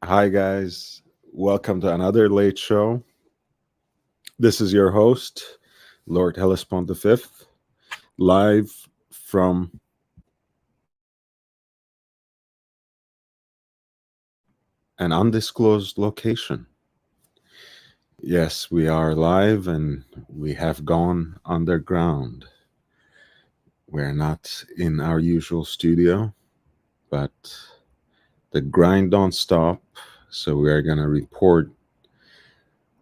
Hi, guys. Welcome to another late show. This is your host, Lord Hellespont V, live from an undisclosed location. Yes, we are live and we have gone underground. We're not in our usual studio, but the grind don't stop. So we are going to report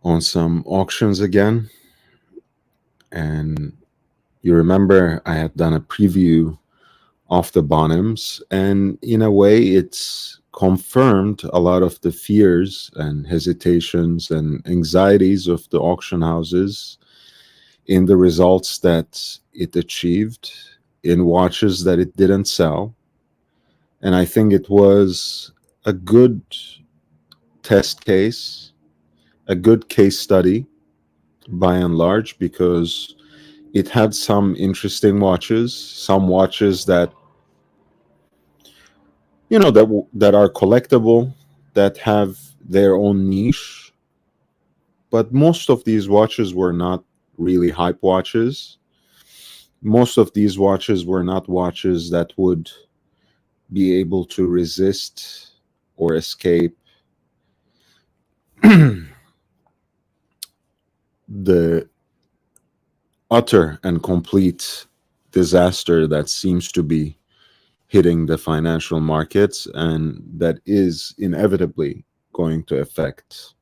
on some auctions again. And you remember I had done a preview of the Bonhams, and in a way, it's confirmed a lot of the fears and hesitations and anxieties of the auction houses in the results that it achieved in watches that it didn't sell. And I think it was a good test case, a good case study by and large, because it had some interesting watches, some watches that that are collectible, that have their own niche. But most of these watches were not really hype watches. Most of these watches were not watches that would be able to resist or escape the utter and complete disaster that seems to be hitting the financial markets and that is inevitably going to affect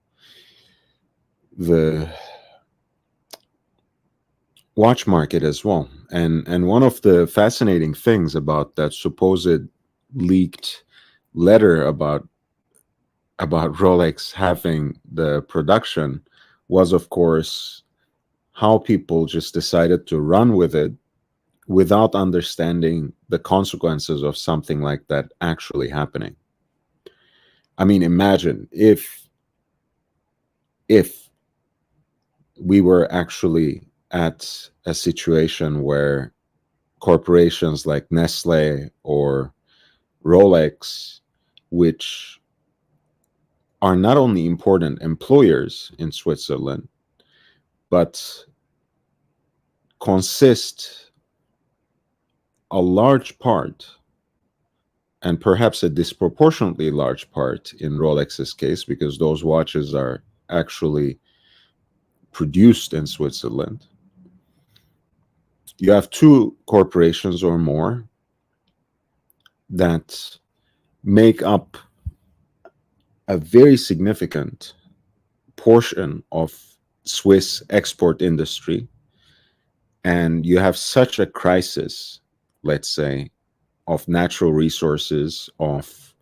the watch market as well. And one of the fascinating things about that supposed leaked letter about Rolex having the production was, of course, how people just decided to run with it without understanding the consequences of something like that actually happening. I mean, imagine if we were actually at a situation where corporations like Nestle or Rolex, which are not only important employers in Switzerland, but consist a large part, and perhaps a disproportionately large part in Rolex's case, because those watches are actually produced in Switzerland. You have two corporations or more that make up a very significant portion of Swiss export industry, and you have such a crisis, let's say, of natural resources, of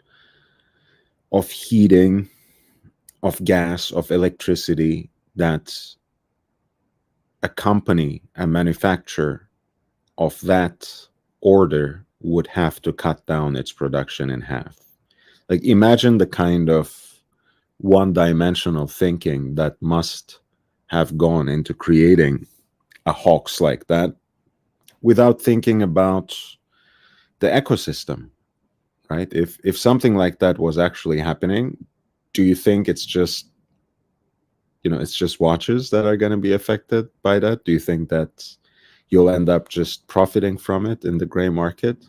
heating, of gas, of electricity, that a company, a manufacturer of that order would have to cut down its production in half. Like, imagine the kind of one-dimensional thinking that must have gone into creating a hoax like that without thinking about the ecosystem, right? If something like that was actually happening, do you think it's just watches that are going to be affected by that? Do you think that you'll end up just profiting from it in the gray market?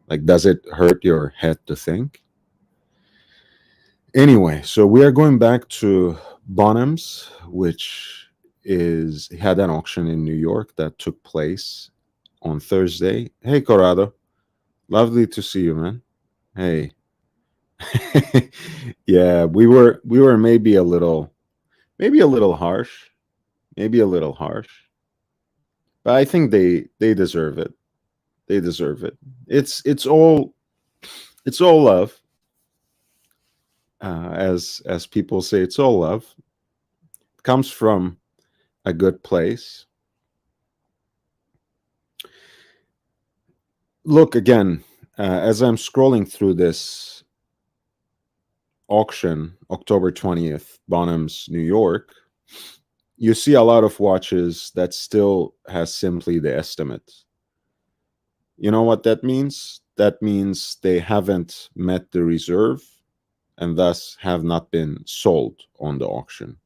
Like, does it hurt your head to think? Anyway, so we are going back to Bonhams, which is had an auction in New York that took place on Thursday. Hey, Corrado, lovely to see you, man. Hey, yeah, we were maybe a little harsh, maybe a little harsh, but I think they deserve it. They deserve it. It's all love, as people say. It's all love. It comes from a good place. Look again, as I'm scrolling through this auction, October 20th, Bonhams, New York, you see a lot of watches that still has simply the estimate. You know what that means? That means they haven't met the reserve, and thus have not been sold on the auction.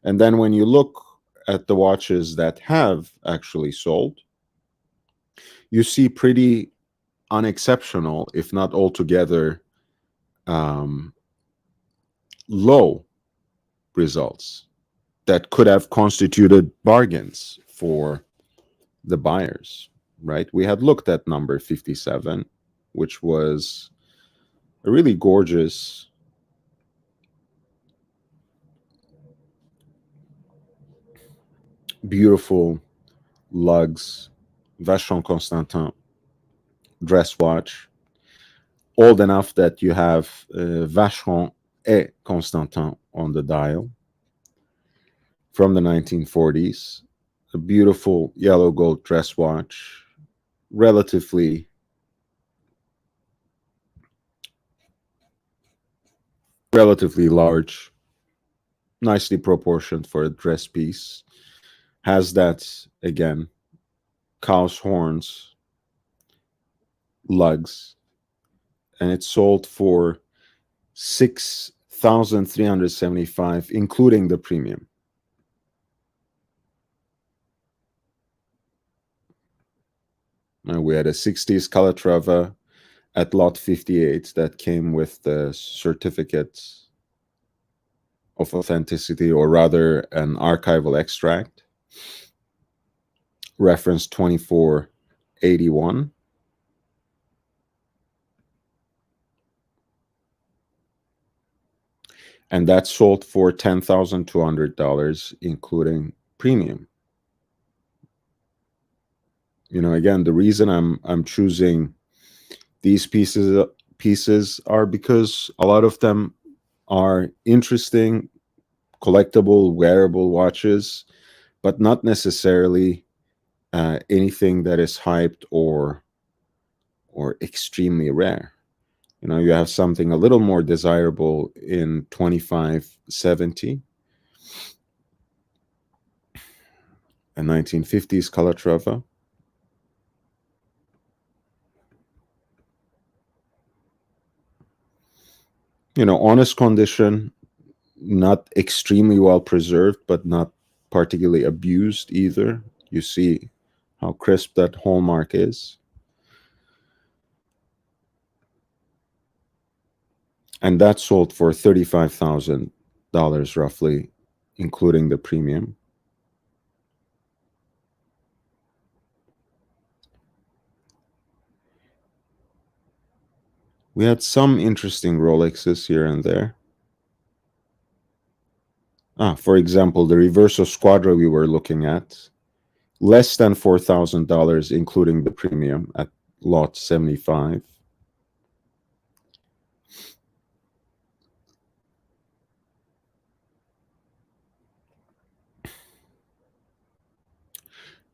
And then when you look at the watches that have actually sold, you see pretty unexceptional, if not altogether low results that could have constituted bargains for the buyers, right? We had looked at number 57, which was a really gorgeous beautiful lugs Vacheron Constantin dress watch, old enough that you have Vacheron et Constantin on the dial, from the 1940s. A beautiful yellow gold dress watch, relatively large, nicely proportioned for a dress piece. Has that, again, cow's horns lugs, and it sold for 6,375, including the premium. Now, we had a 60s Calatrava at lot 58 that came with the certificate of authenticity, or rather an archival extract, reference 2481. And that sold for $10,200, including premium. You know, again, the reason I'm choosing these pieces are because a lot of them are interesting, collectible, wearable watches, but not necessarily anything that is hyped or extremely rare. You know, you have something a little more desirable in 2570, a 1950s Calatrava. You know, honest condition, not extremely well preserved, but not particularly abused either. You see how crisp that hallmark is. And that sold for $35,000 roughly, including the premium. We had some interesting Rolexes here and there. For example, the Reverso Squadra we were looking at, less than $4,000, including the premium, at lot 75.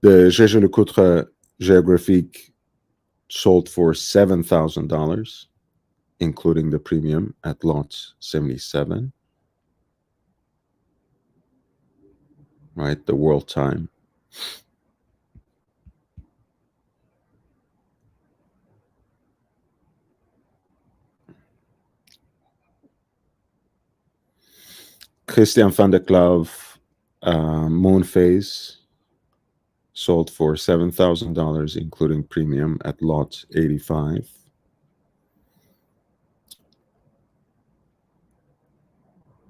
The Jaeger-LeCoultre Géographique sold for $7,000, including the premium, at lot 77. Right, the world time. Christian van der Klauw Moon Phase sold for $7,000, including premium, at lot 85.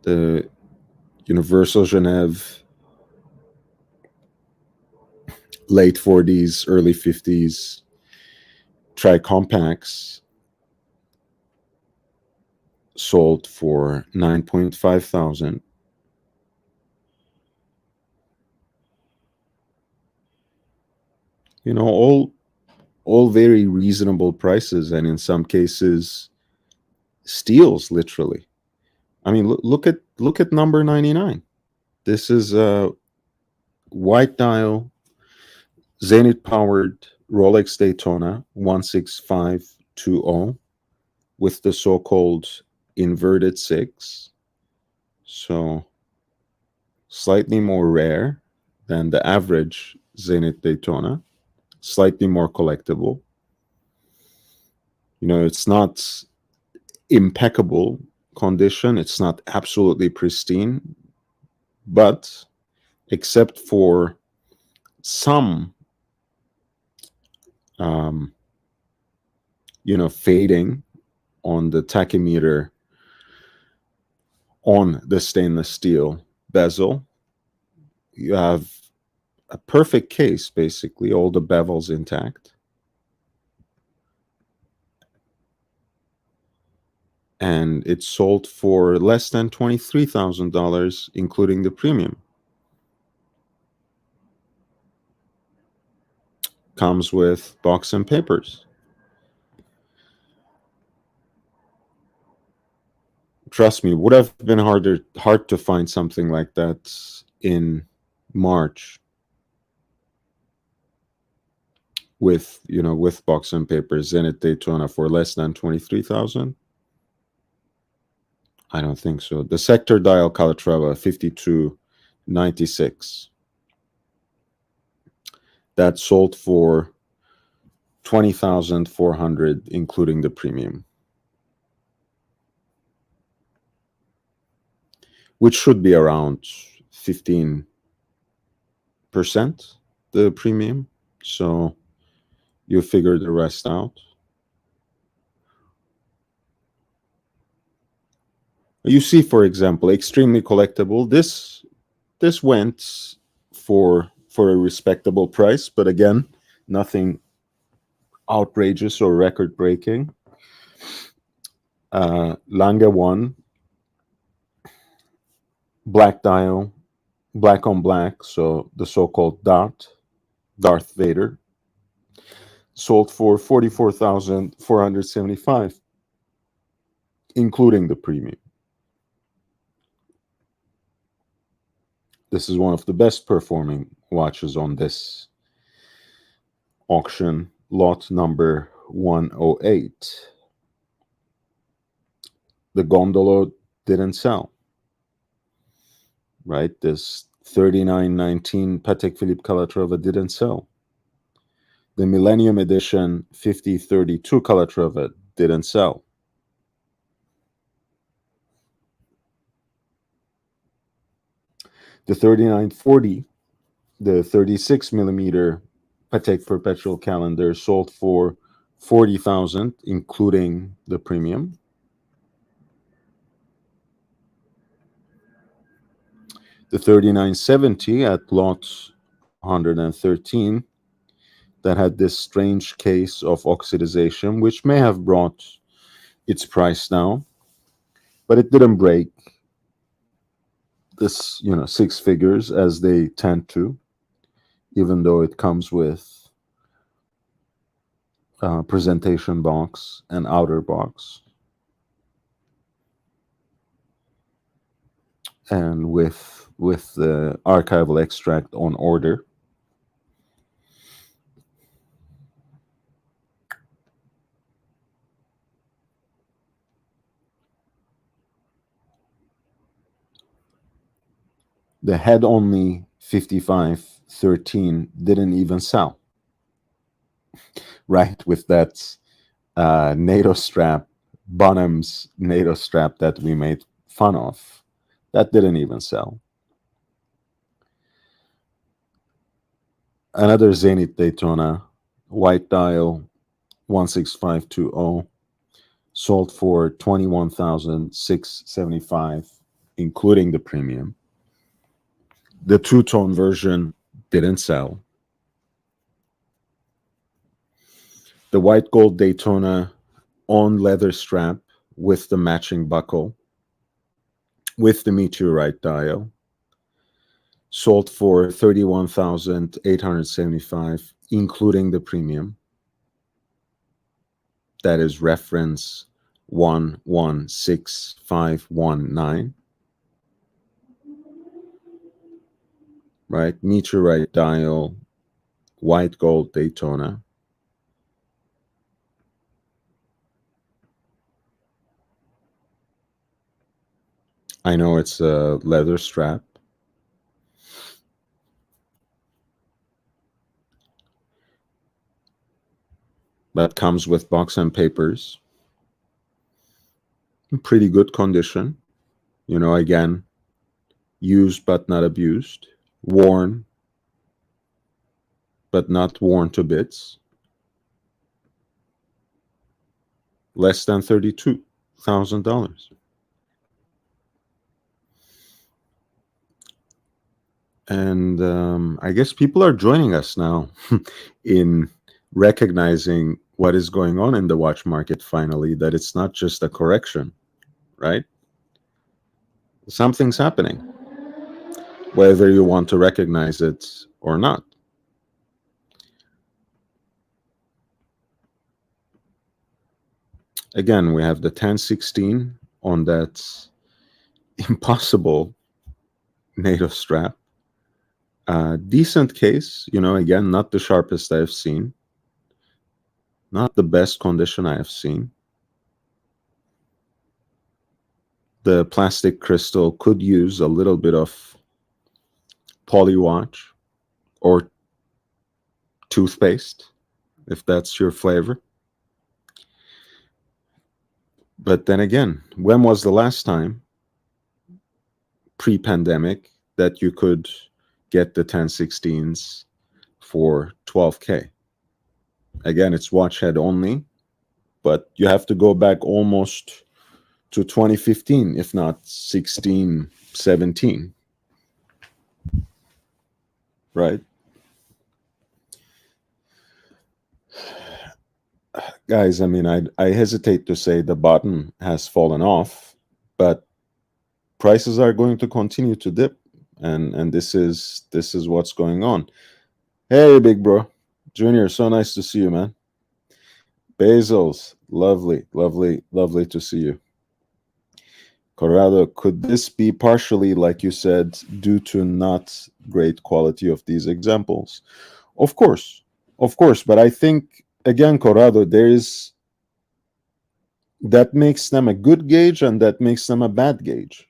The Universal Genève late 40s, early 50s tri-compacts sold for $9,500. You know, all very reasonable prices, and in some cases steals, literally. I mean, look at number 99. This is a white dial Zenith powered Rolex Daytona 16520 with the so-called inverted 6. So slightly more rare than the average Zenith Daytona, slightly more collectible. You know, it's not impeccable condition. It's not absolutely pristine, but except for some, fading on the tachymeter on the stainless steel bezel, you have a perfect case, basically, all the bevels intact. And it's sold for less than $23,000, including the premium. Comes with box and papers. Trust me, would have been hard to find something like that in March with box and papers in at Daytona for less than 23,000. I don't think so. The sector dial Calatrava 5296. That sold for 20,400, including the premium, which should be around 15%, the premium. So you figure the rest out. You see, for example, extremely collectible. This went for a respectable price, but again, nothing outrageous or record breaking. Lange 1, black dial, black on black, so the so-called Darth Vader, sold for 44,475, including the premium. This is one of the best performing watches on this auction, lot number 108. The Gondolo didn't sell, right? This 3919 Patek Philippe Calatrava didn't sell. The Millennium Edition 5032 Calatrava didn't sell. The 3940, the 36 millimeter Patek Perpetual calendar sold for 40,000, including the premium. The 3970 at lot 113 that had this strange case of oxidization, which may have brought its price down, but it didn't break this, 6 figures as they tend to, even though it comes with presentation box and outer box, and with the archival extract on order. The head only 5513 didn't even sell, right? With that NATO strap, Bonham's NATO strap that we made fun of, that didn't even sell. Another Zenith Daytona, white dial 16520, sold for 21,675, including the premium. The two-tone version didn't sell. The white gold Daytona on leather strap with the matching buckle, with the meteorite dial, sold for 31,875, including the premium. That is reference 116519. Right? Meteorite dial, white gold Daytona. I know it's a leather strap. That comes with box and papers. pretty good condition. Again, used but not abused, worn but not worn to bits. Less than $32,000. And I guess people are joining us now in recognizing what is going on in the watch market finally, that it's not just a correction, right? Something's happening, whether you want to recognize it or not. Again, we have the 1016 on that impossible NATO strap. Decent case, again, not the sharpest I've seen, not the best condition I have seen. The plastic crystal could use a little bit of polywatch or toothpaste, if that's your flavor. But then again, when was the last time pre-pandemic that you could get the 1016s for 12K? Again, it's watch head only, but you have to go back almost to 2015, if not 16, 17, right? Guys, I mean, I hesitate to say the bottom has fallen off, but prices are going to continue to dip, and this is what's going on. Hey, big bro, Junior, so nice to see you, man. Bezos, lovely, lovely, lovely to see you. Corrado, could this be partially, like you said, due to not great quality of these examples? Of course, but I think, again, Corrado, that makes them a good gauge and that makes them a bad gauge,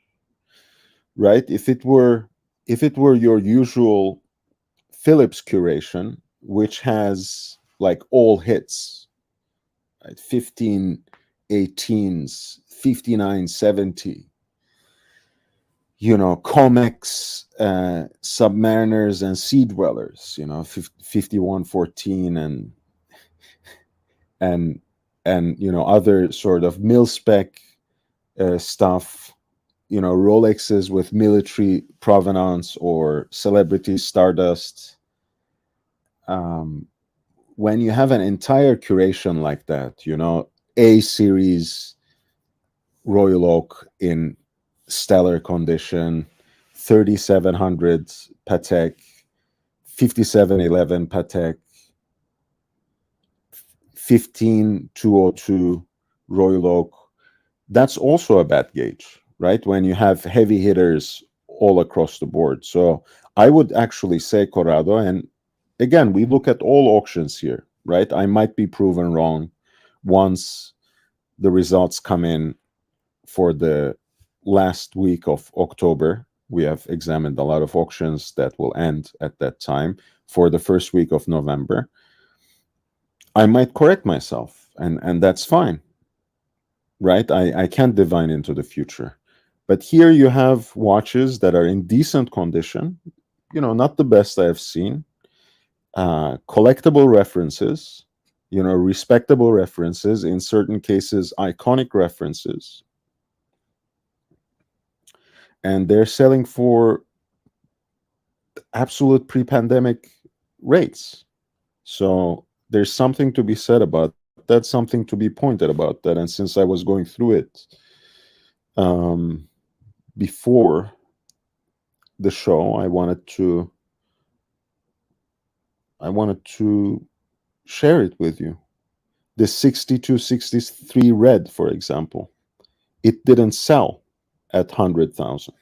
right? If it were your usual Philips curation, which has like all hits, right? 15 18s, 5970, Comex, Submariners and Sea Dwellers, 5114 and other sort of mil spec stuff, Rolexes with military provenance or celebrity stardust. When you have an entire curation like that, A series Royal Oak in stellar condition, 3700 Patek, 5711 Patek, 15202 Royal Oak, that's also a bad gauge, right? When you have heavy hitters all across the board. So I would actually say, Corrado, and again, we look at all auctions here, right? I might be proven wrong once the results come in for the last week of October. We have examined a lot of auctions that will end at that time. For the first week of November, I might correct myself, and that's fine, right? I can't divine into the future. But here you have watches that are in decent condition, not the best I have seen, collectible references, respectable references, in certain cases, iconic references. And they're selling for absolute pre-pandemic rates. So there's something to be said about that, something to be pointed about that. And since I was going through it before the show, I wanted to share it with you. The 6263 red, for example, it didn't sell at 100,000.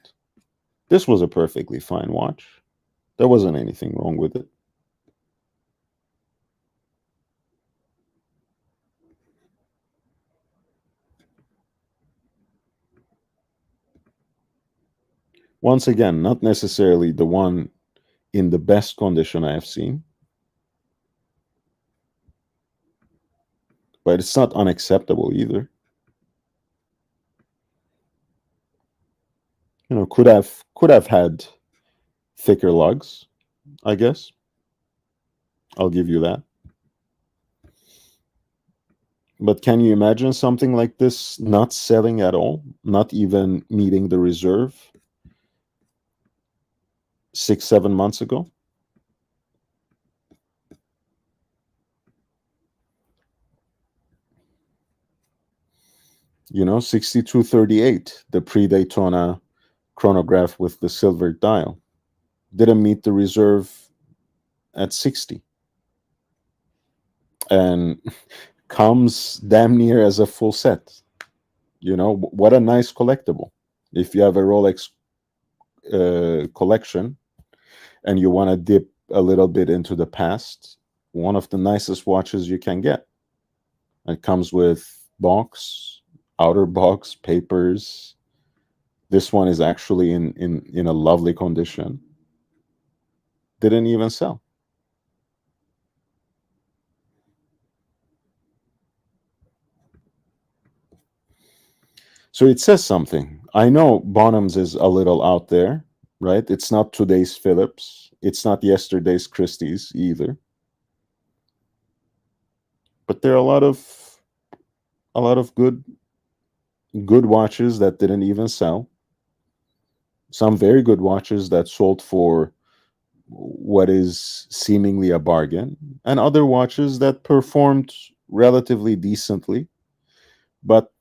This was a perfectly fine watch. There wasn't anything wrong with it. Once again, not necessarily the one in the best condition I have seen, but it's not unacceptable either. Could have had thicker lugs, I guess. I'll give you that. But can you imagine something like this not selling at all, not even meeting the reserve 6, 7 months ago? 6238, the pre-Daytona chronograph with the silver dial, didn't meet the reserve at 60 and comes damn near as a full set. What a nice collectible. If you have a Rolex collection and you want to dip a little bit into the past, one of the nicest watches you can get. It comes with box, outer box, papers. This one is actually in a lovely condition. Didn't even sell. So it says something. I know Bonhams is a little out there, right? It's not today's Phillips. It's not yesterday's Christie's either. But there are a lot of good watches that didn't even sell. Some very good watches that sold for what is seemingly a bargain, and other watches that performed relatively decently. But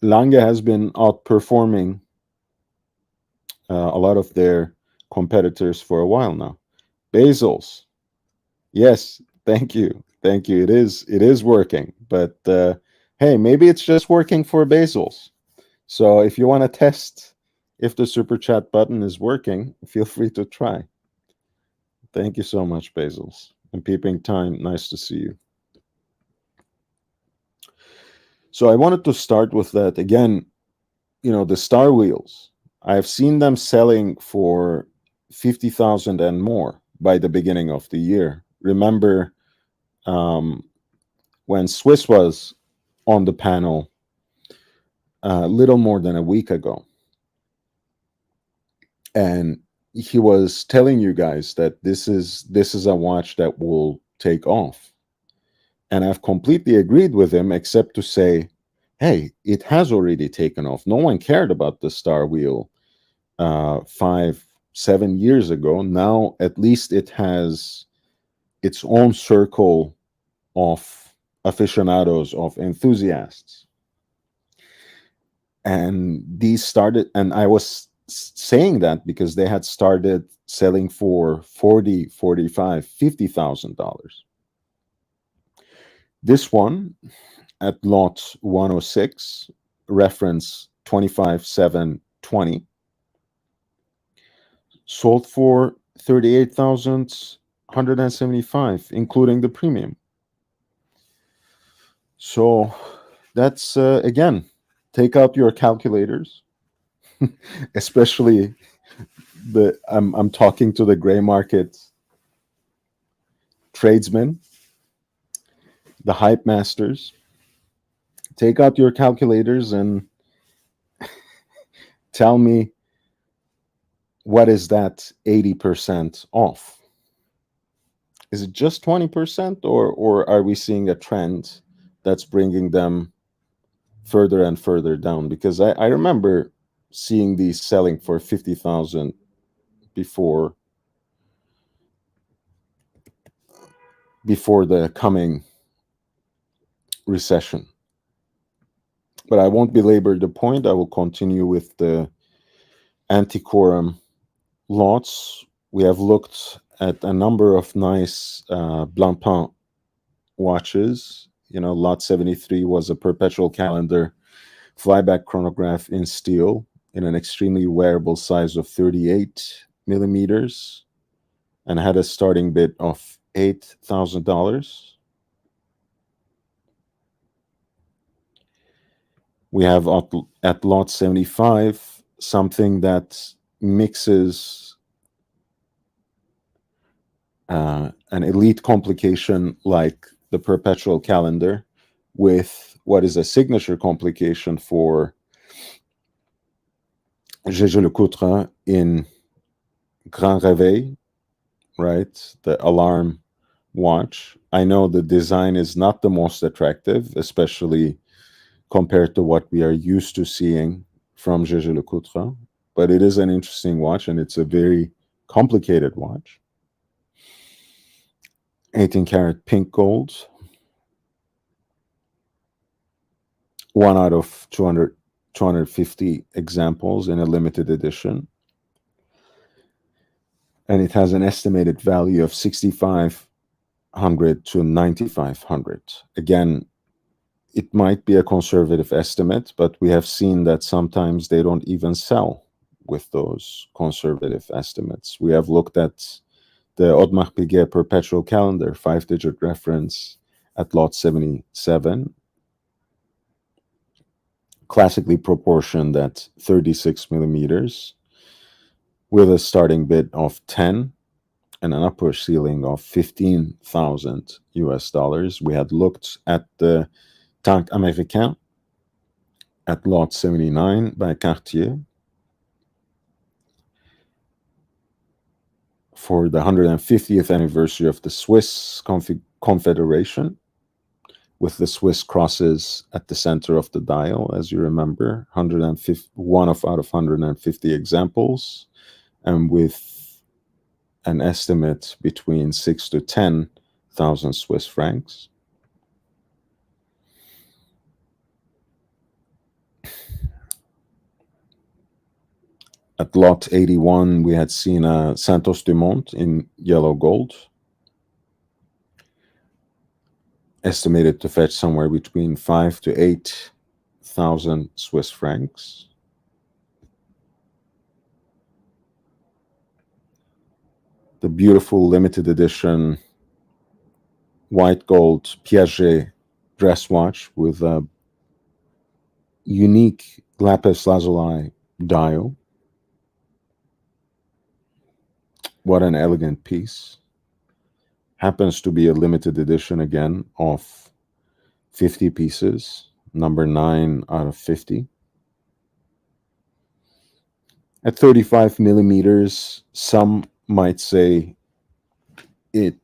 Lange has been outperforming a lot of their competitors for a while now. Bezels, yes, thank you. It is working, but hey, maybe it's just working for Bezels. So if you want to test if the super chat button is working, feel free to try. Thank you so much, Bezels. And Peeping Time, nice to see you. So I wanted to start with that again. The Star Wheels. I've seen them selling for 50,000 and more by the beginning of the year. Remember when Swiss was on the panel a little more than a week ago, and he was telling you guys that this is a watch that will take off. And I've completely agreed with him, except to say, hey, it has already taken off. No one cared about the Star Wheel 5, 7 years ago. Now at least it has its own circle of aficionados, of enthusiasts. And these started, and I was saying that because they had started selling for 40, 45, $50,000. This one at lot 106, reference 25720, sold for 38,175, including the premium. So that's again, take out your calculators, especially I'm talking to the gray market tradesmen, the hype masters. Take out your calculators and tell me, what is that 80% off? Is it just 20%, or are we seeing a trend that's bringing them further and further down? Because I remember seeing these selling for 50,000 before the coming recession. But I won't belabor the point. I will continue with the Antiquorum lots. We have looked at a number of nice Blancpain watches. Lot 73 was a perpetual calendar flyback chronograph in steel in an extremely wearable size of 38 millimeters and had a starting bid of $8,000. We have at lot 75 something that mixes an elite complication like the perpetual calendar with what is a signature complication for Jaeger-LeCoultre in Grand Réveil, right? The alarm watch. I know the design is not the most attractive, especially compared to what we are used to seeing from Jaeger-LeCoultre, but it is an interesting watch and it's a very complicated watch. 18 karat pink gold, one out of 250 examples in a limited edition. And it has an estimated value of 6,500 to 9,500. Again, it might be a conservative estimate, but we have seen that sometimes they don't even sell with those conservative estimates. We have looked at the Audemars Piguet perpetual calendar, 5-digit reference at lot 77, classically proportioned at 36 millimeters, with a starting bid of 10 and an upper ceiling of 15,000 US dollars. We had looked at the Tank Américain at lot 79 by Cartier for the 150th anniversary of the Swiss Confederation, with the Swiss crosses at the center of the dial, as you remember, 150, one of out of 150 examples, and with an estimate between 6 to 10,000 Swiss francs. At lot 81, we had seen a Santos Dumont in yellow gold, estimated to fetch somewhere between 5 to 8,000 Swiss francs. The beautiful limited edition white gold Piaget dress watch with a unique lapis lazuli dial. What an elegant piece. Happens to be a limited edition again of 50 pieces, number 9 out of 50. At 35 millimeters, some might say it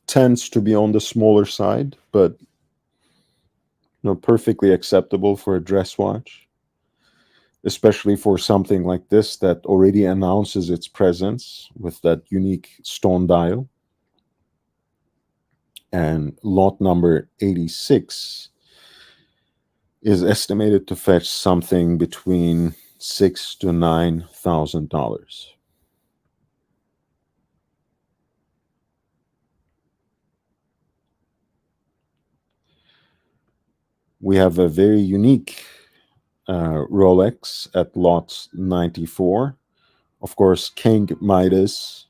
tends to be on the smaller side, but perfectly acceptable for a dress watch, especially for something like this that already announces its presence with that unique stone dial. And lot number 86 is estimated to fetch something between $6,000 to $9,000. We have a very unique Rolex at lot 94. Of course, King Midas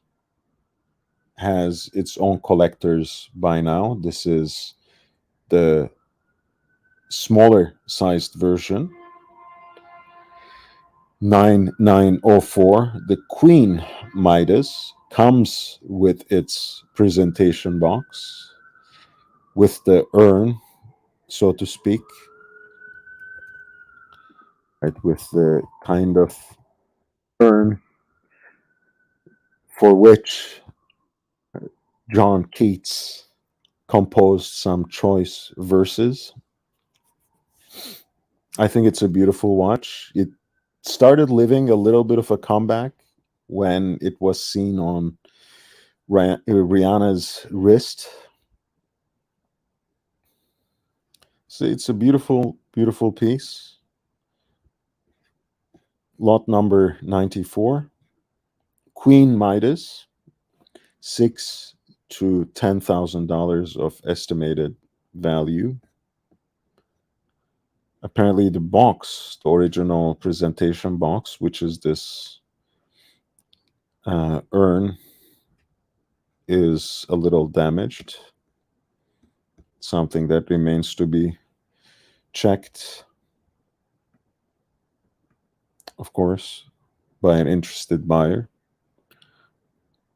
has its own collectors by now. This is the smaller sized version, 9904. The Queen Midas comes with its presentation box, with the urn, so to speak, right, with the kind of urn for which John Keats composed some choice verses. I think it's a beautiful watch. It started living a little bit of a comeback when it was seen on Rihanna's wrist. So it's a beautiful, beautiful piece. Lot number 94. Queen Midas, $6,000 to $10,000 of estimated value. Apparently the box, the original presentation box, which is this urn, is a little damaged. Something that remains to be checked, of course, by an interested buyer.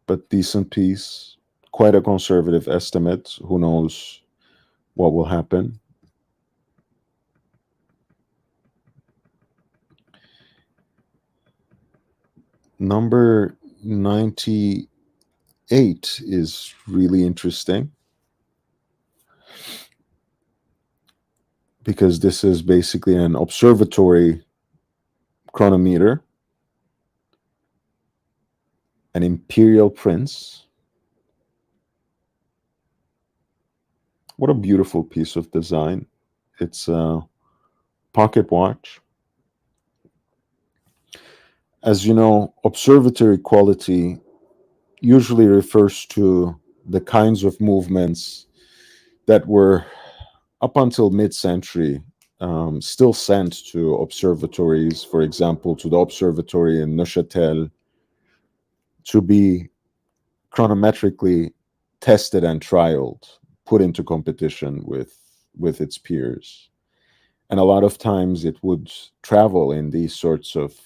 But decent piece, quite a conservative estimate. Who knows what will happen? Number 98 is really interesting because this is basically an observatory chronometer, an imperial prince. What a beautiful piece of design. It's a pocket watch. As you know, observatory quality usually refers to the kinds of movements that were, up until mid-century, still sent to observatories, for example, to the observatory in Neuchâtel, to be chronometrically tested and trialed, put into competition with its peers. And a lot of times it would travel in these sorts of,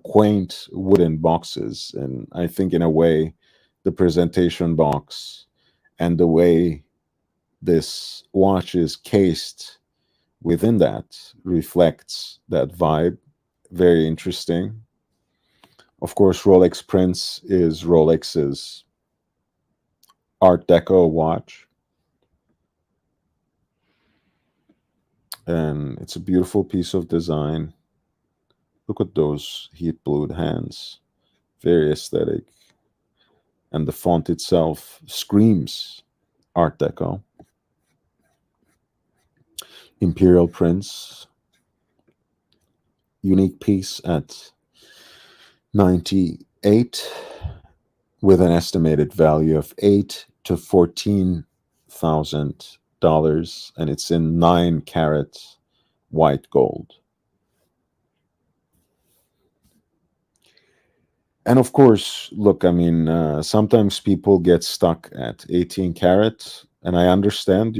quaint wooden boxes. And I think in a way, the presentation box and the way this watch is cased within that reflects that vibe. Very interesting. Of course, Rolex Prince is Rolex's Art Deco watch, and it's a beautiful piece of design. Look at those heat blued hands, very aesthetic, and the font itself screams Art Deco. Imperial Prince, unique piece at 98, with an estimated value of $8,000 to $14,000, and it's in 9 carat white gold. And of course, look, I mean, sometimes people get stuck at 18 karat, and I understand,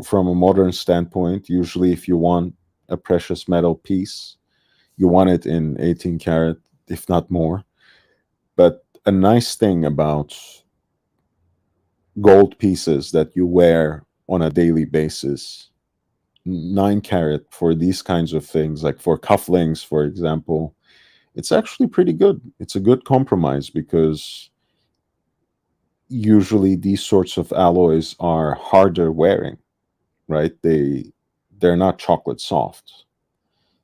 from a modern standpoint, usually if you want a precious metal piece, you want it in 18 karat, if not more. But a nice thing about gold pieces that you wear on a daily basis, 9 carat for these kinds of things, like for cufflinks, for example, it's actually pretty good. It's a good compromise because usually these sorts of alloys are harder wearing, right? They're not chocolate soft.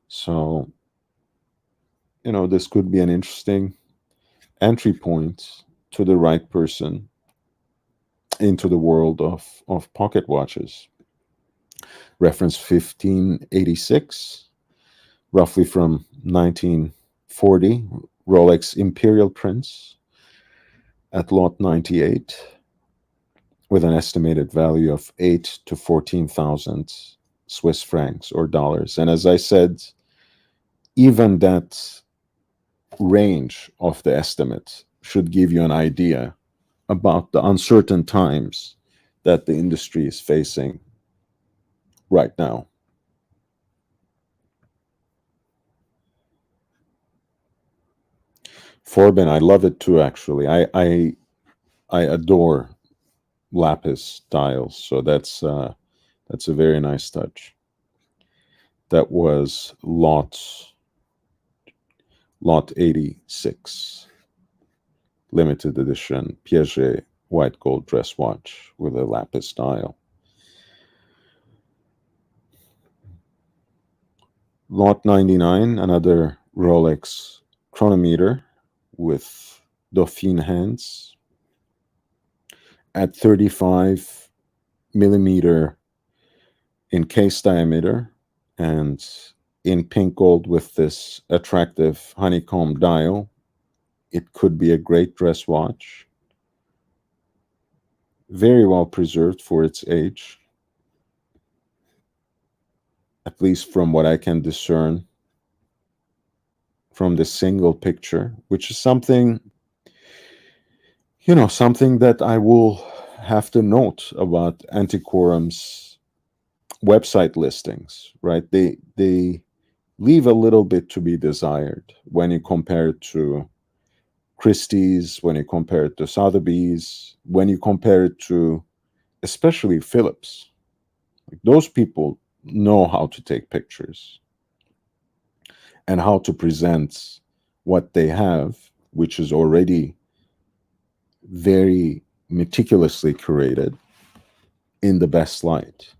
So, this could be an interesting entry point to the right person into the world of pocket watches. Reference 1586, roughly from 1940, Rolex Imperial Prince at lot 98, with an estimated value of 8 to 14,000 Swiss francs or dollars. And as I said, even that range of the estimate should give you an idea about the uncertain times that the industry is facing right now. Forbin, I love it too. Actually, I adore lapis dials, so that's a very nice touch. That was lot 86, limited edition Piaget white gold dress watch with a lapis dial. Lot 99, another Rolex chronometer with Dauphine hands at 35 millimeter in case diameter and in pink gold with this attractive honeycomb dial. It could be a great dress watch. Very well preserved for its age, at least from what I can discern from the single picture, which is something that I will have to note about Antiquorum's website listings, right? They leave a little bit to be desired when you compare it to Christie's, when you compare it to Sotheby's, when you compare it to especially Phillips. Like, those people know how to take pictures and how to present what they have, which is already very meticulously curated in the best light.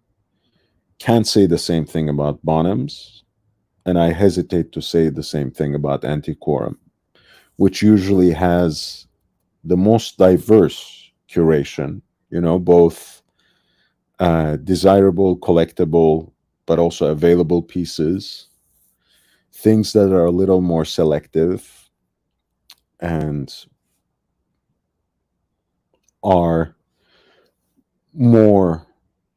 Can't say the same thing about Bonhams, and I hesitate to say the same thing about Antiquorum, which usually has the most diverse curation, both desirable, collectible, but also available pieces, things that are a little more selective and are more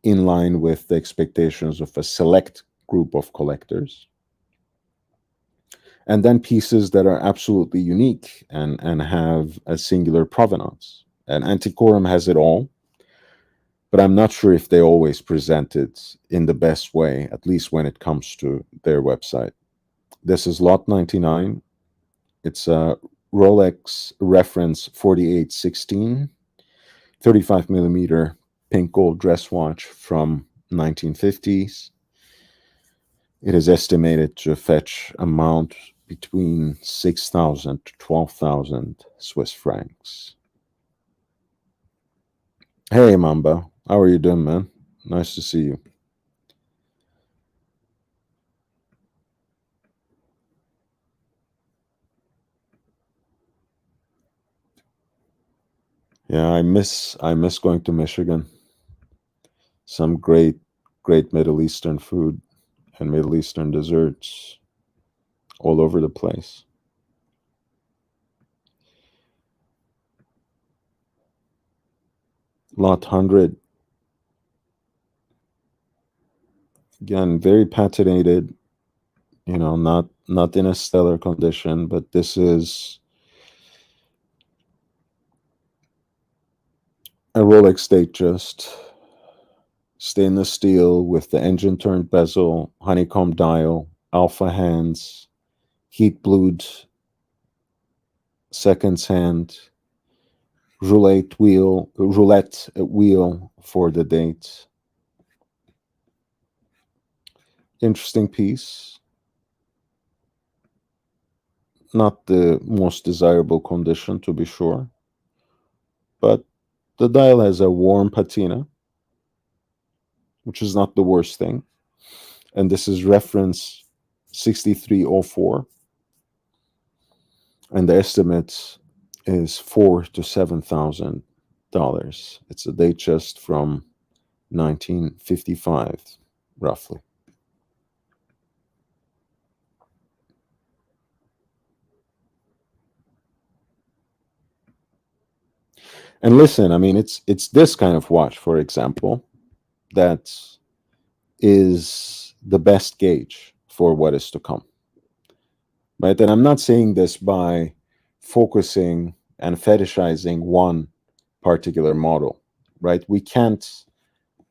in line with the expectations of a select group of collectors. And then pieces that are absolutely unique and have a singular provenance. And Antiquorum has it all, but I'm not sure if they always present it in the best way, at least when it comes to their website. This is lot 99. It's a Rolex reference 4816, 35 millimeter pink gold dress watch from 1950s. It is estimated to fetch amount between 6,000 to 12,000 Swiss francs. Hey, Mamba. How are you doing, man? Nice to see you. Yeah, I miss going to Michigan. Some great Middle Eastern food and Middle Eastern desserts all over the place. Lot 100, again, very patinated, not in a stellar condition, but this is a Rolex Datejust, stainless steel with the engine turned bezel, honeycomb dial, alpha hands, heat blued seconds hand, roulette wheel for the date. Interesting piece. Not the most desirable condition, to be sure, but the dial has a warm patina, which is not the worst thing. And this is reference 6304. And the estimate is $4,000 to $7,000. It's a Datejust from 1955, roughly. And listen, I mean, it's this kind of watch, for example, that is the best gauge for what is to come. Right? And I'm not saying this by focusing and fetishizing one particular model, right? We can't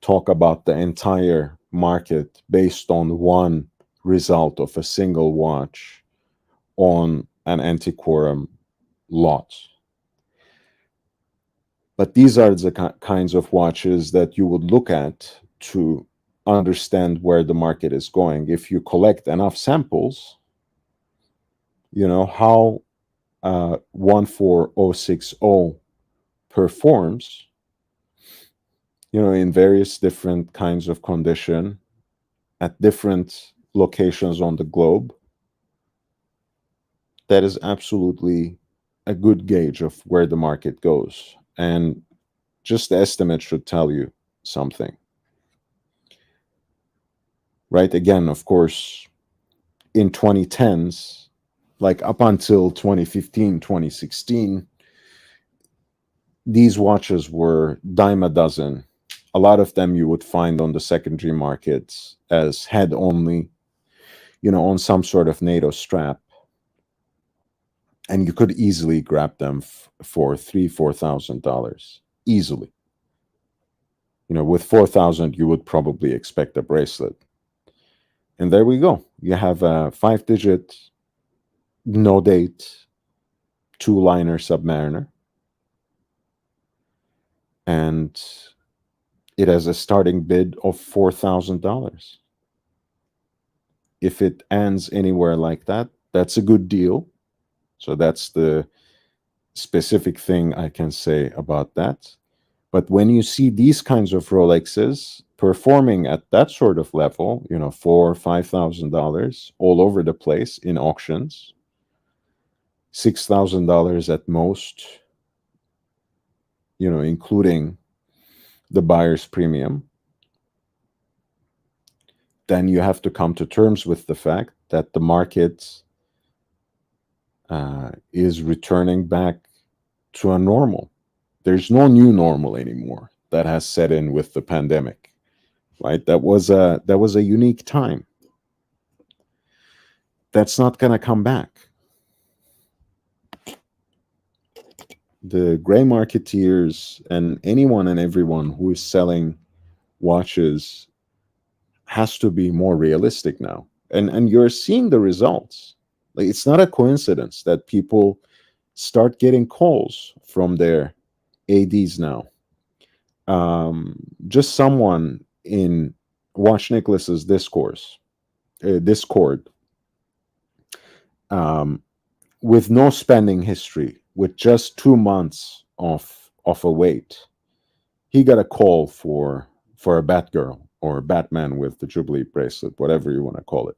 talk about the entire market based on one result of a single watch on an Antiquorum lot. But these are the kinds of watches that you would look at to understand where the market is going. If you collect enough samples, how 14060 performs, in various different kinds of condition at different locations on the globe, that is absolutely a good gauge of where the market goes. And just the estimate should tell you something. Right? Again, of course, in 2010s, like up until 2015, 2016, these watches were dime a dozen. A lot of them you would find on the secondary markets as head only, on some sort of NATO strap. And you could easily grab them for $3,000-4,000 easily. With 4,000, you would probably expect a bracelet. And there we go. You have a 5-digit, no date, 2-liner Submariner. And it has a starting bid of $4,000. If it ends anywhere like that, that's a good deal. So that's the specific thing I can say about that. But when you see these kinds of Rolexes performing at that sort of level, you know, $4,000, $5,000 all over the place in auctions, $6,000 at most, you know, including the buyer's premium, then you have to come to terms with the fact that the market is returning back to a normal. There's no new normal anymore that has set in with the pandemic, right? That was a unique time. That's not going to come back. The gray marketeers and anyone and everyone who is selling watches has to be more realistic now. And you're seeing the results. Like, it's not a coincidence that people start getting calls from their ads now. Just someone in Watch Nicholas's discord, um, with no spending history, with just 2 months of a wait, he got a call for a Batgirl or Batman with the Jubilee bracelet, whatever you want to call it.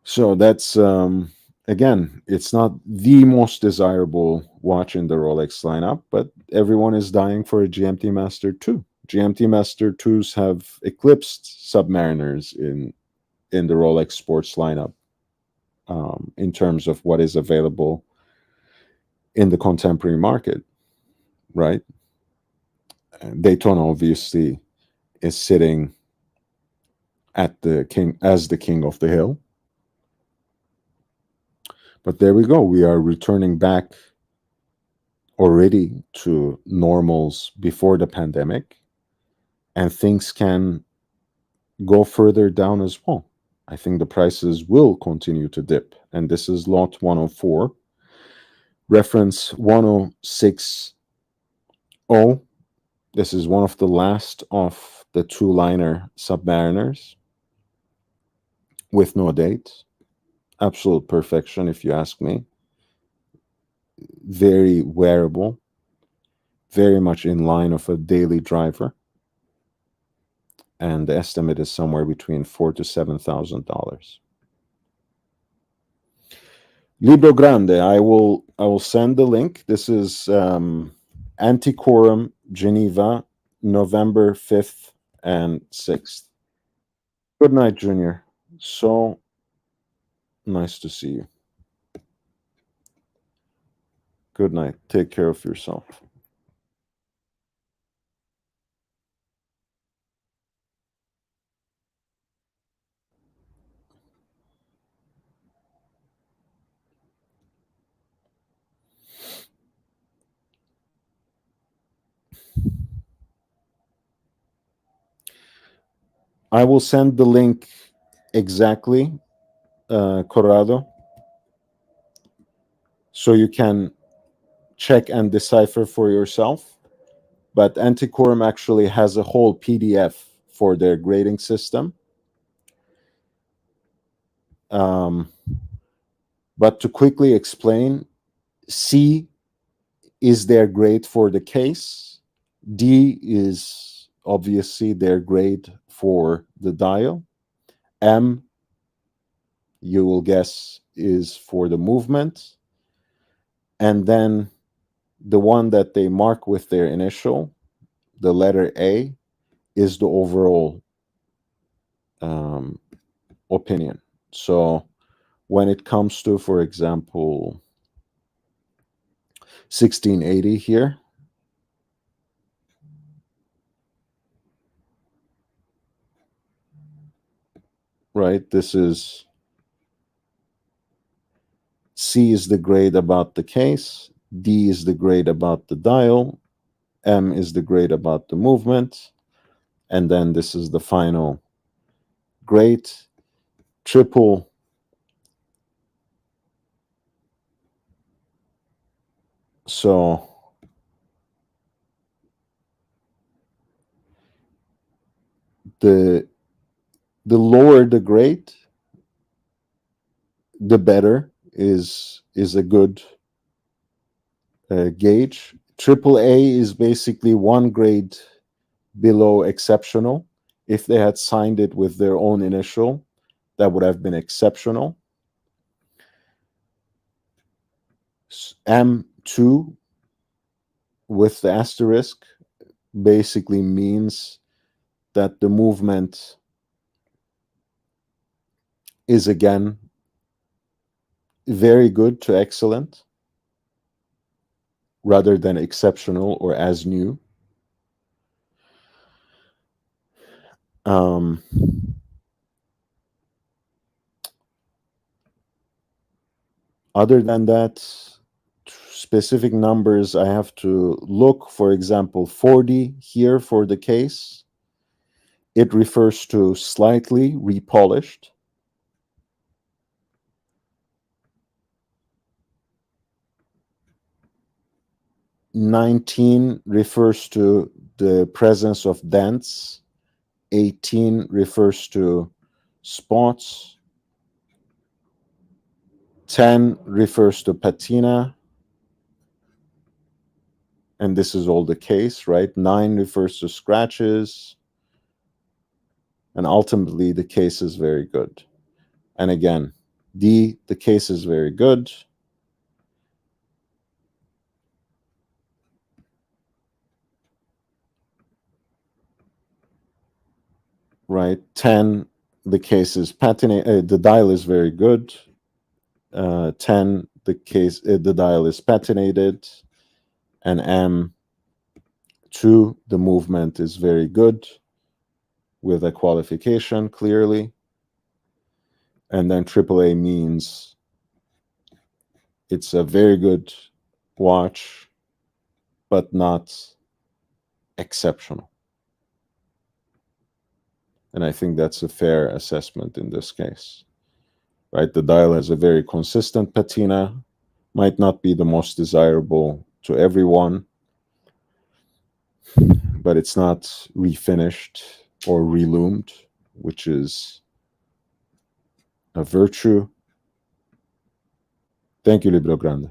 So that's again, it's not the most desirable watch in the Rolex lineup, but everyone is dying for a GMT Master 2. GMT Master 2s have eclipsed Submariners in the Rolex sports lineup, in terms of what is available in the contemporary market, right? Daytona obviously is sitting at the king as the king of the hill. But there we go. We are returning back already to normals before the pandemic, and things can go further down as well. I think the prices will continue to dip. And this is lot 104, reference 1060. This is one of the last of the two liner Submariners with no date. Absolute perfection, if you ask me. Very wearable, very much in line of a daily driver. And the estimate is somewhere between $4,000 to $7,000. Libro Grande, I will send the link. This is Antiquorum Geneva, November 5th and 6th. Good night, Junior. So nice to see you. Good night. Take care of yourself. I will send the link exactly, Corrado, so you can check and decipher for yourself. But Antiquorum actually has a whole PDF for their grading system. But to quickly explain, C is their grade for the case. D is obviously their grade for the dial. M, you will guess, is for the movement. And then the one that they mark with their initial, the letter A, is the overall opinion. So when it comes to, for example, 1680 here, right, this is C is the grade about the case, D is the grade about the dial, M is the grade about the movement, and then this is the final grade. Triple so the lower the grade, the better is a good gauge. Triple A is basically one grade below exceptional. If they had signed it with their own initial, that would have been exceptional. M2 with the asterisk basically means that the movement is again very good to excellent rather than exceptional or as new. Um, other than that, specific numbers I have to look. For example, 40 here for the case. It refers to slightly repolished. 19 refers to the presence of dents. 18 refers to spots. 10 refers to patina. And this is all the case, right? 9 refers to scratches. And ultimately, the case is very good. And again, D, the case is very good. Right? 10, the case is patinated. The dial is very good. 10, the dial is patinated. And M2, the movement is very good with a qualification clearly. And then AAA means it's a very good watch, but not exceptional. And I think that's a fair assessment in this case, right? The dial has a very consistent patina, might not be the most desirable to everyone, but it's not refinished or reloomed, which is a virtue. Thank you, Libro Grande.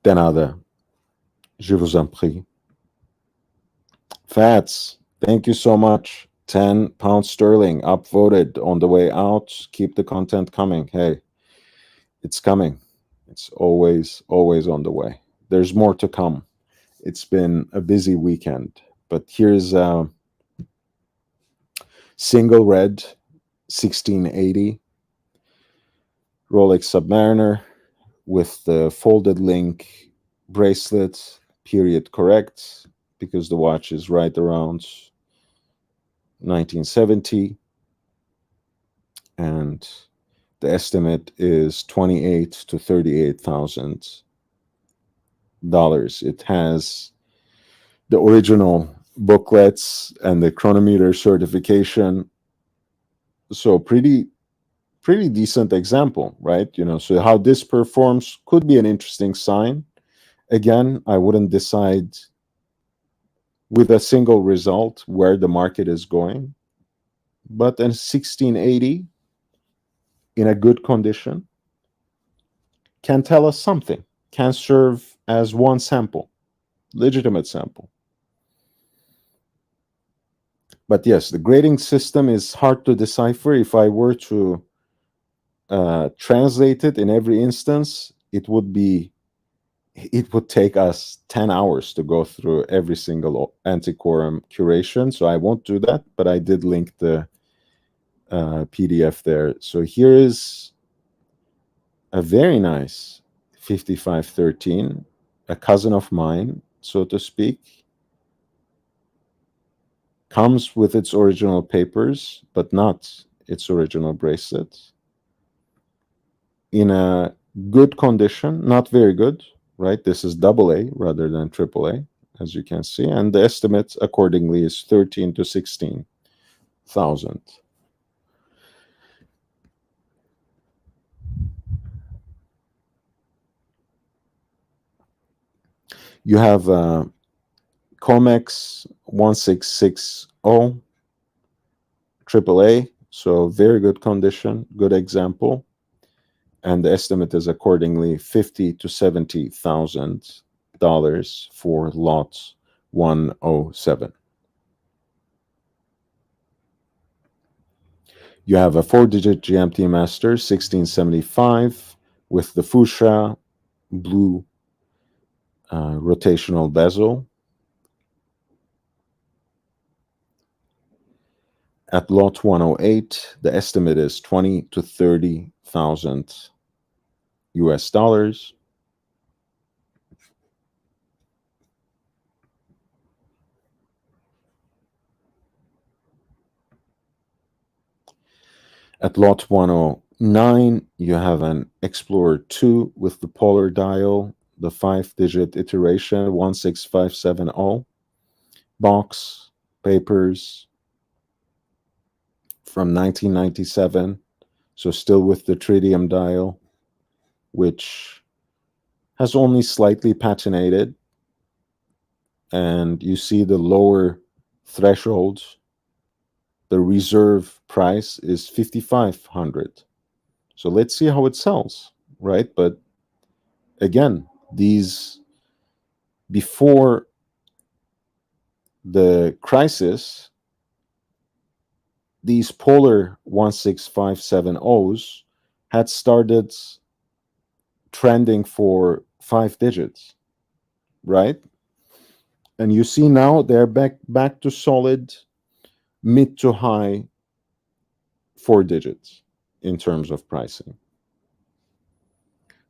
De nada. Je vous en prie. Fats, thank you so much. 10 pounds sterling upvoted on the way out. Keep the content coming. Hey, it's coming. It's always on the way. There's more to come. It's been a busy weekend, but here's a single red 1680 Rolex Submariner with the folded link bracelet, period correct, because the watch is right around 1970, and the estimate is $28,000 to $38,000. It has the original booklets and the chronometer certification, so pretty decent example, right? So how this performs could be an interesting sign. Again, I wouldn't decide with a single result where the market is going, but a 1680 in a good condition can tell us something, can serve as one sample, legitimate sample. But yes, the grading system is hard to decipher. If I were to translate it in every instance, it would take us 10 hours to go through every single Antiquorum curation. So I won't do that, but I did link the PDF there. So here is a very nice 5513, a cousin of mine, so to speak. Comes with its original papers, but not its original bracelet. In a good condition, not very good, right? This is AA rather than AAA, as you can see. And the estimate accordingly is 13 to 16,000. You have Comex 1660 AAA, So very good condition, good example. And the estimate is accordingly $50,000 to $70,000 for lot 107. You have a 4-digit GMT master 1675 with the fuchsia blue rotational bezel. At lot 108, the estimate is 20 to 30,000 US dollars. At lot 109, you have an Explorer 2 with the polar dial, the 5-digit iteration 16570, box, papers from 1997, so still with the tritium dial, which has only slightly patinated, and you see the lower thresholds. The reserve price is 5,500. So let's see how it sells, right? But again, these before the crisis, these polar 16570s had started trending for 5 digits, right? And you see now they're back to solid mid to high 4 digits in terms of pricing.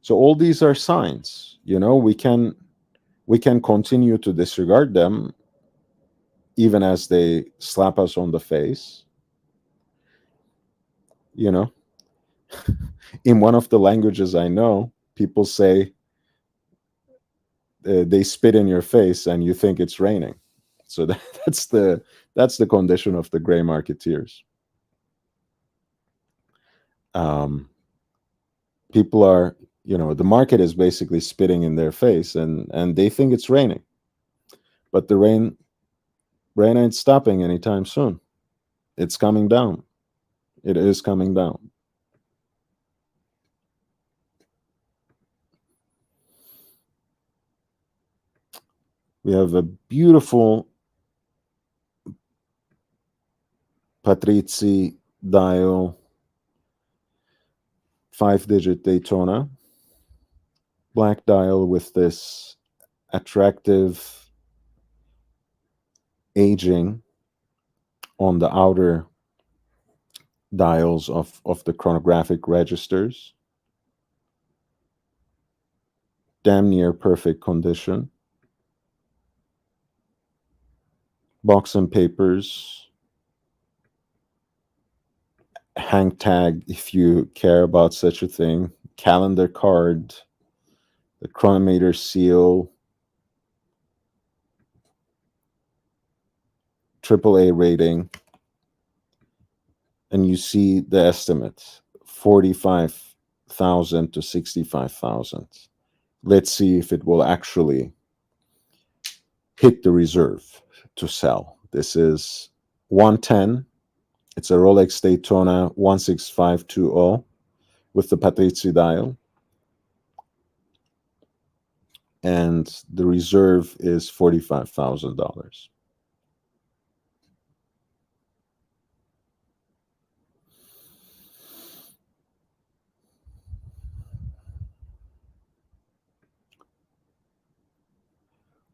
So all these are signs, we can continue to disregard them even as they slap us on the face. In one of the languages I know, people say they spit in your face and you think it's raining. So that's the condition of the gray marketeers. People are, the market is basically spitting in their face, and they think it's raining, but the rain ain't stopping anytime soon. It's coming down. It is coming down. We have a beautiful Patrizzi dial 5-digit Daytona, black dial with this attractive aging on the outer dials of the chronographic registers. Damn near perfect condition. Box and papers. Hang tag if you care about such a thing. Calendar card. The chronometer seal. AAA rating. And you see the estimate, 45,000 to 65,000. Let's see if it will actually hit the reserve to sell. This is 110. It's a Rolex Daytona 16520 with the Patrizzi dial. And the reserve is $45,000.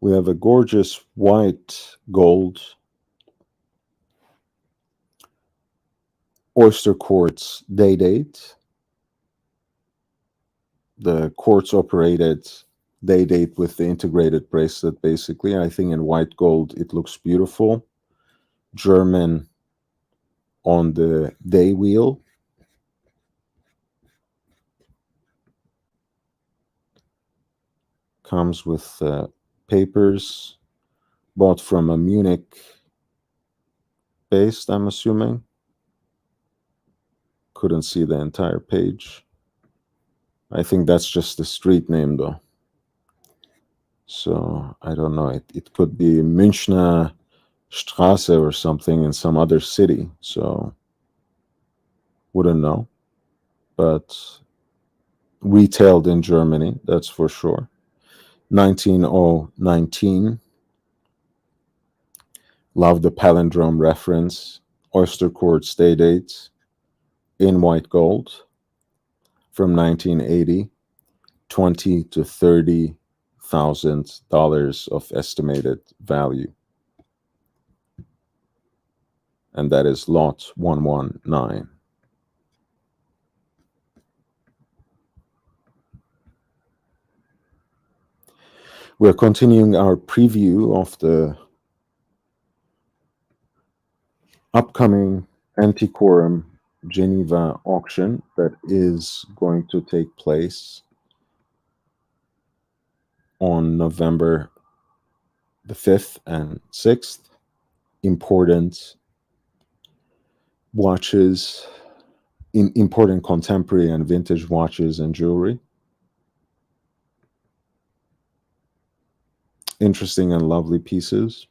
We have a gorgeous white gold oyster quartz day date. The quartz operated day date with the integrated bracelet, basically. I think in white gold it looks beautiful. German on the day wheel. Comes with papers bought from a Munich based, I'm assuming. Couldn't see the entire page. I think that's just the street name though. So I don't know. It could be Münchner Straße or something in some other city. So wouldn't know, but retailed in Germany, that's for sure. 19019. Love the palindrome reference. Oyster Court Stay Dates in white gold from 1980. 20 to $30,000 of estimated value, and that is lot 119. We're continuing our preview of the upcoming Antiquorum Geneva auction that is going to take place on November the 5th and 6th. Important watches, important contemporary and vintage watches and jewelry. Interesting and lovely pieces.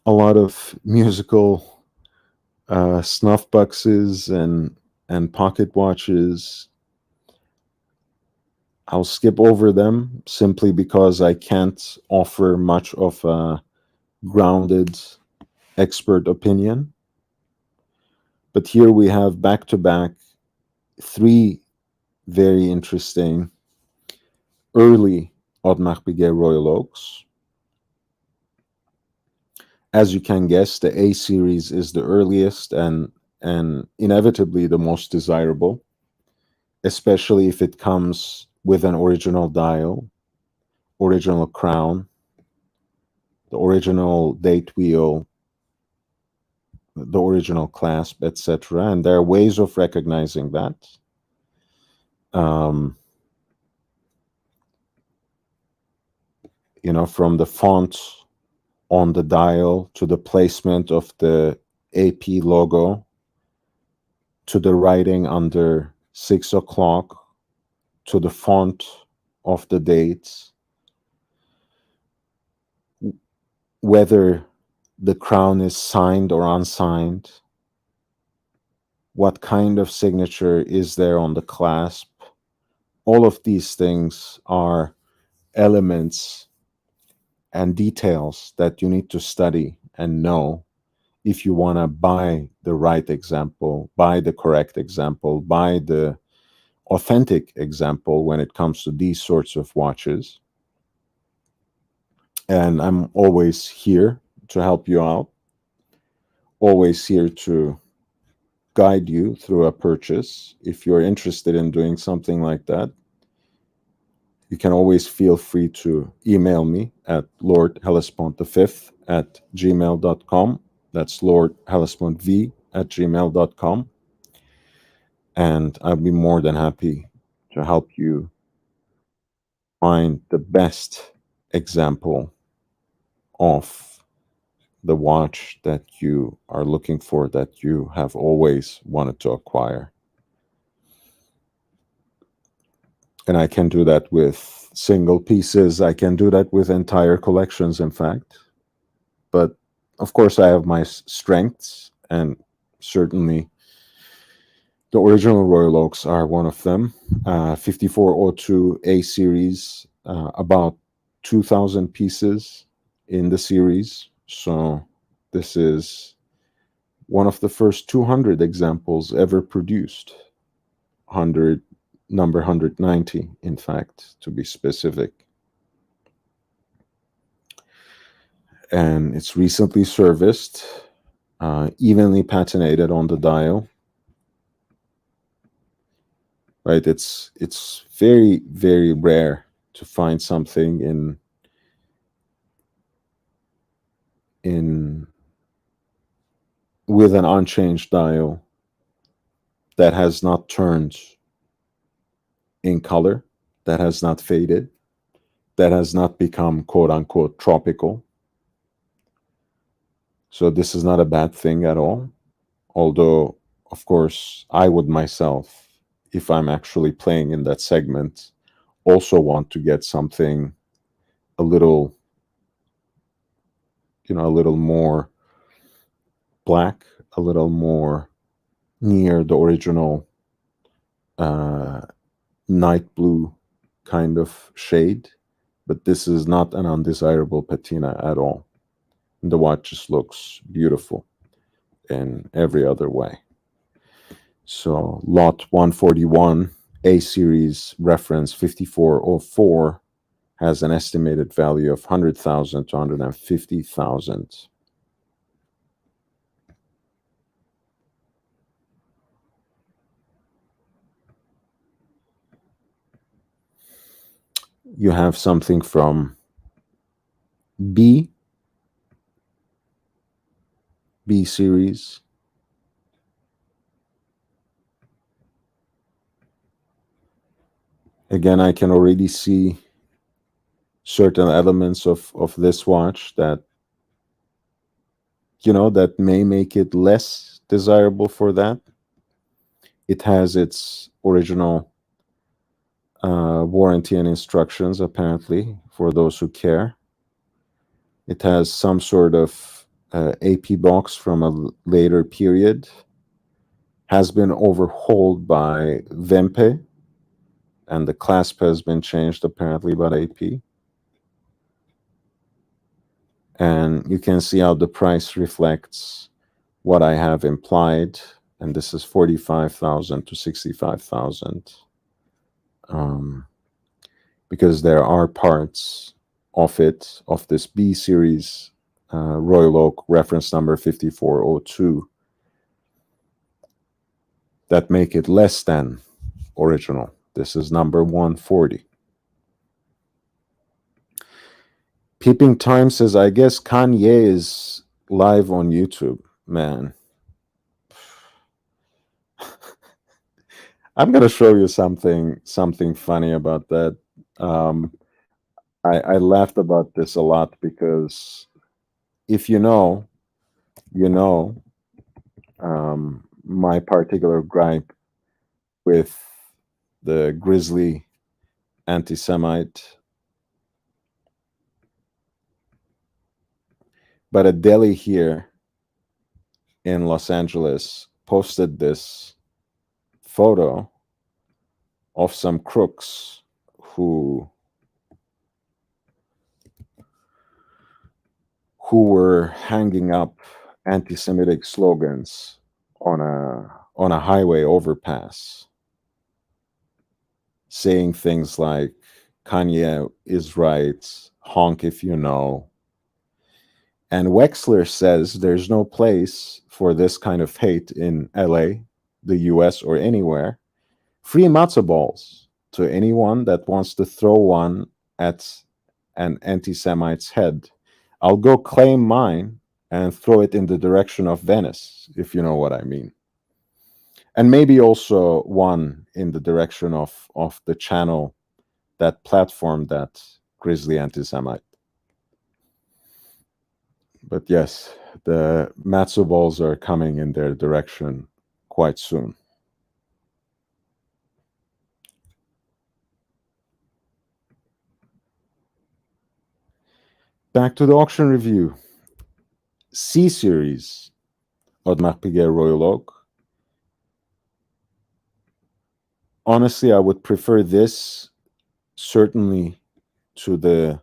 A lot of musical snuff boxes and pocket watches. I'll skip over them simply because I can't offer much of a grounded expert opinion. But here we have back-to-back 3 very interesting early Audemars Piguet Royal Oaks. As you can guess, the A series is the earliest and inevitably the most desirable, especially if it comes with an original dial, original crown, the original date wheel, the original clasp, etc. And there are ways of recognizing that. From the font on the dial to the placement of the AP logo to the writing under 6 o'clock to the font of the dates, whether the crown is signed or unsigned, what kind of signature is there on the clasp. All of these things are elements and details that you need to study and know if you want to buy the right example, buy the correct example, buy the authentic example when it comes to these sorts of watches. And I'm always here to help you out, always here to guide you through a purchase. If you're interested in doing something like that, you can always feel free to email me at lordhellespont5@gmail.com. That's lordhellespont@gmail.com. And I'd be more than happy to help you find the best example of the watch that you are looking for, that you have always wanted to acquire. And I can do that with single pieces. I can do that with entire collections, in fact. But of course, I have my strengths, and certainly the original Royal Oaks are one of them. 5402 A series, about 2,000 pieces in the series. So this is one of the first 200 examples ever produced. Number 190, in fact, to be specific. And it's recently serviced, evenly patinated on the dial. Right, it's very, very rare to find something with an unchanged dial that has not turned in color, that has not faded, that has not become quote unquote tropical. So this is not a bad thing at all. Although, of course, I would myself, if I'm actually playing in that segment, also want to get something a little, a little more black, a little more near the original uh, night blue kind of shade, but this is not an undesirable patina at all. The watch just looks beautiful in every other way. So lot 141, A series reference 5404, has an estimated value of 100,000 to 150,000. You have something from B series. Again, I can already see certain elements of this watch that, that may make it less desirable for that. It has its original warranty and instructions, apparently, for those who care. It has some sort of AP box from a later period, has been overhauled by Vempe, and the clasp has been changed apparently by AP. And you can see how the price reflects what I have implied, and this is 45,000 to 65,000. Because there are parts of it, of this B series Royal Oak reference number 5402, that make it less than original. This is number 140. Peeping Time says, I guess Kanye is live on YouTube. Man, I'm gonna show you something funny about that. I laughed about this a lot because if you know, my particular gripe with the grizzly anti-Semite. But a deli here in Los Angeles posted this photo of some crooks who were hanging up anti-Semitic slogans on a highway overpass, saying things like Kanye is right, honk if you know. And Wexler says there's no place for this kind of hate in LA, the US, or anywhere. Free matzo balls to anyone that wants to throw one at an anti-Semite's head. I'll go claim mine and throw it in the direction of Venice, if you know what I mean. And maybe also one in the direction of the channel that platformed that grizzly anti-Semite. But yes, the matzo balls are coming in their direction quite soon. Back to the auction review. C series Audemars Piguet Royal Oak. Honestly, I would prefer this certainly to the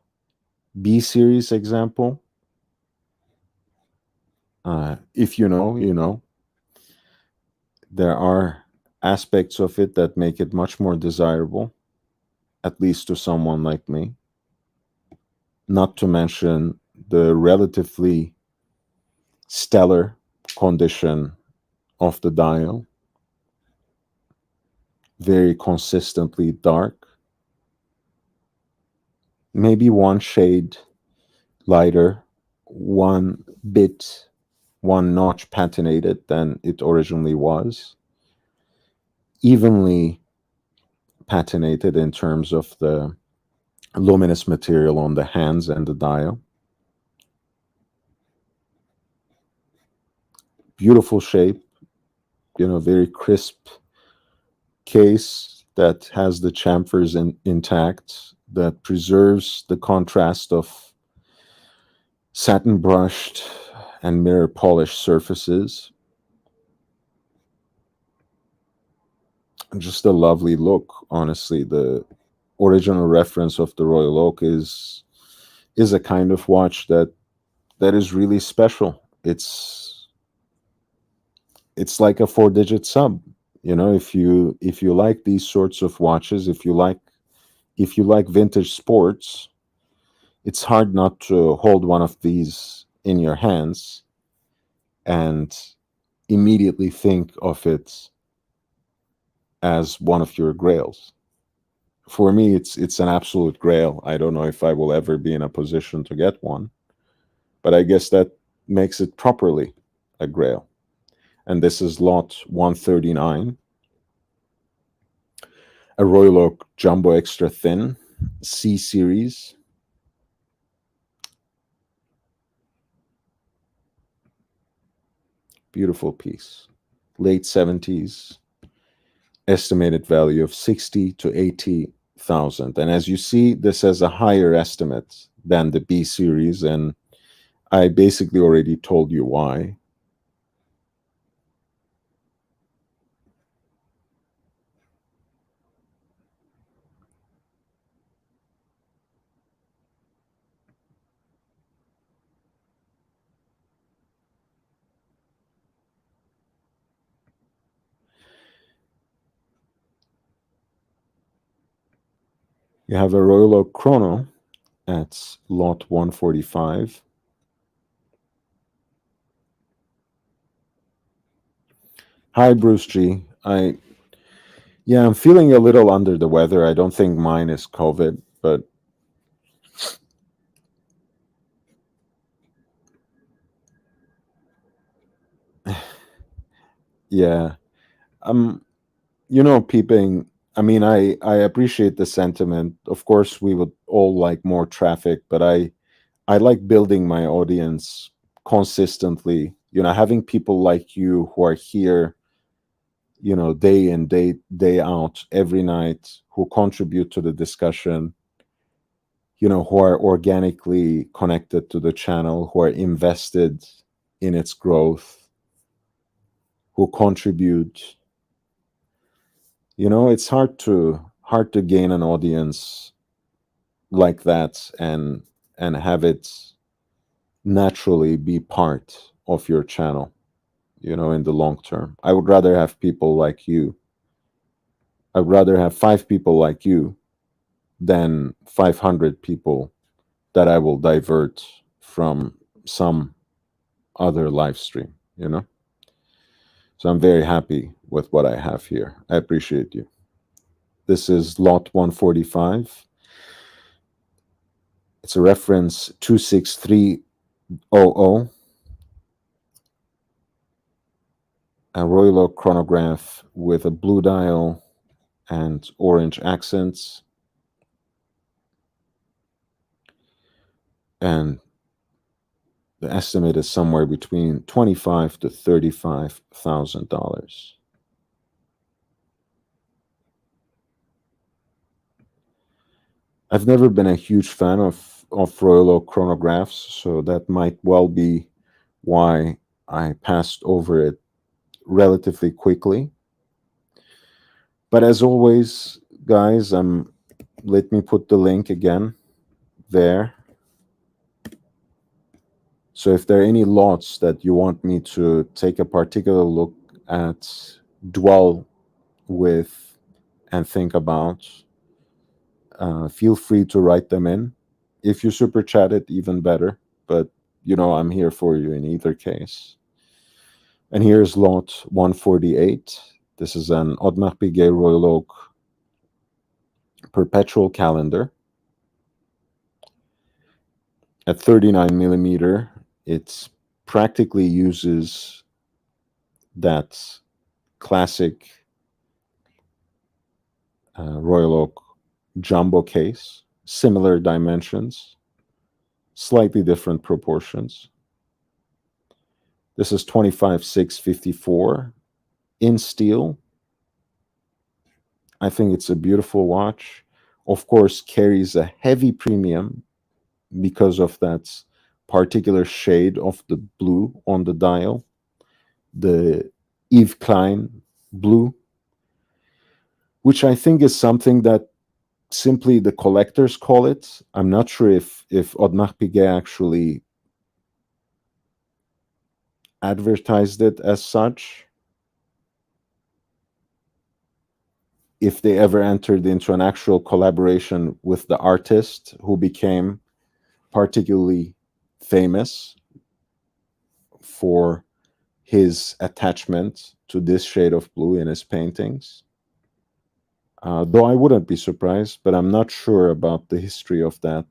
B series example. If you know, you know. There are aspects of it that make it much more desirable, at least to someone like me. Not to mention the relatively stellar condition of the dial. Very consistently dark. Maybe one shade lighter, one notch patinated than it originally was. Evenly patinated in terms of the luminous material on the hands and the dial. Beautiful shape, very crisp case, that has the chamfers intact, that preserves the contrast of satin brushed and mirror polished surfaces. Just a lovely look, honestly. The original reference of the Royal Oak is a kind of watch that is really special. It's like a four-digit sub. You know, if you like these sorts of watches, if you like vintage sports, it's hard not to hold one of these in your hands and immediately think of it as one of your grails. For me, it's an absolute grail. I don't know if I will ever be in a position to get one, but I guess that makes it properly a grail. And this is lot 139, a Royal Oak Jumbo Extra Thin C series. Beautiful piece. Late 70s, estimated value of 60 to 80,000. And as you see, this has a higher estimate than the B series, and I basically already told you why. You have a Royal Oak Chrono at lot 145. Hi, Bruce G. I'm feeling a little under the weather. I don't think mine is COVID, but yeah, I'm, peeping. I mean, I appreciate the sentiment. Of course, we would all like more traffic, but I like building my audience consistently. You know, having people like you who are here, day in, day out, every night, who contribute to the discussion, who are organically connected to the channel, who are invested in its growth, who contribute. It's hard to gain an audience like that and have it naturally be part of your channel, in the long term. I would rather have people like you. I'd rather have 5 people like you than 500 people that I will divert from some other live stream. So I'm very happy with what I have here. I appreciate you. This is lot 145. It's a reference 26300, a Royal Oak chronograph with a blue dial and orange accents. And the estimate is somewhere between $25,000 to $35,000. I've never been a huge fan of Royal Oak chronographs, so that might well be why I passed over it relatively quickly. But as always, guys, let me put the link again there. So if there are any lots that you want me to take a particular look at, dwell with, and think about, feel free to write them in. If you super chat it, even better. But I'm here for you in either case. And here's lot 148. This is an Audemars Piguet Royal Oak perpetual calendar. At 39 millimeter, it practically uses that classic Royal Oak jumbo case, similar dimensions, slightly different proportions. This is 25/654 in steel, I think it's a beautiful watch. Of course, carries a heavy premium because of that particular shade of the blue on the dial, the Yves Klein blue, which I think is something that simply the collectors call it. I'm not sure if Audemars Piguet actually advertised it as such, if they ever entered into an actual collaboration with the artist who became particularly famous for his attachment to this shade of blue in his paintings. Though I wouldn't be surprised, but I'm not sure about the history of that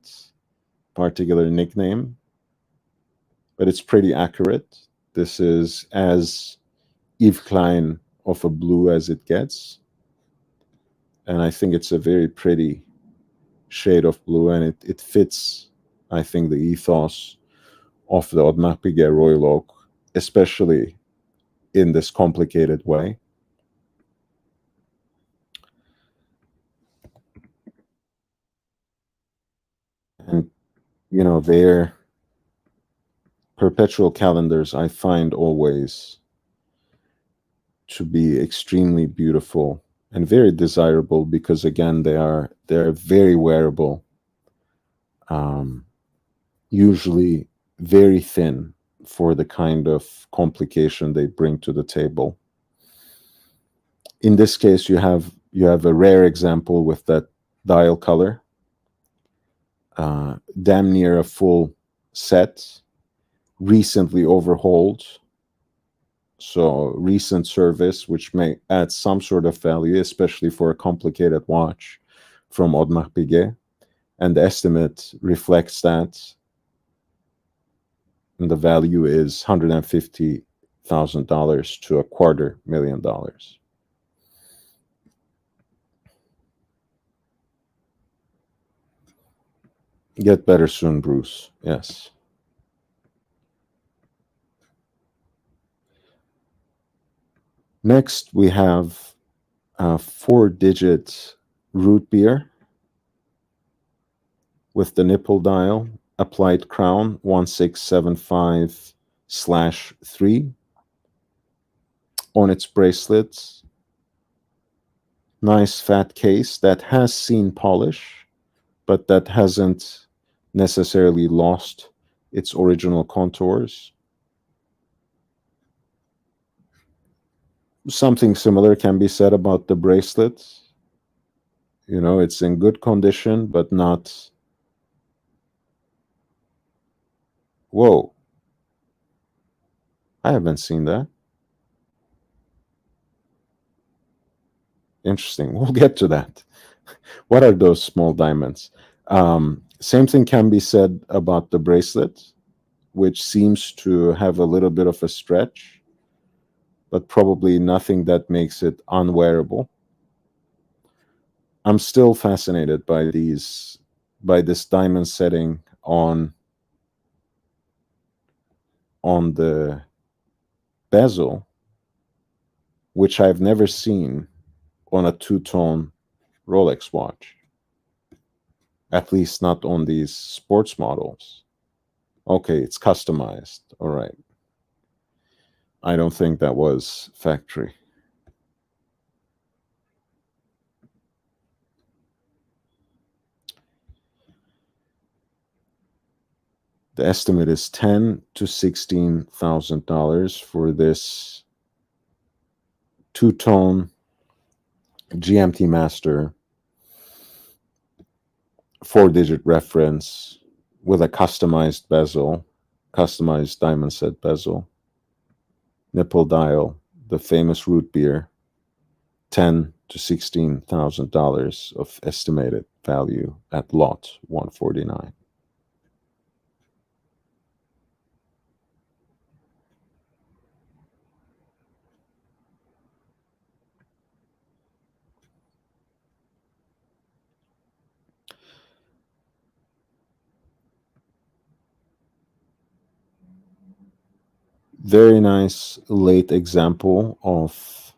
particular nickname. But it's pretty accurate. This is as Yves Klein of a blue as it gets. And I think it's a very pretty shade of blue, and it fits, I think, the ethos of the Audemars Piguet Royal Oak, especially in this complicated way. And, their perpetual calendars, I find always to be extremely beautiful and very desirable because, again, they're very wearable, um, usually very thin for the kind of complication they bring to the table. In this case, you have a rare example with that dial color, damn near a full set, recently overhauled, so recent service, which may add some sort of value, especially for a complicated watch from Audemars Piguet. And the estimate reflects that, and the value is $150,000 to $250,000. Get better soon, Bruce. Yes. Next, we have a 4-digit root beer with the nipple dial, applied crown 1675/3 on its bracelets. Nice fat case that has seen polish, but that hasn't necessarily lost its original contours. Something similar can be said about the bracelet. It's in good condition, but not. Whoa, I haven't seen that. Interesting. We'll get to that. What are those small diamonds? Same thing can be said about the bracelet, which seems to have a little bit of a stretch, but probably nothing that makes it unwearable. I'm still fascinated by this diamond setting on the bezel, which I've never seen on a two-tone Rolex watch. At least not on these sports models. Okay, it's customized. All right. I don't think that was factory. The estimate is $10,000 to $16,000 for this two-tone GMT Master 4-digit reference with a customized bezel, customized diamond set bezel, nipple dial, the famous root beer, $10,000 to $16,000 of estimated value at lot 149. Very nice late example of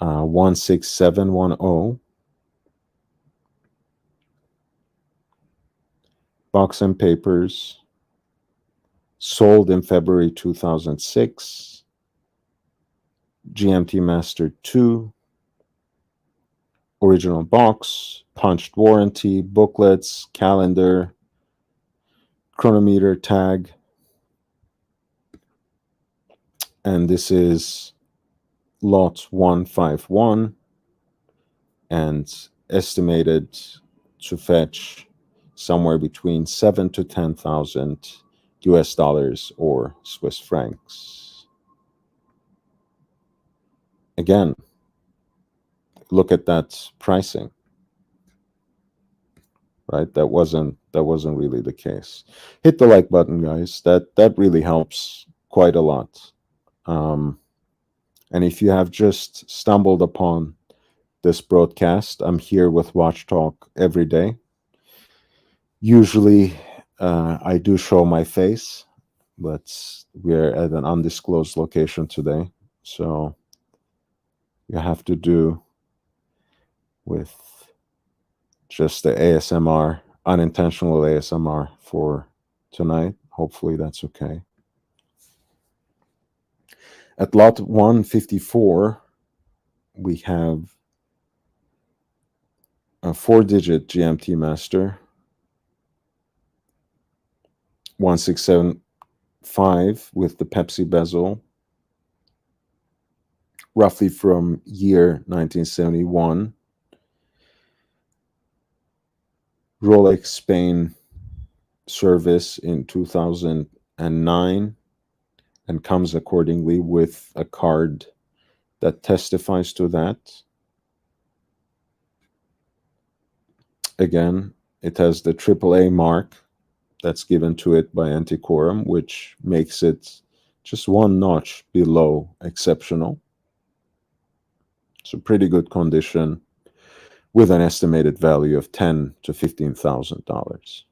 16710. Box and Papers, sold in February 2006. GMT Master 2, original box, punched warranty, booklets, calendar, chronometer tag. And this is lot 151 and estimated to fetch somewhere between 7 to 10,000 US dollars or Swiss francs. Again, look at that pricing, right? That wasn't really the case. Hit the like button, guys. That really helps quite a lot. And if you have just stumbled upon this broadcast, I'm here with Watch Talk every day. Usually, I do show my face, but we're at an undisclosed location today, so you have to do with just the ASMR, unintentional ASMR for tonight. Hopefully that's okay. At lot 154, we have a 4-digit GMT master, 1675 with the Pepsi bezel, roughly from year 1971. Rolex Spain service in 2009, and comes accordingly with a card that testifies to that. Again, it has the AAA mark that's given to it by Antiquorum, which makes it just one notch below exceptional. It's a pretty good condition with an estimated value of $10,000 to $15,000.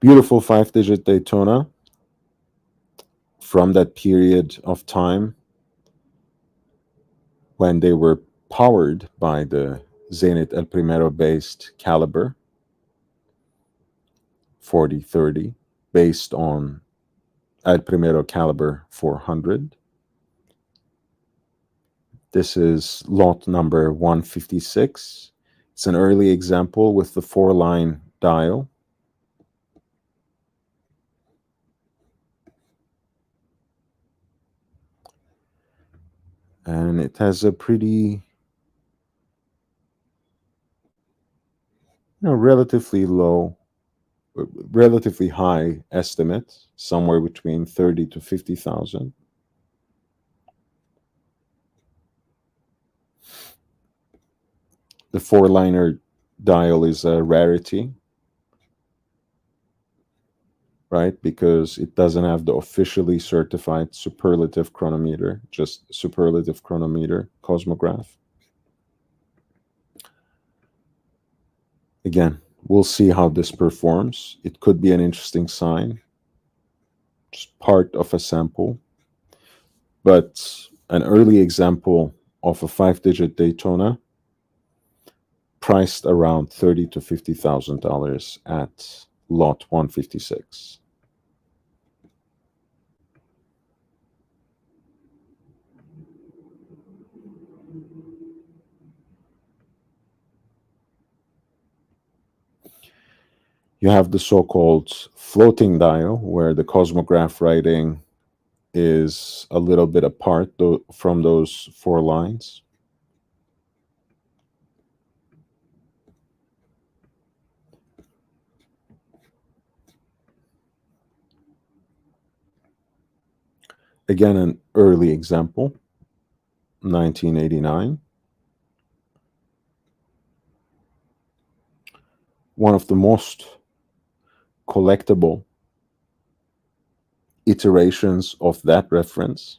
Beautiful 5-digit Daytona from that period of time when they were powered by the Zenit El Primero based caliber 4030, based on El Primero caliber 400. This is lot number 156. It's an early example with the 4-line dial. And it has a pretty, relatively high estimate, somewhere between 30 to 50,000. The 4-liner dial is a rarity, right? Because it doesn't have the officially certified superlative chronometer, just superlative chronometer cosmograph. Again, we'll see how this performs. It could be an interesting sign, just part of a sample, but an early example of a 5-digit Daytona priced around $30,000 to $50,000 at lot 156. You have the so-called floating dial, where the cosmograph writing is a little bit apart from those 4 lines. Again, an early example, 1989. One of the most collectible iterations of that reference.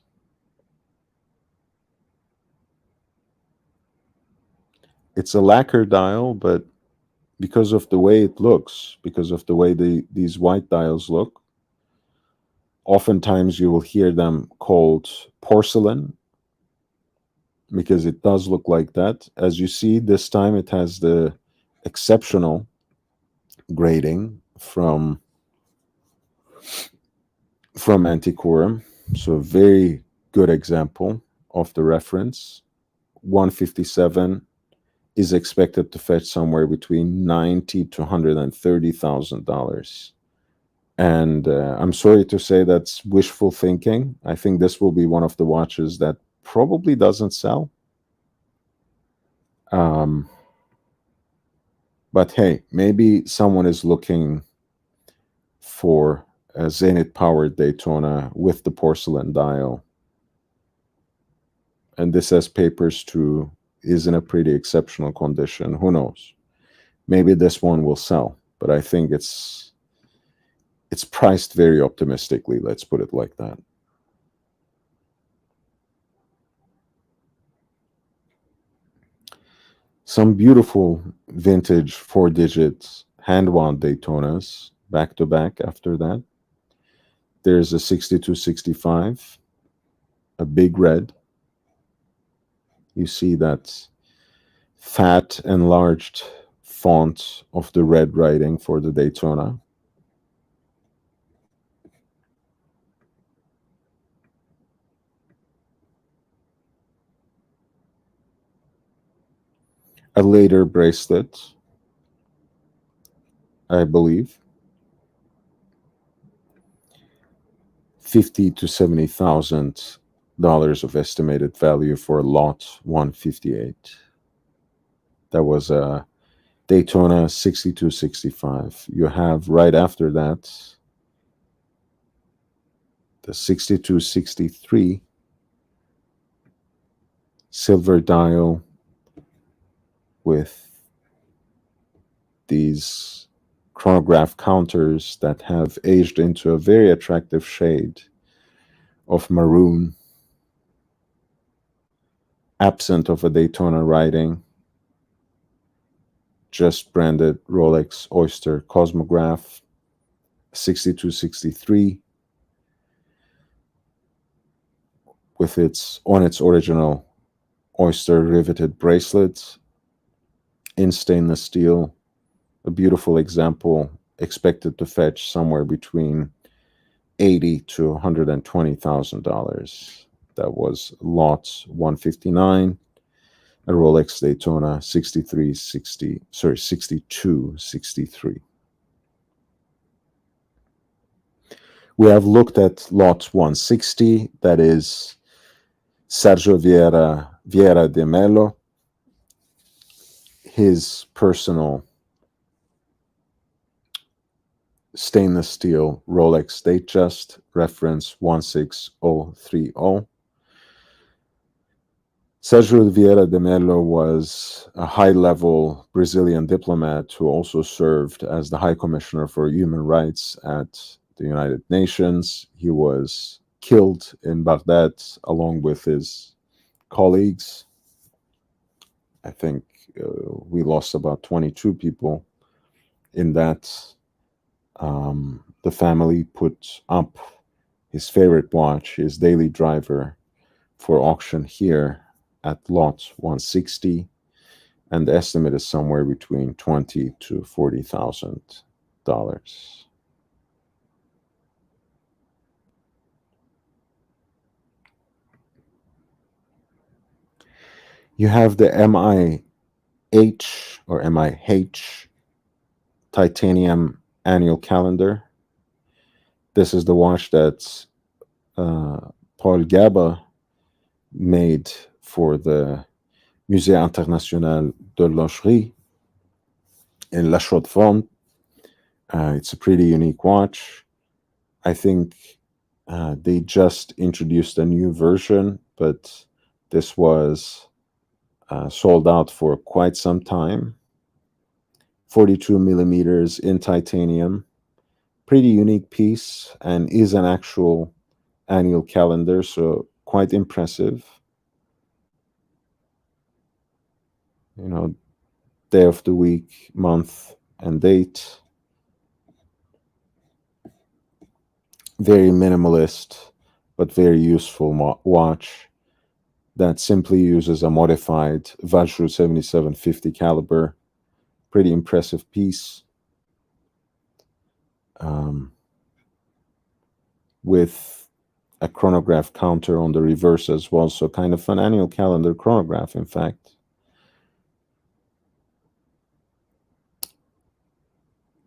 It's a lacquer dial, but because of the way it looks, because of the way these white dials look, oftentimes you will hear them called porcelain because it does look like that. As you see, this time it has the exceptional grading from Antiquorum. So a very good example of the reference. 157 is expected to fetch somewhere between $90,000 to $130,000. And I'm sorry to say that's wishful thinking. I think this will be one of the watches that probably doesn't sell. Um, but hey, maybe someone is looking for a Zenith powered Daytona with the porcelain dial. And this has papers too, is in a pretty exceptional condition. Who knows? Maybe this one will sell, but I think it's priced very optimistically, let's put it like that. Some beautiful vintage 4-digit hand-wound Daytonas back to back after that. There's a 6265, a big red. You see that fat enlarged font of the red writing for the Daytona. A later bracelet, I believe. $50,000 to $70,000 of estimated value for lot 158. That was a Daytona 6265. You have right after that the 6263 silver dial with these chronograph counters that have aged into a very attractive shade of maroon, absent of a Daytona writing, just branded Rolex Oyster Cosmograph 6263 with its original Oyster riveted bracelet in stainless steel. A beautiful example, expected to fetch somewhere between $80,000 to $120,000. That was lot 159, a Rolex Daytona 6263. We have looked at lot 160, that is Sergio Vieira de Mello, his personal stainless steel Rolex Datejust, reference 16030. Sergio Vieira de Mello was a high-level Brazilian diplomat who also served as the High Commissioner for Human Rights at the United Nations. He was killed in Baghdad along with his colleagues. I think we lost about 22 people in that. The family put up his favorite watch, his daily driver, for auction here at lot 160, and the estimate is somewhere between $20,000 to $40,000. You have the MIH or MIH titanium annual calendar. This is the watch that Paul Gaba made for the Musée International de l'Horlogerie in La Chaux-de-Fonds. It's a pretty unique watch. I think they just introduced a new version, but this was sold out for quite some time. 42 millimeters in titanium. Pretty unique piece, and is an actual annual calendar, so quite impressive. You know, day of the week, month, and date. Very minimalist, but very useful watch that simply uses a modified Vajra 7750 caliber. Pretty impressive piece. With a chronograph counter on the reverse as well, so kind of an annual calendar chronograph, in fact.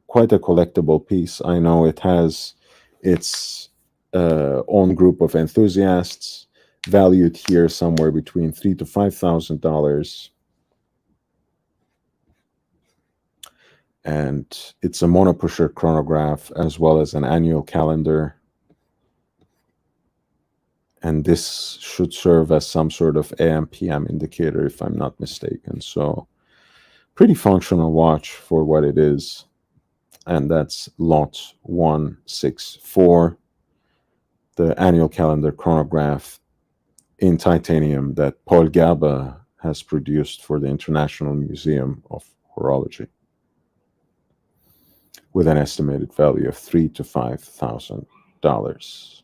Quite a collectible piece. I know it has its own group of enthusiasts, valued here somewhere between $3,000 to $5,000. And it's a monopusher chronograph as well as an annual calendar. And this should serve as some sort of AM PM indicator, if I'm not mistaken. So pretty functional watch for what it is. And that's lot 164, the annual calendar chronograph in titanium that Paul Gerber has produced for the International Museum of Horology, with an estimated value of $3,000 to $5,000.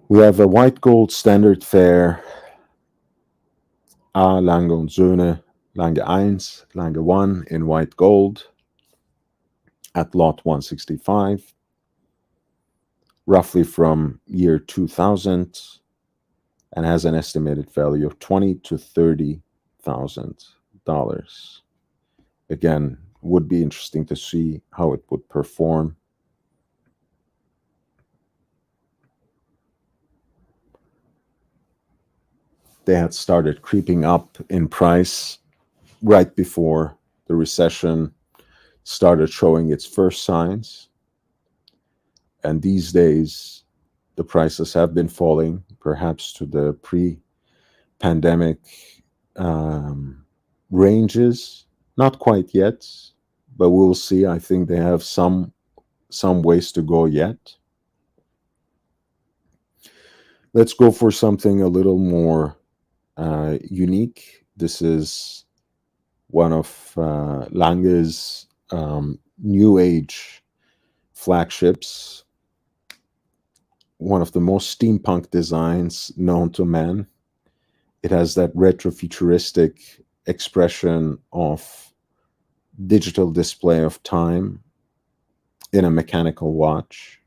We have a white gold standard fare A. Lange und Söhne, Lange 1, Lange 1 in white gold at lot 165, roughly from year 2000, and has an estimated value of $20,000 to $30,000. Again, would be interesting to see how it would perform. They had started creeping up in price right before the recession started showing its first signs. And these days, the prices have been falling, perhaps to the pre-pandemic ranges. Not quite yet, but we'll see. I think they have some ways to go yet. Let's go for something a little more unique. This is one of Lange's new age flagships, one of the most steampunk designs known to man. It has that retrofuturistic expression of digital display of time in a mechanical watch.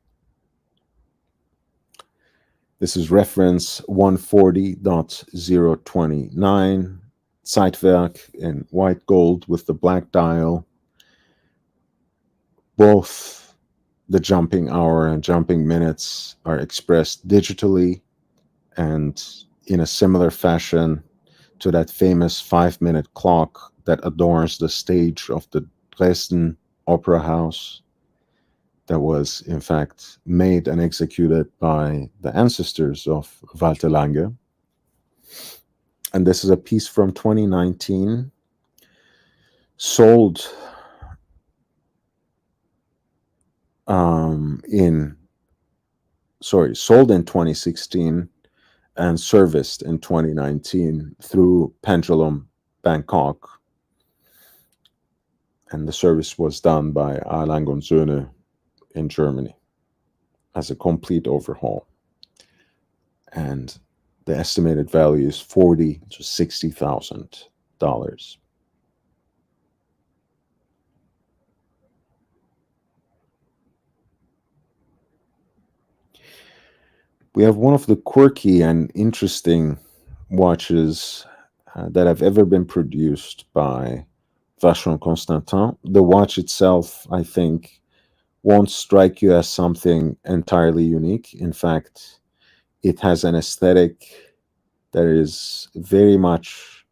This is reference 140.029, Zeitwerk in white gold with the black dial. Both the jumping hour and jumping minutes are expressed digitally and in a similar fashion to that famous 5-minute clock that adorns the stage of the Dresden Opera House, that was in fact made and executed by the ancestors of Walter Lange. And this is a piece from 2019, sold in 2016 and serviced in 2019 through Pendulum Bangkok. And the service was done by A. Lange und Söhne in Germany as a complete overhaul. And the estimated value is $40,000 to $60,000. We have one of the quirky and interesting watches that have ever been produced by Vacheron Constantin. The watch itself, I think, won't strike you as something entirely unique. In fact, it has an aesthetic that is very much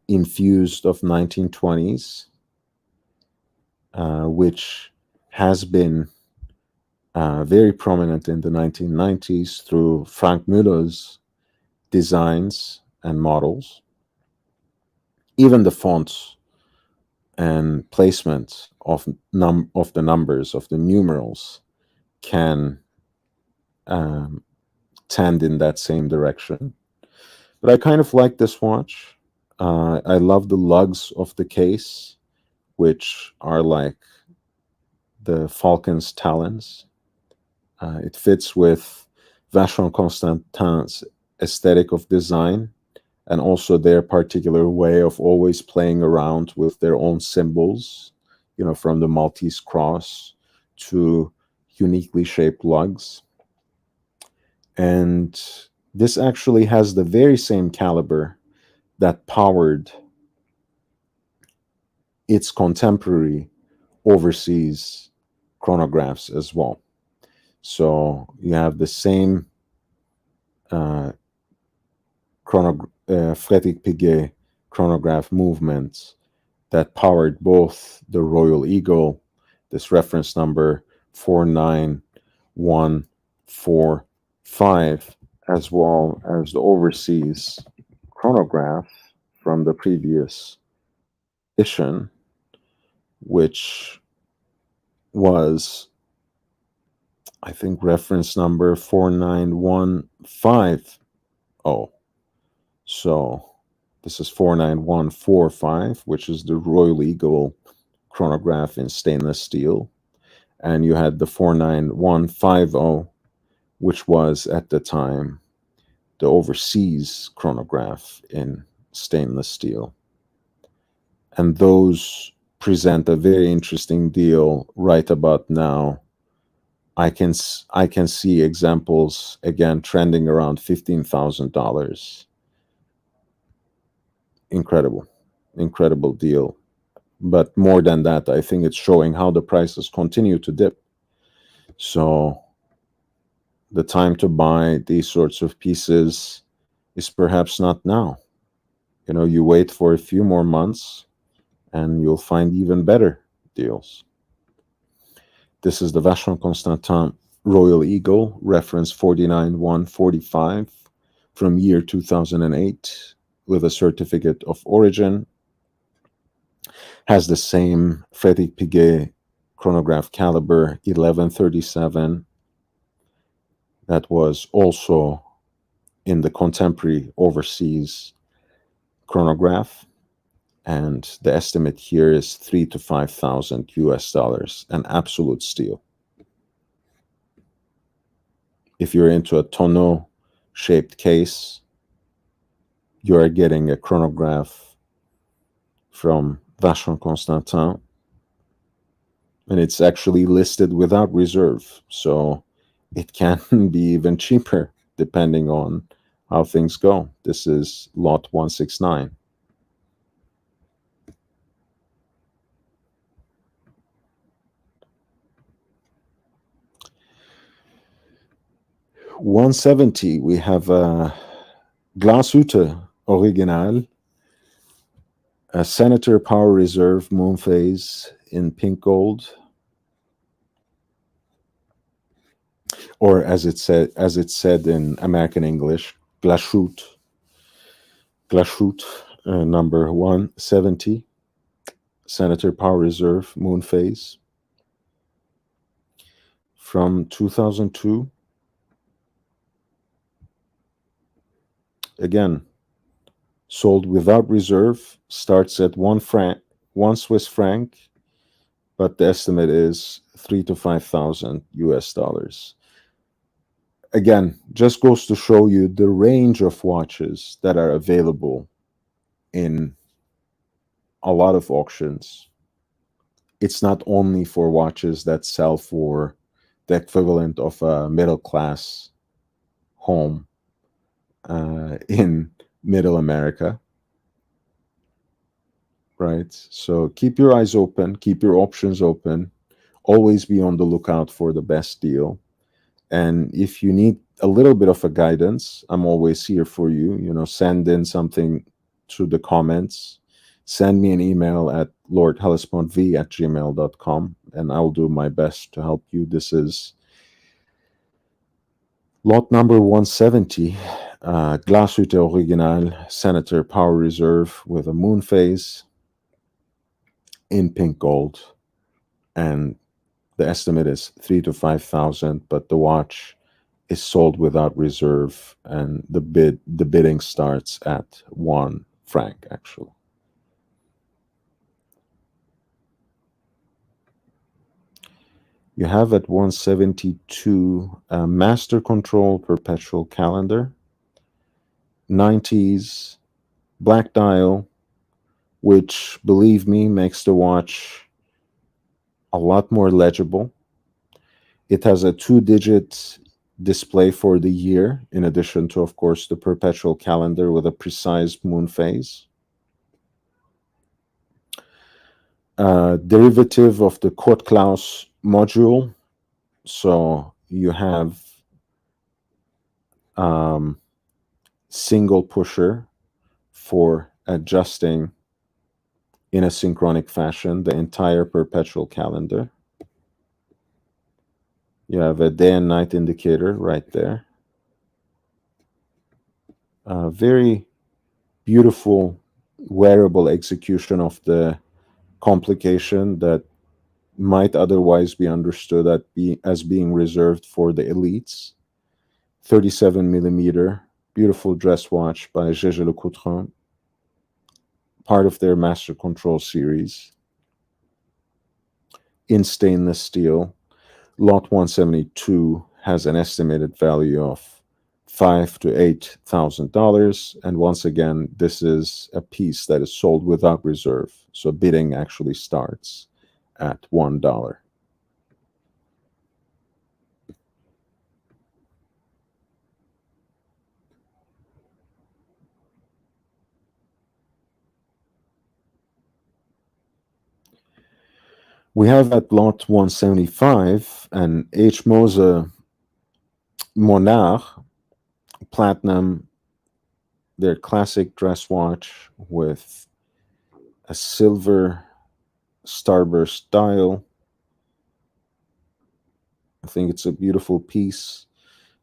infused of 1920s, which has been very prominent in the 1990s through Frank Müller's designs and models. Even the fonts and placement of the numbers, of the numerals, can tend in that same direction. But I kind of like this watch. I love the lugs of the case, which are like the falcon's talons. It fits with Vacheron Constantin's aesthetic of design, and also their particular way of always playing around with their own symbols, from the Maltese cross to uniquely shaped lugs. And this actually has the very same caliber that powered its contemporary overseas chronographs as well. So you have the same uh, Frédéric Piguet chronograph movements that powered both the Royal Eagle, this reference number 49145, as well as the overseas chronograph from the previous edition, which was, I think, reference number 49150. So this is 49145, which is the Royal Eagle chronograph in stainless steel. And you had the 49150, which was at the time the overseas chronograph in stainless steel. And those present a very interesting deal right about now. I can see examples again trending around $15,000. Incredible deal. But more than that, I think it's showing how the prices continue to dip. So the time to buy these sorts of pieces is perhaps not now. You wait for a few more months and you'll find even better deals. This is the Vacheron Constantin Royal Eagle, reference 49145 from year 2008 with a certificate of origin. Has the same Frédéric Piguet chronograph caliber 1137 that was also in the contemporary overseas chronograph, and the estimate here is $3,000 to $5,000, an absolute steal. If you're into a tonneau shaped case, you are getting a chronograph from Vacheron Constantin, and it's actually listed without reserve, so it can be even cheaper depending on how things go. This is lot 169. $170, we have a Glashütte Original, a Senator Power Reserve moon phase in pink gold, or as it's said in American English, Glashütte number 170, Senator Power Reserve moon phase from 2002. Again, sold without reserve, starts at one Swiss franc, but the estimate is $3,000 to $5,000. Again, just goes to show you the range of watches that are available in a lot of auctions. It's not only for watches that sell for the equivalent of a middle class home in middle America, right? So keep your eyes open, keep your options open, always be on the lookout for the best deal. And if you need a little bit of a guidance, I'm always here for you. Send in something to the comments. Send me an email at lordhellespuntv@gmail.com, and I'll do my best to help you. This is lot number 170, Glashütte Original, Senator Power Reserve with a moon phase in pink gold. And the estimate is $3,000 to $5,000, but the watch is sold without reserve, and the bidding starts at 1 franc actually. You have at 172 a master control perpetual calendar, 90s black dial, which, believe me, makes the watch a lot more legible. It has a 2-digit display for the year, in addition to, of course, the perpetual calendar with a precise moon phase. Derivative of the Kurt-Klaus module. So you have single pusher for adjusting in a synchronic fashion the entire perpetual calendar. You have a day and night indicator right there. Very beautiful wearable execution of the complication that might otherwise be understood as being reserved for the elites. 37 millimeter, beautiful dress watch by Gégé Lecoutrin, part of their Master Control series, in stainless steel. Lot 172 has an estimated value of $5,000 to $8,000, and once again, this is a piece that is sold without reserve, so bidding actually starts at $1. We have at lot 175 an H. Moser Monarch Platinum, their classic dress watch with a silver starburst dial. I think it's a beautiful piece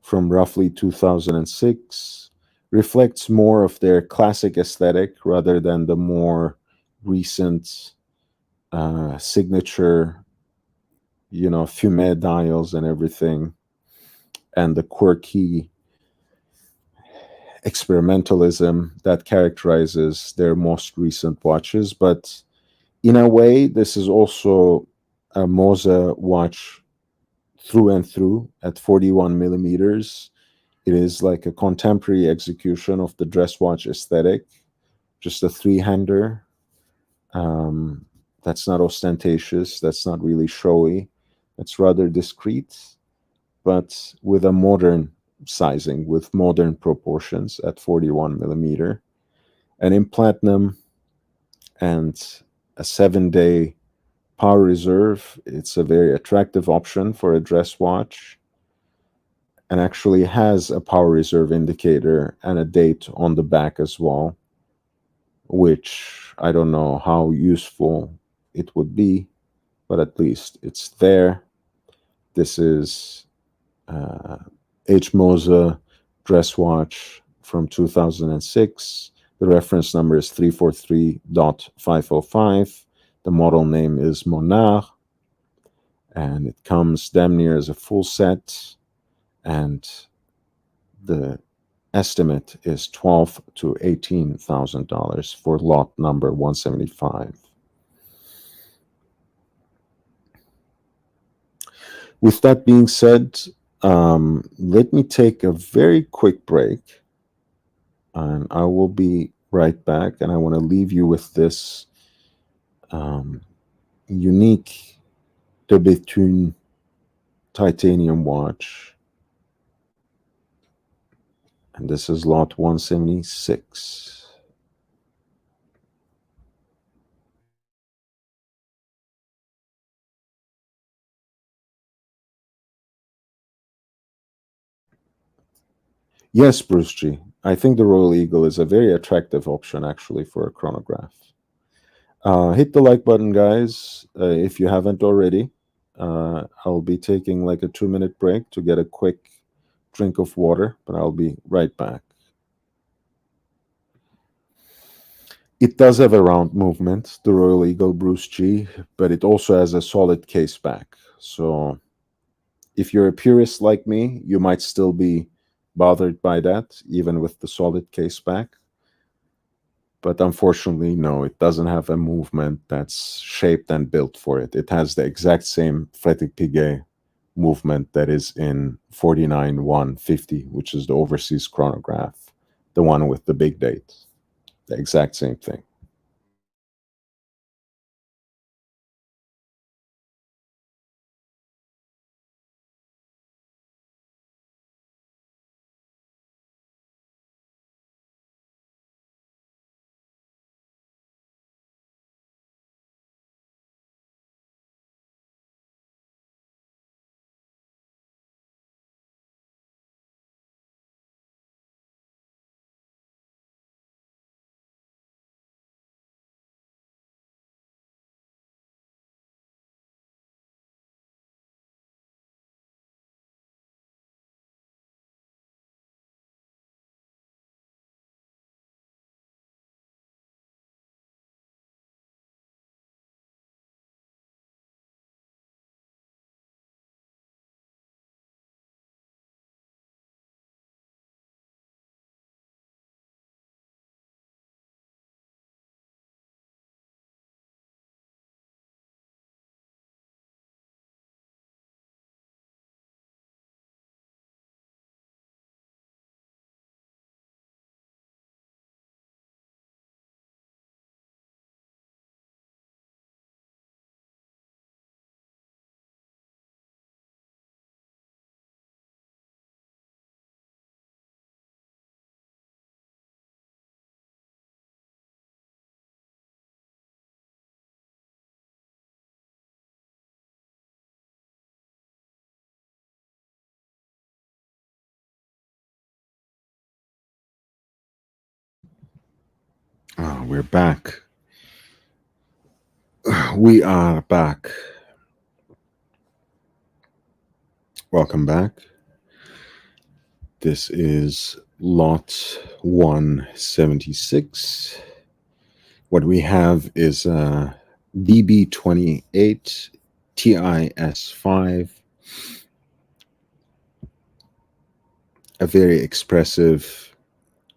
from roughly 2006. Reflects more of their classic aesthetic rather than the more recent signature, fumet dials and everything, and the quirky experimentalism that characterizes their most recent watches. But in a way, this is also a Moser watch through and through at 41 millimeters. It is like a contemporary execution of the dress watch aesthetic, just a three-hander. That's not ostentatious, that's not really showy. It's rather discreet, but with a modern sizing, with modern proportions at 41 millimeter. And in platinum and a 7-day power reserve, it's a very attractive option for a dress watch, and actually has a power reserve indicator and a date on the back as well, which I don't know how useful it would be, but at least it's there. This is H. Moser dress watch from 2006. The reference number is 343.505. The model name is Monarch, and it comes damn near as a full set, and the estimate is $12,000 to $18,000 for lot number 175. With that being said, let me take a very quick break, and I will be right back. And I want to leave you with this unique de Béthune titanium watch. And this is lot 176. Yes, Bruce G. I think the Royal Eagle is a very attractive option actually for a chronograph. Hit the like button, guys, if you haven't already. I'll be taking like a 2-minute break to get a quick drink of water, but I'll be right back. It does have a round movement, the Royal Eagle Bruce G, but it also has a solid case back. So if you're a purist like me, you might still be bothered by that, even with the solid case back. But unfortunately, no, it doesn't have a movement that's shaped and built for it. It has the exact same Frédéric Piguet movement that is in 49-150, which is the overseas chronograph, the one with the big date. The exact same thing. Oh, we're back. We are back. Welcome back. This is lot 176. What we have is a DB28 TIS5, a very expressive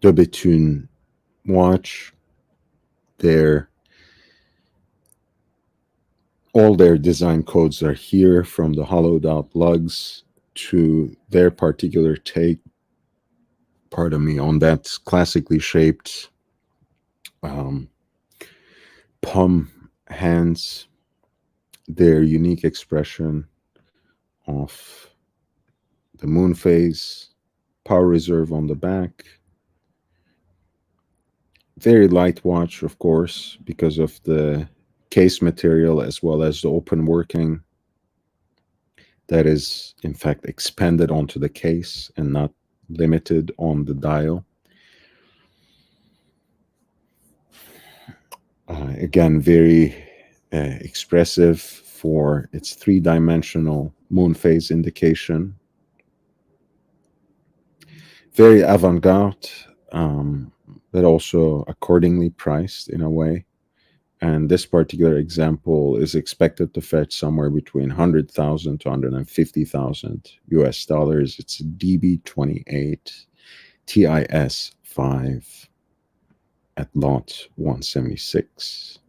de Bethune watch. All their design codes are here, from the hollowed out lugs to their particular take, pardon me, on that classically shaped palm hands, their unique expression of the moon phase, power reserve on the back. Very light watch, of course, because of the case material as well as the open working that is in fact expanded onto the case and not limited on the dial. Again, very expressive for its three-dimensional moon phase indication. Very avant-garde, but also accordingly priced in a way. And this particular example is expected to fetch somewhere between 100,000 to 150,000 US dollars. It's a DB28 TIS5 at lot 176.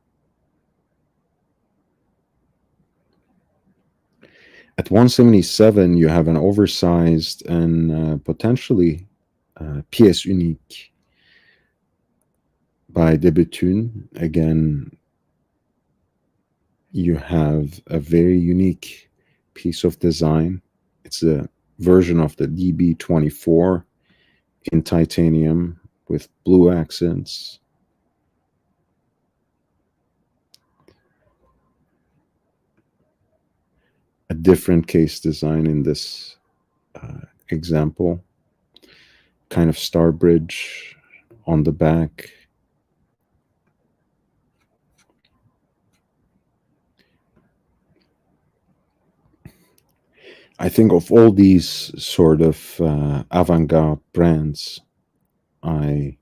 At 177, you have an oversized and potentially pièce unique by de Bethune. Again, you have a very unique piece of design. It's a version of the DB24 in titanium with blue accents. A different case design in this example. Kind of star bridge on the back. I think of all these sort of avant-garde brands, I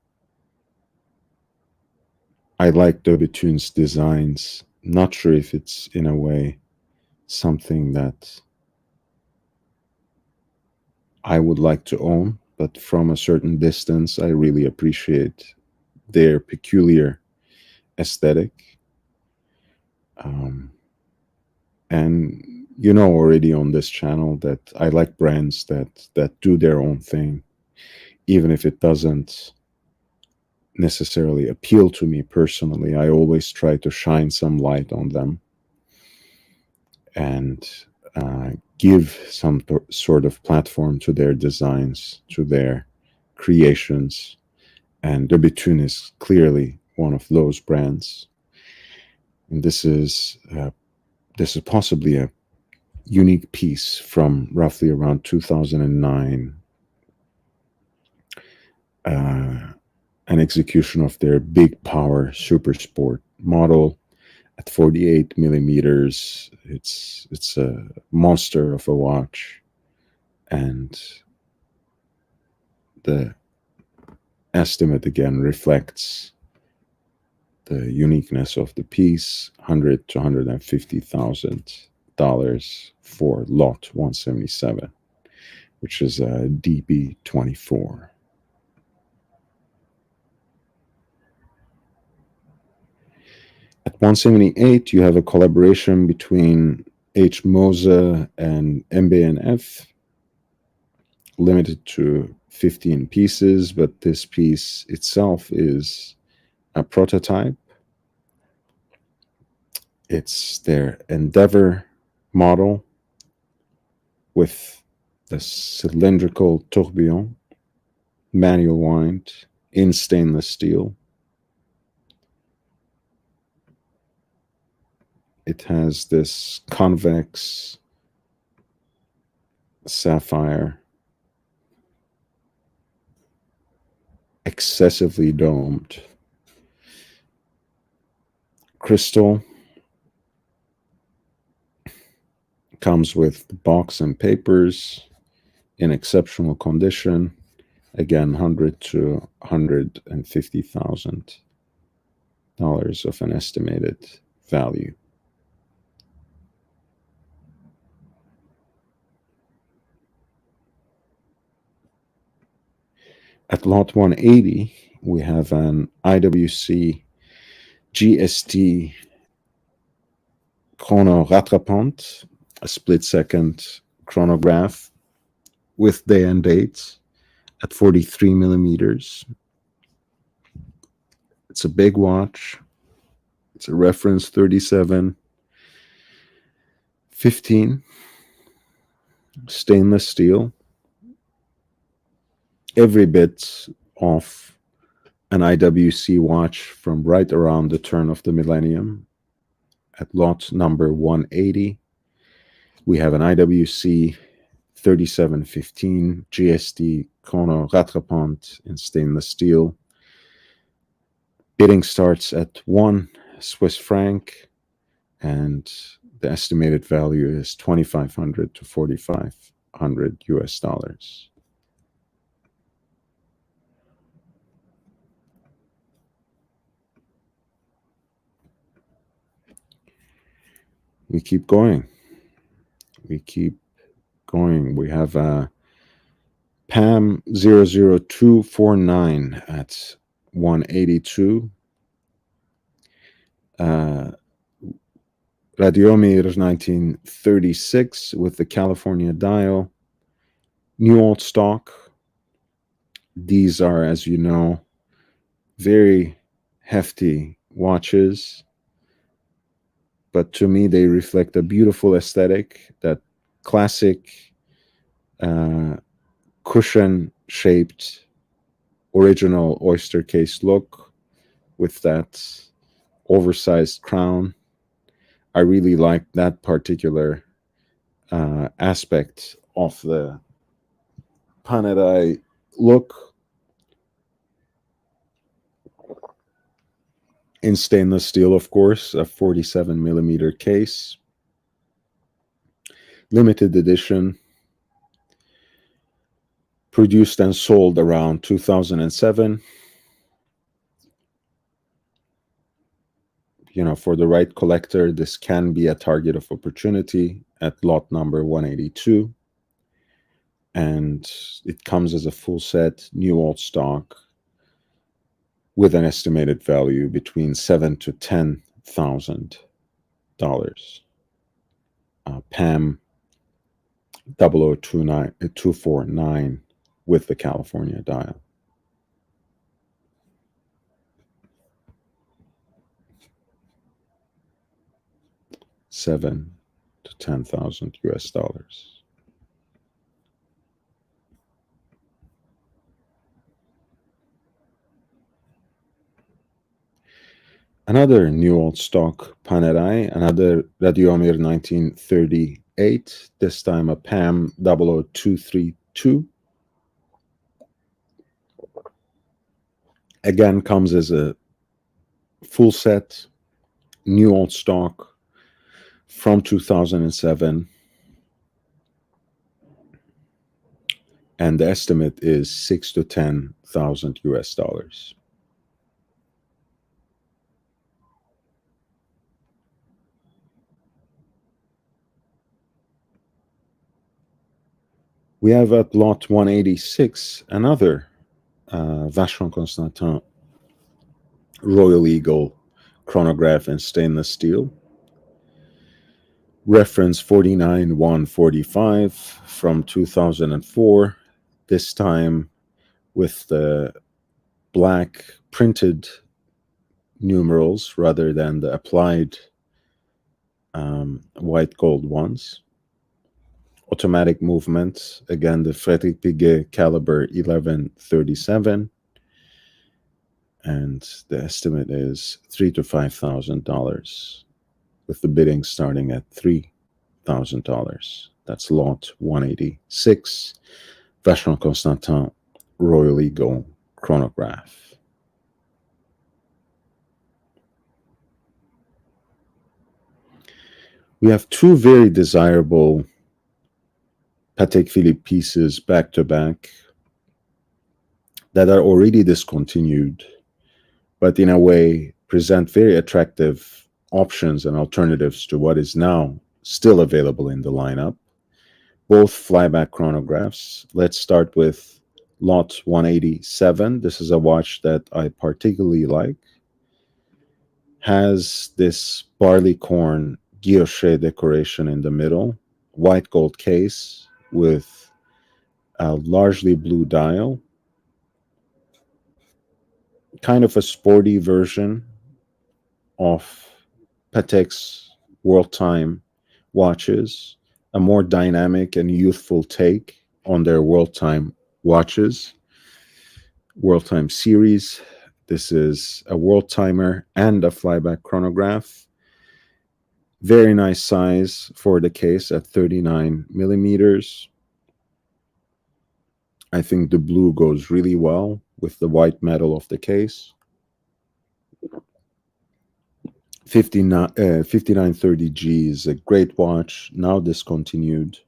like de Bethune's designs. Not sure if it's in a way something that I would like to own, but from a certain distance, I really appreciate their peculiar aesthetic. Um, and you know already on this channel that I like brands that do their own thing, even if it doesn't necessarily appeal to me personally. I always try to shine some light on them and give some sort of platform to their designs, to their creations. And De Betun is clearly one of those brands. And this is possibly a unique piece from roughly around 2009, an execution of their big power super sport model at 48 millimeters. It's a monster of a watch, and the estimate again reflects the uniqueness of the piece. $100,000 to $150,000 for lot 177, which is a DB24. At 178, you have a collaboration between H. Mose and MBNF, limited to 15 pieces, but this piece itself is a prototype. It's their Endeavor model with the cylindrical tourbillon, manual wind in stainless steel. It has this convex sapphire, excessively domed crystal. Comes with the box and papers in exceptional condition. Again, $100,000 to $150,000 of an estimated value. At lot 180, we have an IWC GST chrono rattrapante, a split-second chronograph with day and date at 43 millimeters. It's a big watch. It's a reference 3715, stainless steel, every bit of an IWC watch from right around the turn of the millennium. At lot number 180, we have an IWC 3715 GST chrono rattrapante in stainless steel. Bidding starts at 1 Swiss franc, and the estimated value is 2,500 to 4,500 US dollars. We keep going. We keep going. We have a PAM 00249 at 182. Radiomir 1936 with the California dial. New old stock. These are, as you know, very hefty watches, but to me they reflect a beautiful aesthetic, that classic cushion-shaped original oyster case look with that oversized crown. I really like that particular aspect of the Panerai look. In stainless steel, of course, a 47 millimeter case. Limited edition. Produced and sold around 2007. You know, for the right collector, this can be a target of opportunity at lot number 182. and it comes as a full set, new old stock, with an estimated value between $7,000 to $10,000. PAM 249 with the California dial. $7,000 to $10,000 US dollars. Another new old stock Panerai, another Radiomir 1938, this time a PAM 00232. Again, comes as a full set, new old stock from 2007. And the estimate is $6,000 to $10,000 US dollars. We have at lot 186 another Vacheron Constantin Royal Eagle chronograph in stainless steel. Reference 49145 from 2004, this time with the black printed numerals rather than the applied white gold ones. Automatic movement, again the Frédéric Piguet caliber 1137, and the estimate is $3,000 to $5,000, with the bidding starting at $3,000. That's lot 186, Vacheron Constantin Royal Eagle chronograph. We have two very desirable Patek Philippe pieces back to back that are already discontinued, but in a way present very attractive options and alternatives to what is now still available in the lineup. Both flyback chronographs. Let's start with lot 187. This is a watch that I particularly like. Has this barley corn guilloche decoration in the middle, white gold case with a largely blue dial, kind of a sporty version of Patek's World Time watches, a more dynamic and youthful take on their World Time watches, World Time series. This is a World Timer and a flyback chronograph. Very nice size for the case at 39 millimeters. I think the blue goes really well with the white metal of the case. 5930G is a great watch, now discontinued.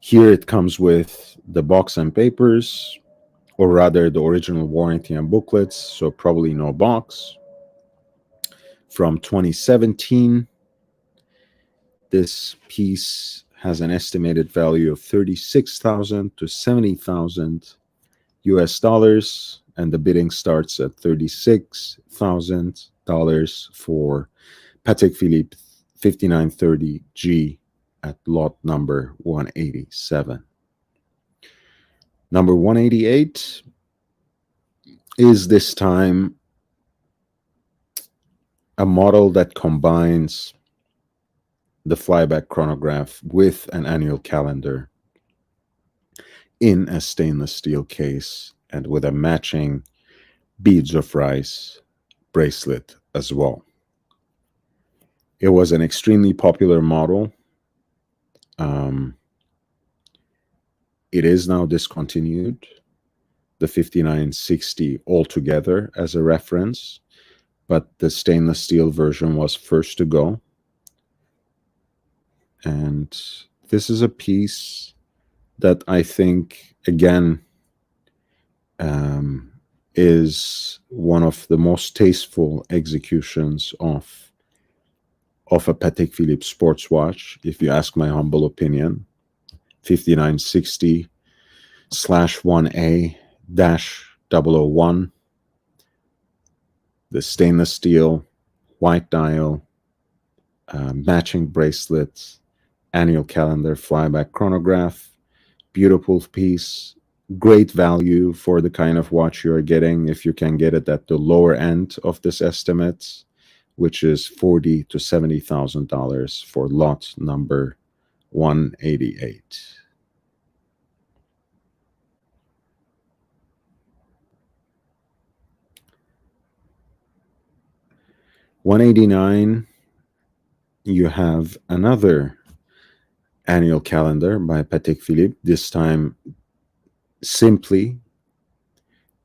Here it comes with the box and papers, or rather the original warranty and booklets, so probably no box. From 2017, this piece has an estimated value of $36,000 to $70,000 US dollars, and the bidding starts at $36,000 for Patek Philippe 5930G at lot number 187. Number 188 is this time a model that combines the flyback chronograph with an annual calendar in a stainless steel case and with a matching beads of rice bracelet as well. It was an extremely popular model. It is now discontinued, the 5960 altogether as a reference, but the stainless steel version was first to go. And this is a piece that I think, again, is one of the most tasteful executions of a Patek Philippe sports watch, if you ask my humble opinion. 5960 /1A dash 001, the stainless steel, white dial, matching bracelets, annual calendar flyback chronograph, beautiful piece, great value for the kind of watch you're getting if you can get it at the lower end of this estimate, which is $40,000 to $70,000 for lot number 188. $189, you have another annual calendar by Patek Philippe, this time simply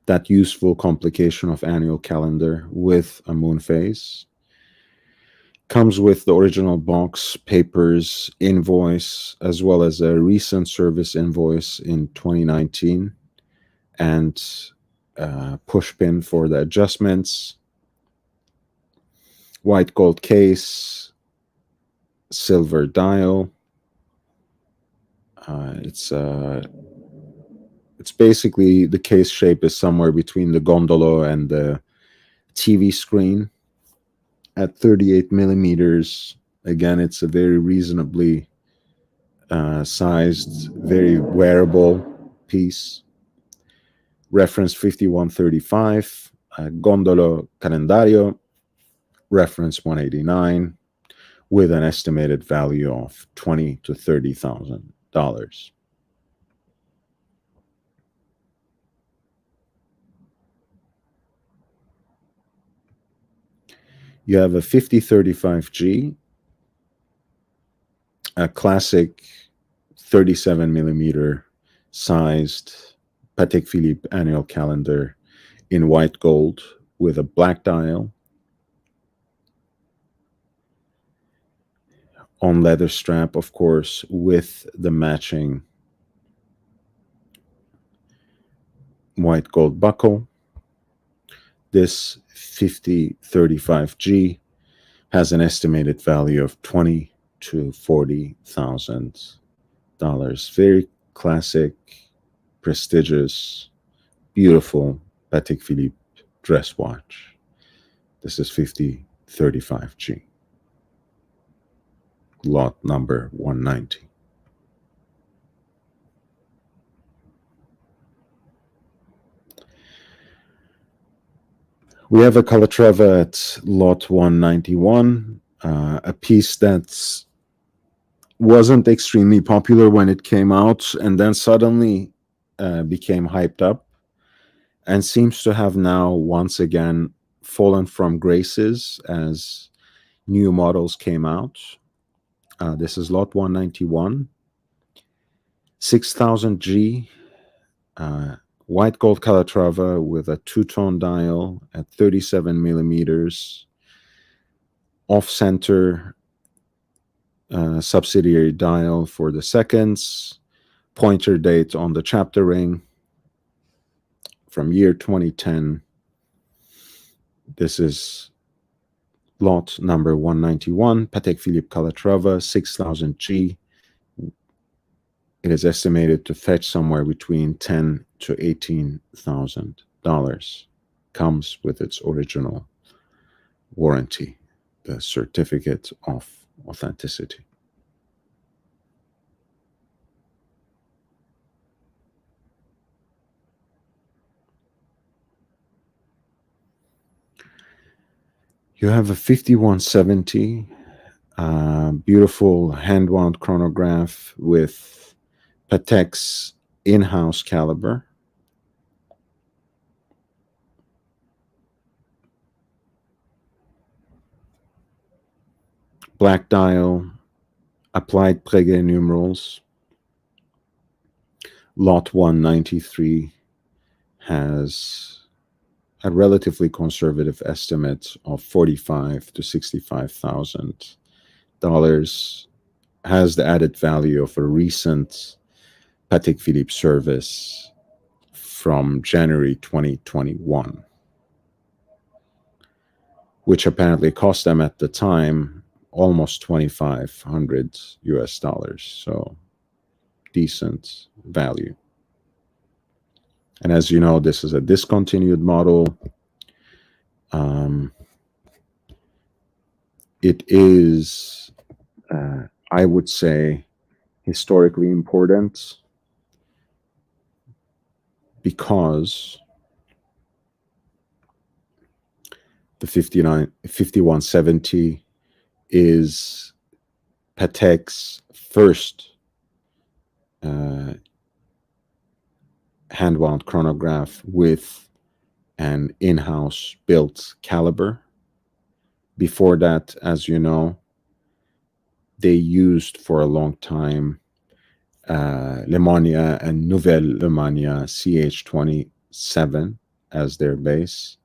that useful complication of annual calendar with a moon phase. Comes with the original box, papers, invoice, as well as a recent service invoice in 2019, and push pin for the adjustments, white gold case, silver dial. It's basically, the case shape is somewhere between the gondolo and the TV screen at 38 millimeters. Again, it's a very reasonably sized, very wearable piece. Reference 5135, gondolo calendario, reference 189, with an estimated value of $20,000 to $30,000. You have a 5035G, a classic 37 millimeter sized Patek Philippe annual calendar in white gold with a black dial, on leather strap, of course, with the matching white gold buckle. This 5035G has an estimated value of $20,000 to $40,000. Very classic, prestigious, beautiful Patek Philippe dress watch. This is 5035G, lot number 190. We have a Calatrava at lot 191, a piece that wasn't extremely popular when it came out and then suddenly became hyped up and seems to have now once again fallen from graces as new models came out. This is lot 191, 6000G, white gold Calatrava with a two-tone dial at 37 millimeters, off-center subsidiary dial for the seconds, pointer date on the chapter ring from year 2010. This is lot number 191, Patek Philippe Calatrava, 6000G. It is estimated to fetch somewhere between $10,000 to $18,000. Comes with its original warranty, the certificate of authenticity. You have a 5170, beautiful hand-wound chronograph with Patek's in-house caliber. Black dial, applied Breguet numerals. Lot 193 has a relatively conservative estimate of $45,000 to $65,000. Has the added value of a recent Patek Philippe service from January 2021, which apparently cost them at the time almost $2,500 US. So decent value. And as you know, this is a discontinued model. Um, it is, I would say, historically important because the 5170 is Patek's first uh, hand-wound chronograph with an in-house built caliber. Before that, as you know, they used for a long time Lemania and Nouvelle Lemania CH27 as their base.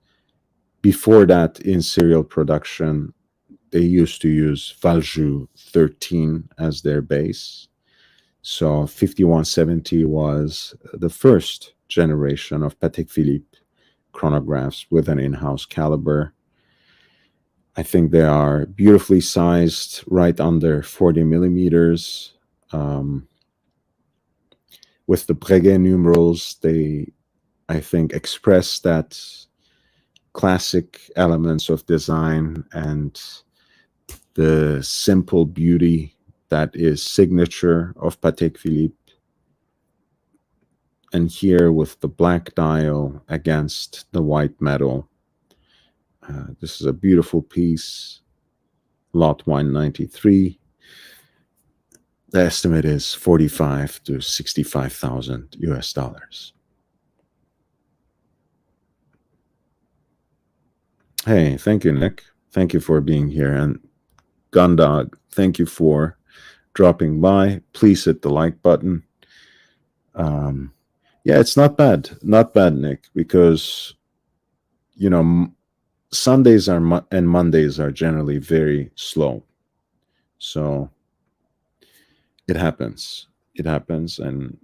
Before that, in serial production, they used to use Valjoux 13 as their base. So 5170 was the first generation of Patek Philippe chronographs with an in-house caliber. I think they are beautifully sized, right under 40 millimeters. With the Breguet numerals, they, I think, express that classic elements of design and the simple beauty that is signature of Patek Philippe. And here with the black dial against the white metal, this is a beautiful piece, lot 193. The estimate is 45 to 65,000 US dollars. Hey, thank you, Nick. Thank you for being here. And Gundog, thank you for dropping by. Please hit the like button. Yeah, it's not bad. Not bad, Nick, because, you know, Sundays are and Mondays are generally very slow. So it happens. It happens. And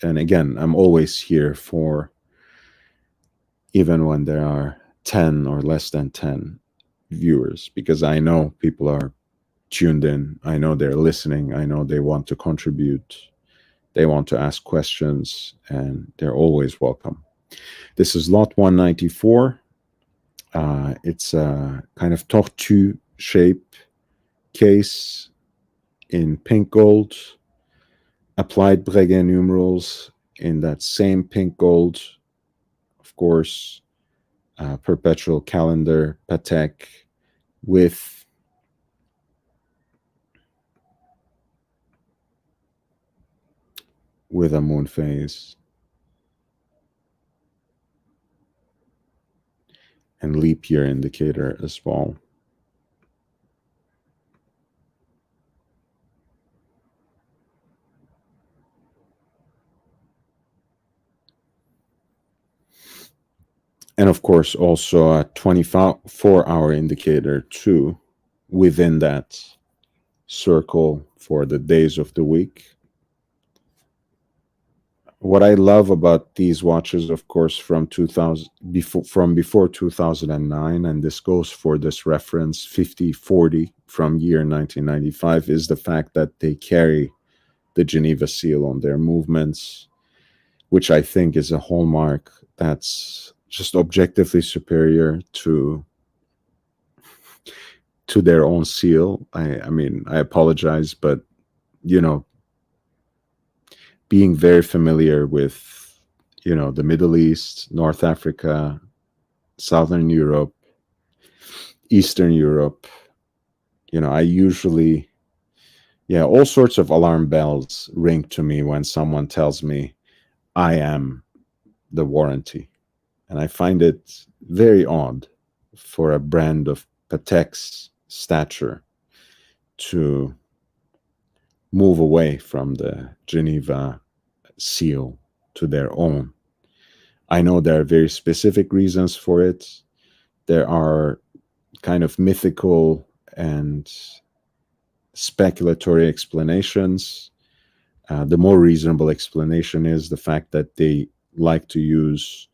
again, I'm always here for, even when there are 10 or less than 10 viewers, because I know people are tuned in. I know they're listening. I know they want to contribute. They want to ask questions, and they're always welcome. This is lot 194. It's a kind of tortue shape case in pink gold, applied Breguet numerals in that same pink gold, of course, perpetual calendar Patek with a moon phase and leap year indicator as well. And of course, also a 24-hour indicator too within that circle for the days of the week. What I love about these watches, of course, from before 2009, and this goes for this reference 5040 from year 1995, is the fact that they carry the Geneva seal on their movements, which I think is a hallmark that's just objectively superior to their own seal. I mean, I apologize, but you know, being very familiar with, you know, the Middle East, North Africa, Southern Europe, Eastern Europe, you know, I usually, yeah, all sorts of alarm bells ring to me when someone tells me I am the warranty. And I find it very odd for a brand of Patek's stature to move away from the Geneva seal to their own. I know there are very specific reasons for it. There are kind of mythical and speculatory explanations. The more reasonable explanation is the fact that they like to use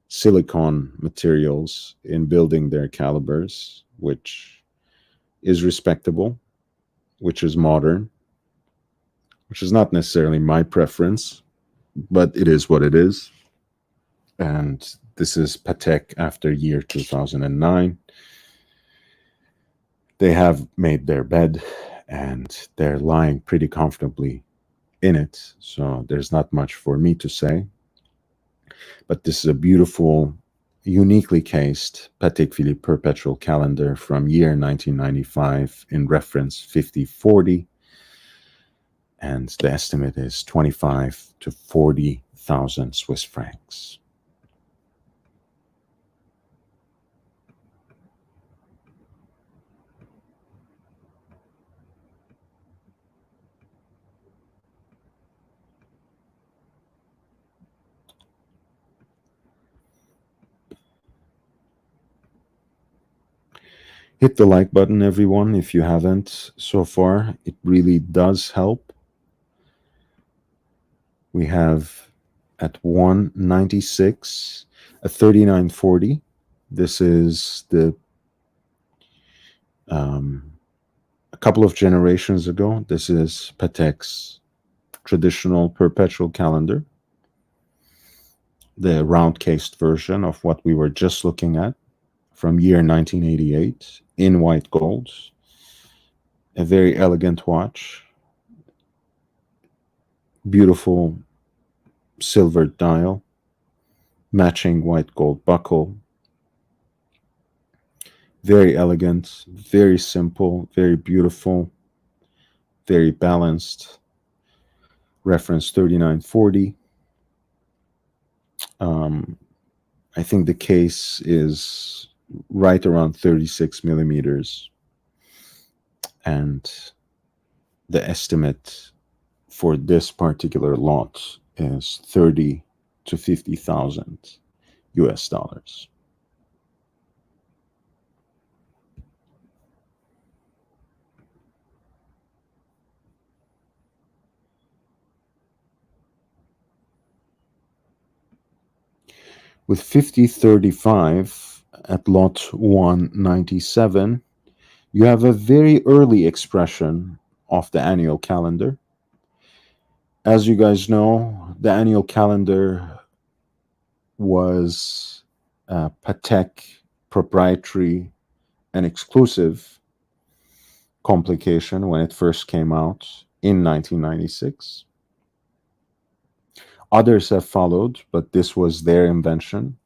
silicon materials in building their calibers, which is respectable, which is modern, which is not necessarily my preference. but it is what it is. And this is Patek after year 2009. They have made their bed and they're lying pretty comfortably in it. So there's not much for me to say. But this is a beautiful, uniquely cased Patek Philippe perpetual calendar from year 1995 in reference 5040. And the estimate is 25 to 40,000 Swiss francs. Hit the like button, everyone, if you haven't so far. It really does help. We have at 196 a 3940. This is the a couple of generations ago. This is Patek's traditional perpetual calendar, the round cased version of what we were just looking at from year 1988 in white gold. A very elegant watch, beautiful silvered dial, matching white gold buckle. Very elegant, very simple, very beautiful, very balanced. Reference 3940. I think the case is right around 36 millimeters. And the estimate for this particular lot is 30 to 50,000 US dollars. With 5035 at lot 197, you have a very early expression of the annual calendar. As you guys know, the annual calendar was Patek proprietary and exclusive complication when it first came out in 1996. Others have followed, but this was their invention.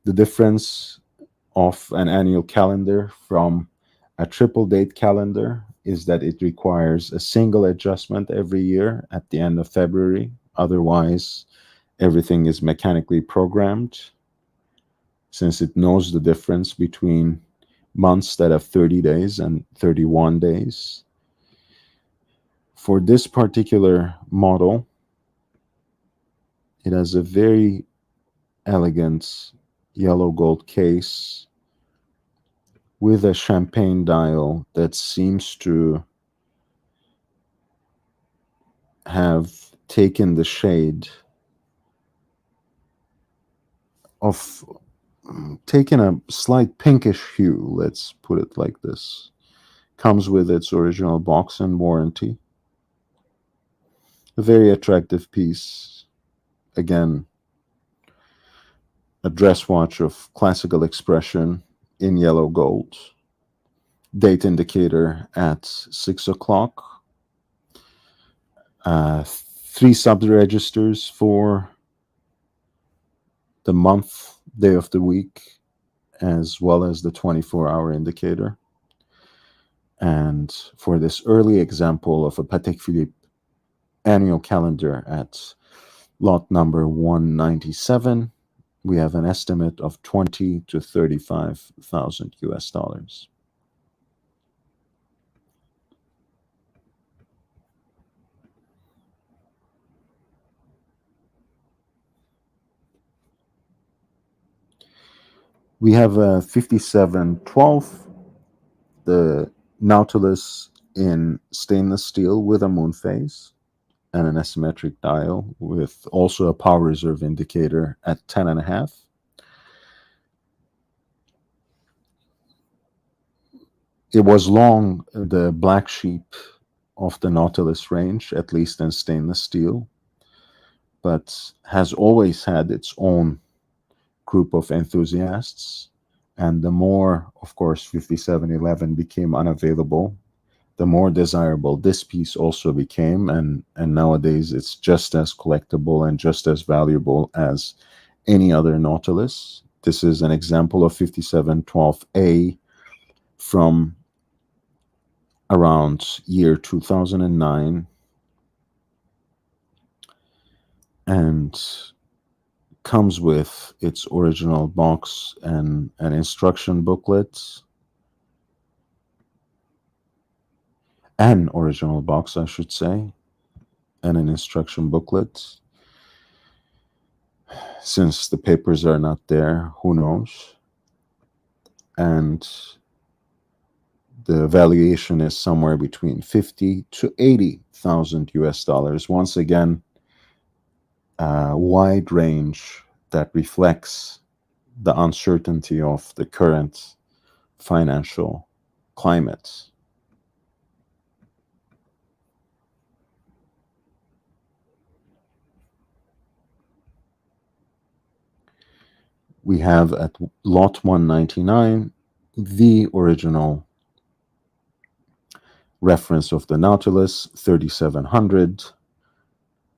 The difference of an annual calendar from a triple date calendar is that it requires a single adjustment every year at the end of February. Otherwise, everything is mechanically programmed, since it knows the difference between months that have 30 days and 31 days. For this particular model, it has a very elegant yellow gold case with a champagne dial that seems to have taken the shade of, taken a slight pinkish hue, let's put it like this. Comes with its original box and warranty. A very attractive piece. Again, a dress watch of classical expression in yellow gold. Date indicator at 6 o'clock. 3 sub-registers for the month, day of the week, as well as the 24-hour indicator. And for this early example of a Patek Philippe annual calendar at lot number 197, we have an estimate of 20 to 35,000 US dollars. We have a 5712, the Nautilus in stainless steel with a moon phase and an asymmetric dial with also a power reserve indicator at 10.5. It was long the black sheep of the Nautilus range, at least in stainless steel. but has always had its own group of enthusiasts. And the more, of course, 5711 became unavailable, the more desirable this piece also became. And nowadays it's just as collectible and just as valuable as any other Nautilus. This is an example of 5712A from around year 2009, and comes with its original box and an instruction booklet, an original box, I should say, and an instruction booklet. Since the papers are not there, who knows? And the valuation is somewhere between 50 to 80,000 US dollars. Once again, a wide range that reflects the uncertainty of the current financial climate. We have at lot 199 the original reference of the Nautilus 3700.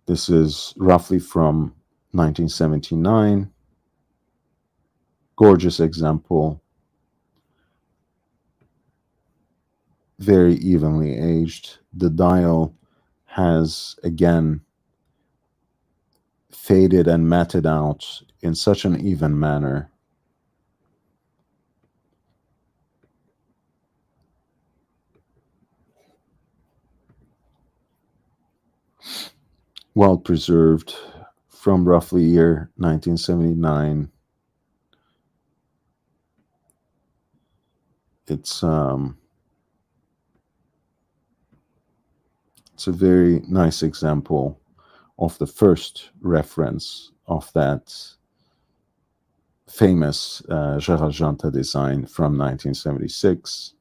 This is roughly from 1979. Gorgeous example, very evenly aged. The dial has again faded and matted out in such an even manner. Well preserved from roughly year 1979. It's a very nice example of the first reference of that famous Gerald Janta design from 1976.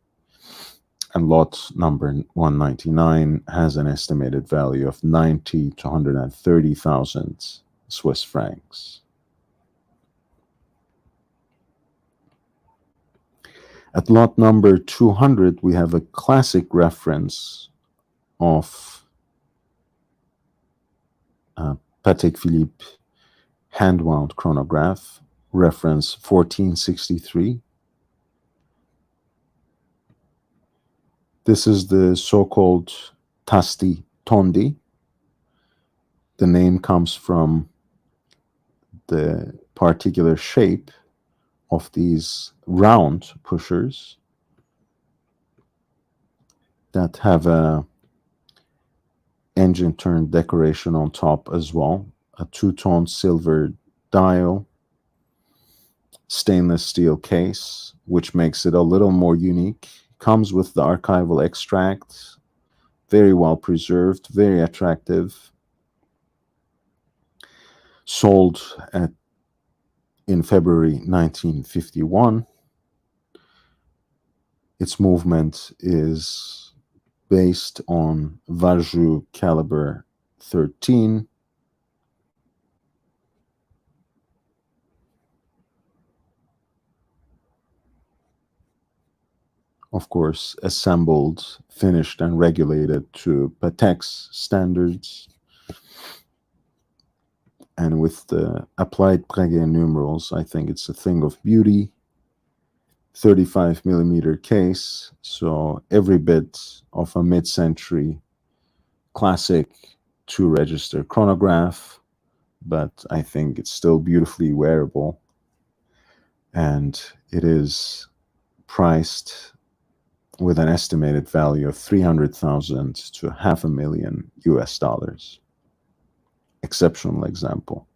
And lot number 199 has an estimated value of 90 to 130,000 Swiss francs. At lot number 200, we have a classic reference of Patek Philippe hand-wound chronograph, reference 1463. This is the so-called Tasti Tondi. The name comes from the particular shape of these round pushers that have a engine turn decoration on top as well, a two-tone silver dial, stainless steel case, which makes it a little more unique. Comes with the archival extract, very well preserved, very attractive. Sold in February 1951. Its movement is based on Varjou caliber 13. Of course, assembled, finished, and regulated to Patek's standards. And with the applied Breguet numerals, I think it's a thing of beauty. 35 millimeter case, so every bit of a mid-century classic two-register chronograph, but I think it's still beautifully wearable. And it is priced with an estimated value of 300,000 to $500,000 US dollars. Exceptional example.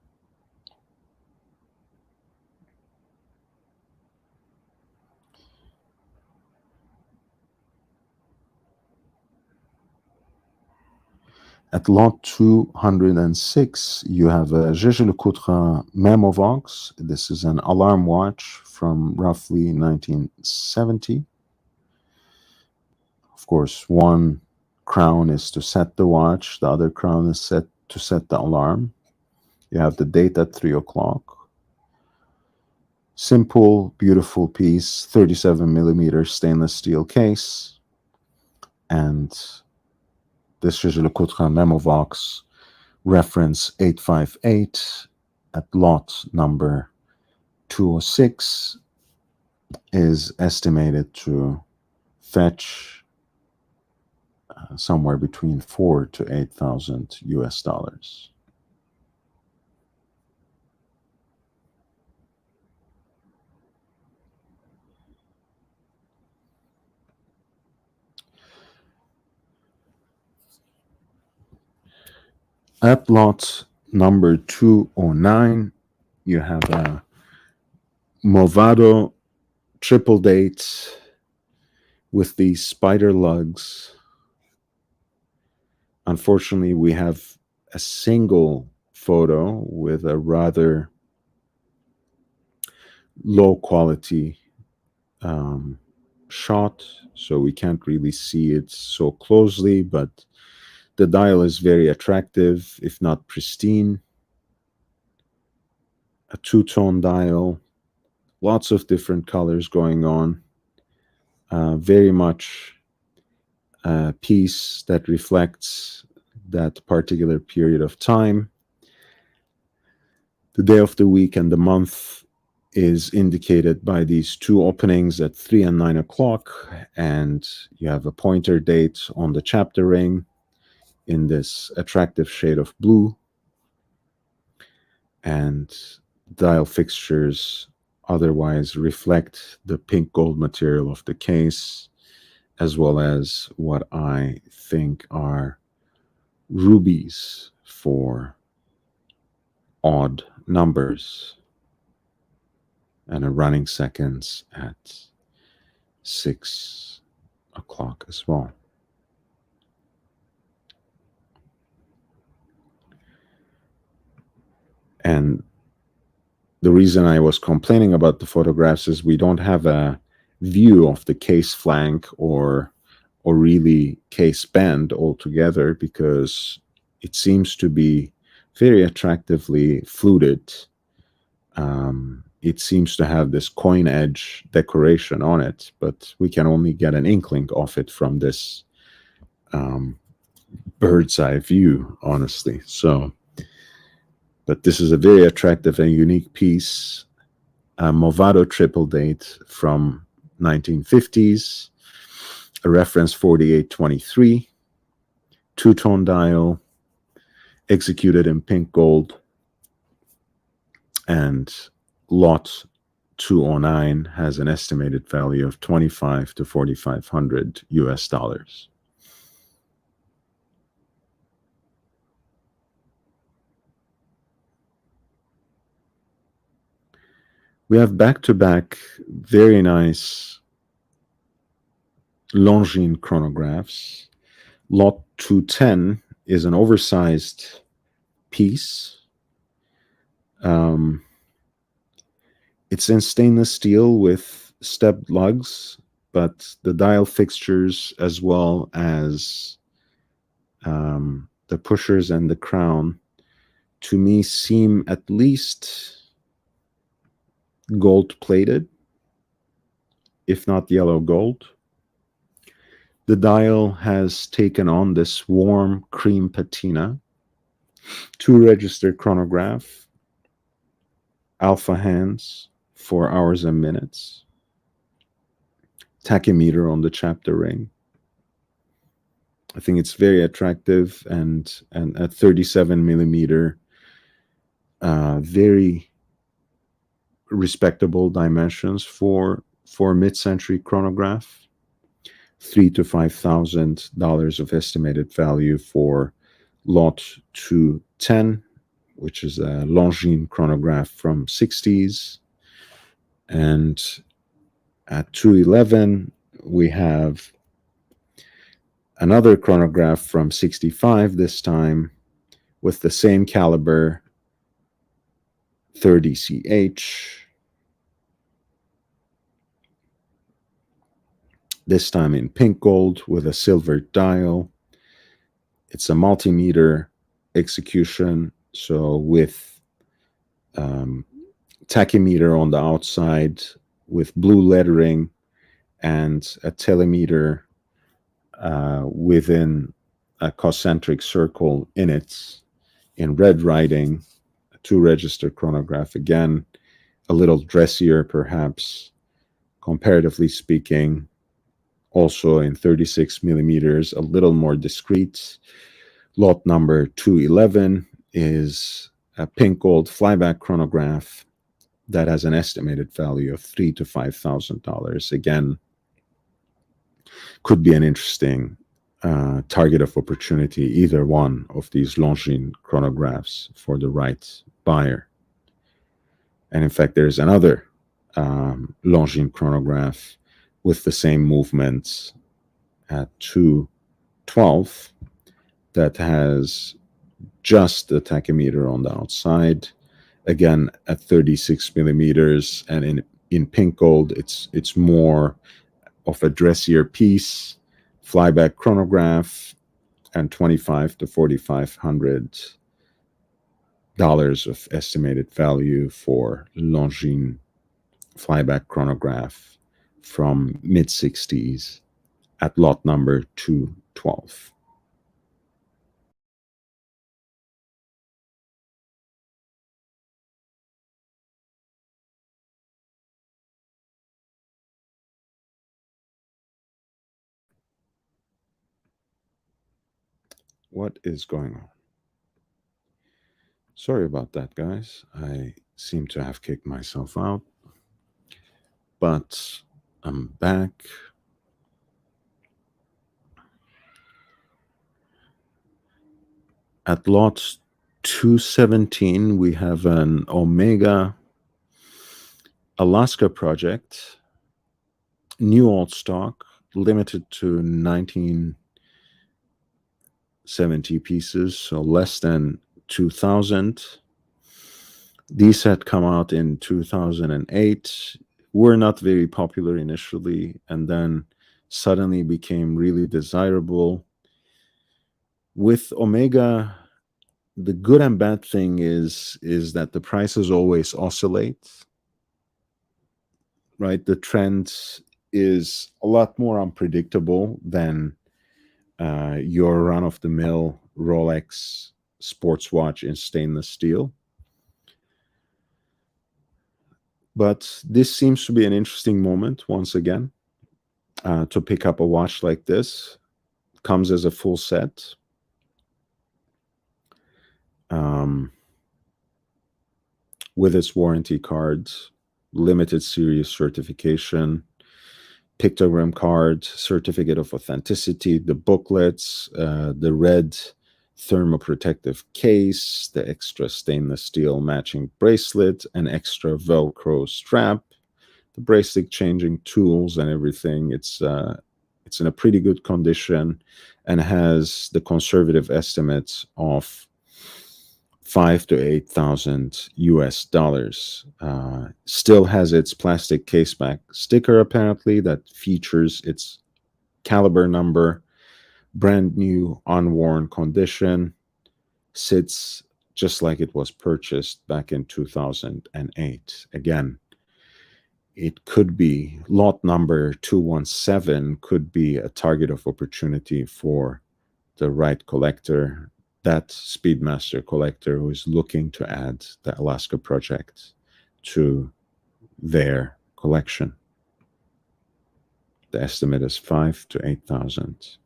At lot 206, you have a Jaeger-LeCoultre Memovox. This is an alarm watch from roughly 1970. Of course, one crown is to set the watch, the other crown is set to set the alarm. You have the date at 3 o'clock. Simple, beautiful piece, 37 millimeter stainless steel case. And this is Le Coutrin Memovox reference 858 at lot number 206 is estimated to fetch somewhere between 4 to 8,000 US dollars. At lot number 209, you have a Movado triple date with these spider lugs. Unfortunately, we have a single photo with a rather low quality shot, so we can't really see it so closely, but the dial is very attractive, if not pristine. A two-tone dial, lots of different colors going on, very much a piece that reflects that particular period of time. The day of the week and the month is indicated by these two openings at 3 and 9 o'clock, and you have a pointer date on the chapter ring in this attractive shade of blue, and dial fixtures otherwise reflect the pink gold material of the case, as well as what I think are rubies for odd numbers, and a running seconds at 6 o'clock as well. And the reason I was complaining about the photographs is we don't have a view of the case flank or really case band altogether, because it seems to be very attractively fluted. It seems to have this coin edge decoration on it, but we can only get an inkling of it from this bird's eye view, honestly. So, but this is a very attractive and unique piece, a Movado triple date from 1950s, a reference 4823, two-tone dial, executed in pink gold, and lot 209 has an estimated value of 25 to 4,500 US dollars. We have back-to-back very nice Longines chronographs. Lot 210 is an oversized piece. It's in stainless steel with stepped lugs, but the dial fixtures as well as the pushers and the crown to me seem at least gold plated, if not yellow gold. The dial has taken on this warm cream patina, 2-register chronograph, alpha hands for hours and minutes, tachymeter on the chapter ring. I think it's very attractive, and at 37 millimeter, very respectable dimensions for mid-century chronograph. $3,000 to $5,000 of estimated value for lot 210, which is a Longines chronograph from 60s. And at 211, we have another chronograph from 65 this time, with the same caliber, 30CH. This time in pink gold with a silver dial. It's a multimeter execution, so with tachymeter on the outside with blue lettering and a telemeter within a concentric circle in it in red writing, a 2-register chronograph again, a little dressier perhaps, comparatively speaking, also in 36 millimeters, a little more discreet. Lot number 211 is a pink gold flyback chronograph that has an estimated value of $3,000 to $5,000. Again, could be an interesting target of opportunity, either one of these Longines chronographs for the right buyer. And in fact, there's another Longines chronograph with the same movements at 212 that has just the tachymeter on the outside, again at 36 millimeters, and in pink gold it's more of a dressier piece, flyback chronograph, and $2,500 to $4,500 of estimated value for Longines flyback chronograph from mid-60s at lot number 212. What is going on? Sorry about that, guys. I seem to have kicked myself out, but I'm back. At lot 217, we have an Omega Alaska project, new old stock, limited to 1970 pieces, so less than 2,000. These had come out in 2008, were not very popular initially, and then suddenly became really desirable. With Omega, the good and bad thing is that the prices always oscillate, right? The trend is a lot more unpredictable than your run-of-the-mill Rolex sports watch in stainless steel. But this seems to be an interesting moment, once again, to pick up a watch like this. Comes as a full set. With its warranty cards, limited series certification, pictogram card, certificate of authenticity, the booklets, the red thermoprotective case, the extra stainless steel matching bracelet, an extra Velcro strap, the bracelet changing tools and everything. It's in a pretty good condition and has the conservative estimates of $5,000 to $8,000 US. Still has its plastic caseback sticker apparently that features its caliber number, brand new, unworn condition, sits just like it was purchased back in 2008. Again, it could be lot number 217 could be a target of opportunity for the right collector, that Speedmaster collector who is looking to add the Alaska project to their collection. The estimate is $5,000 to $8,000.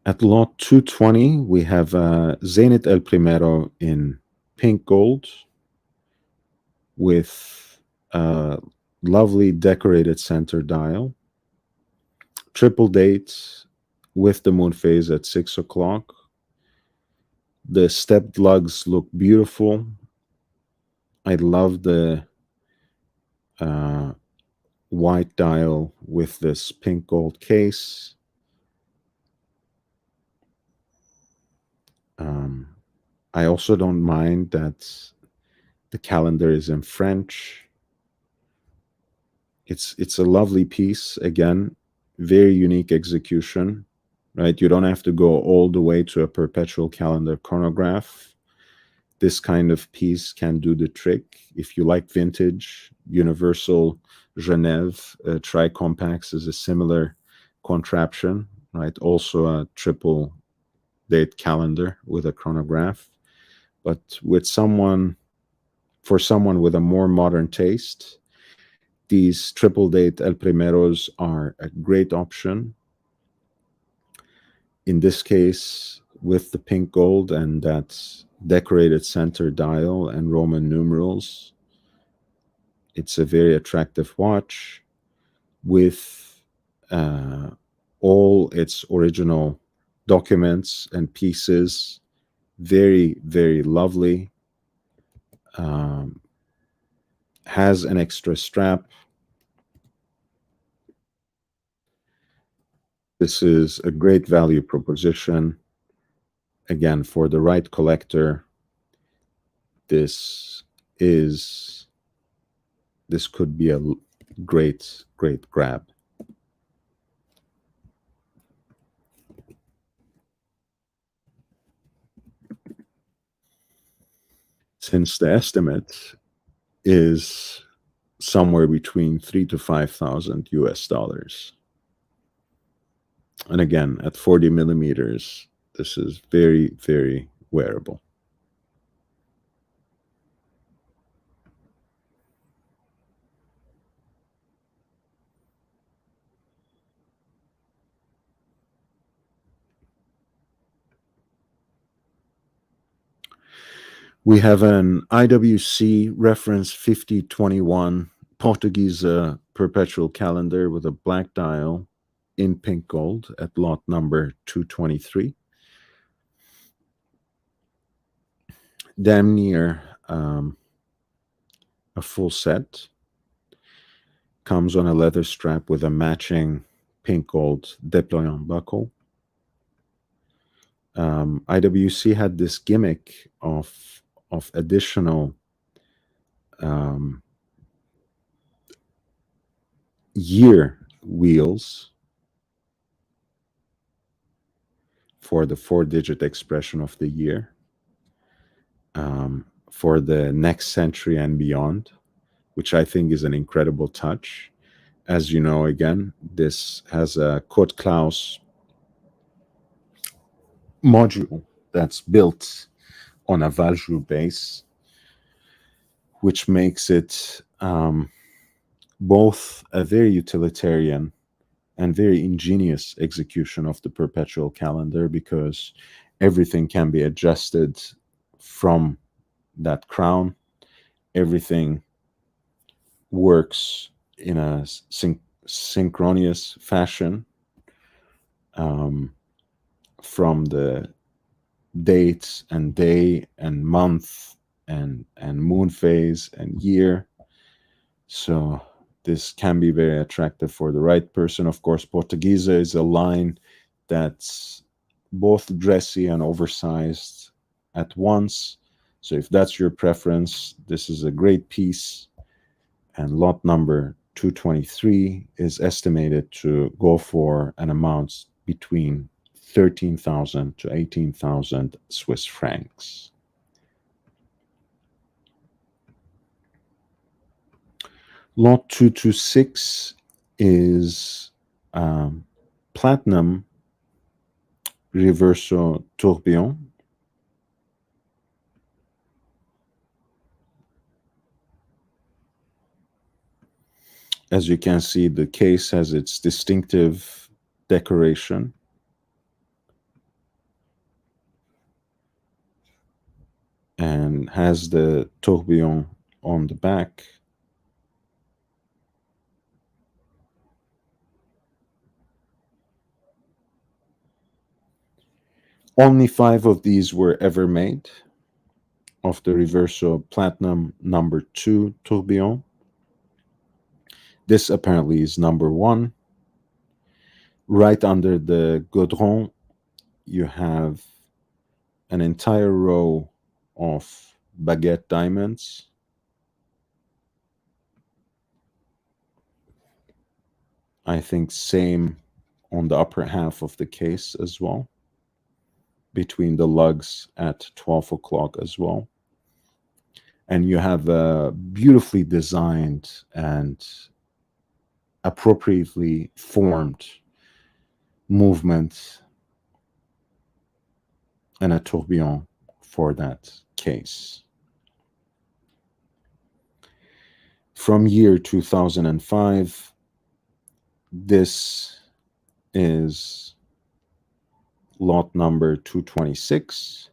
At lot 220, we have Zenit El Primero in pink gold with a lovely decorated center dial, triple date with the moon phase at 6 o'clock. The stepped lugs look beautiful. I love the white dial with this pink gold case. I also don't mind that the calendar is in French. It's a lovely piece. Again, very unique execution, right? You don't have to go all the way to a perpetual calendar chronograph. This kind of piece can do the trick. If you like vintage, Universal Genève Tricompax is a similar contraption, right? Also a triple date calendar with a chronograph. But for someone with a more modern taste, these triple date El Primeros are a great option. In this case, with the pink gold and that decorated center dial and Roman numerals, it's a very attractive watch with all its original documents and pieces. Very, very lovely. Has an extra strap. This is a great value proposition. Again, for the right collector, this could be a great grab. Since the estimate is somewhere between 3 to 5,000 US dollars. And again, at 40 millimeters, this is very, very wearable. We have an IWC reference 5021 Portuguese perpetual calendar with a black dial in pink gold at lot number 223. Damn near a full set. Comes on a leather strap with a matching pink gold déployant buckle. IWC had this gimmick of additional year wheels for the 4-digit expression of the year for the next century and beyond, which I think is an incredible touch. As you know, again, this has a Kurt Klaus module that's built on a Valjoux base, which makes it both a very utilitarian and very ingenious execution of the perpetual calendar, because everything can be adjusted from that crown. Everything works in a synchronous fashion from the dates and day and month and moon phase and year. So this can be very attractive for the right person. Of course, Portuguesa is a line that's both dressy and oversized at once. So if that's your preference, this is a great piece. And lot number 223 is estimated to go for an amount between 13,000 to 18,000 Swiss francs. Lot 226 is platinum reverso tourbillon. As you can see, the case has its distinctive decoration. And has the tourbillon on the back. Only 5 of these were ever made of the Reverso Platinum number 2 tourbillon. This apparently is number 1. Right under the Gaudron, you have an entire row of baguette diamonds. I think same on the upper half of the case as well, between the lugs at 12 o'clock as well. And you have a beautifully designed and appropriately formed movement and a tourbillon for that case. From year 2005, this is lot number 226,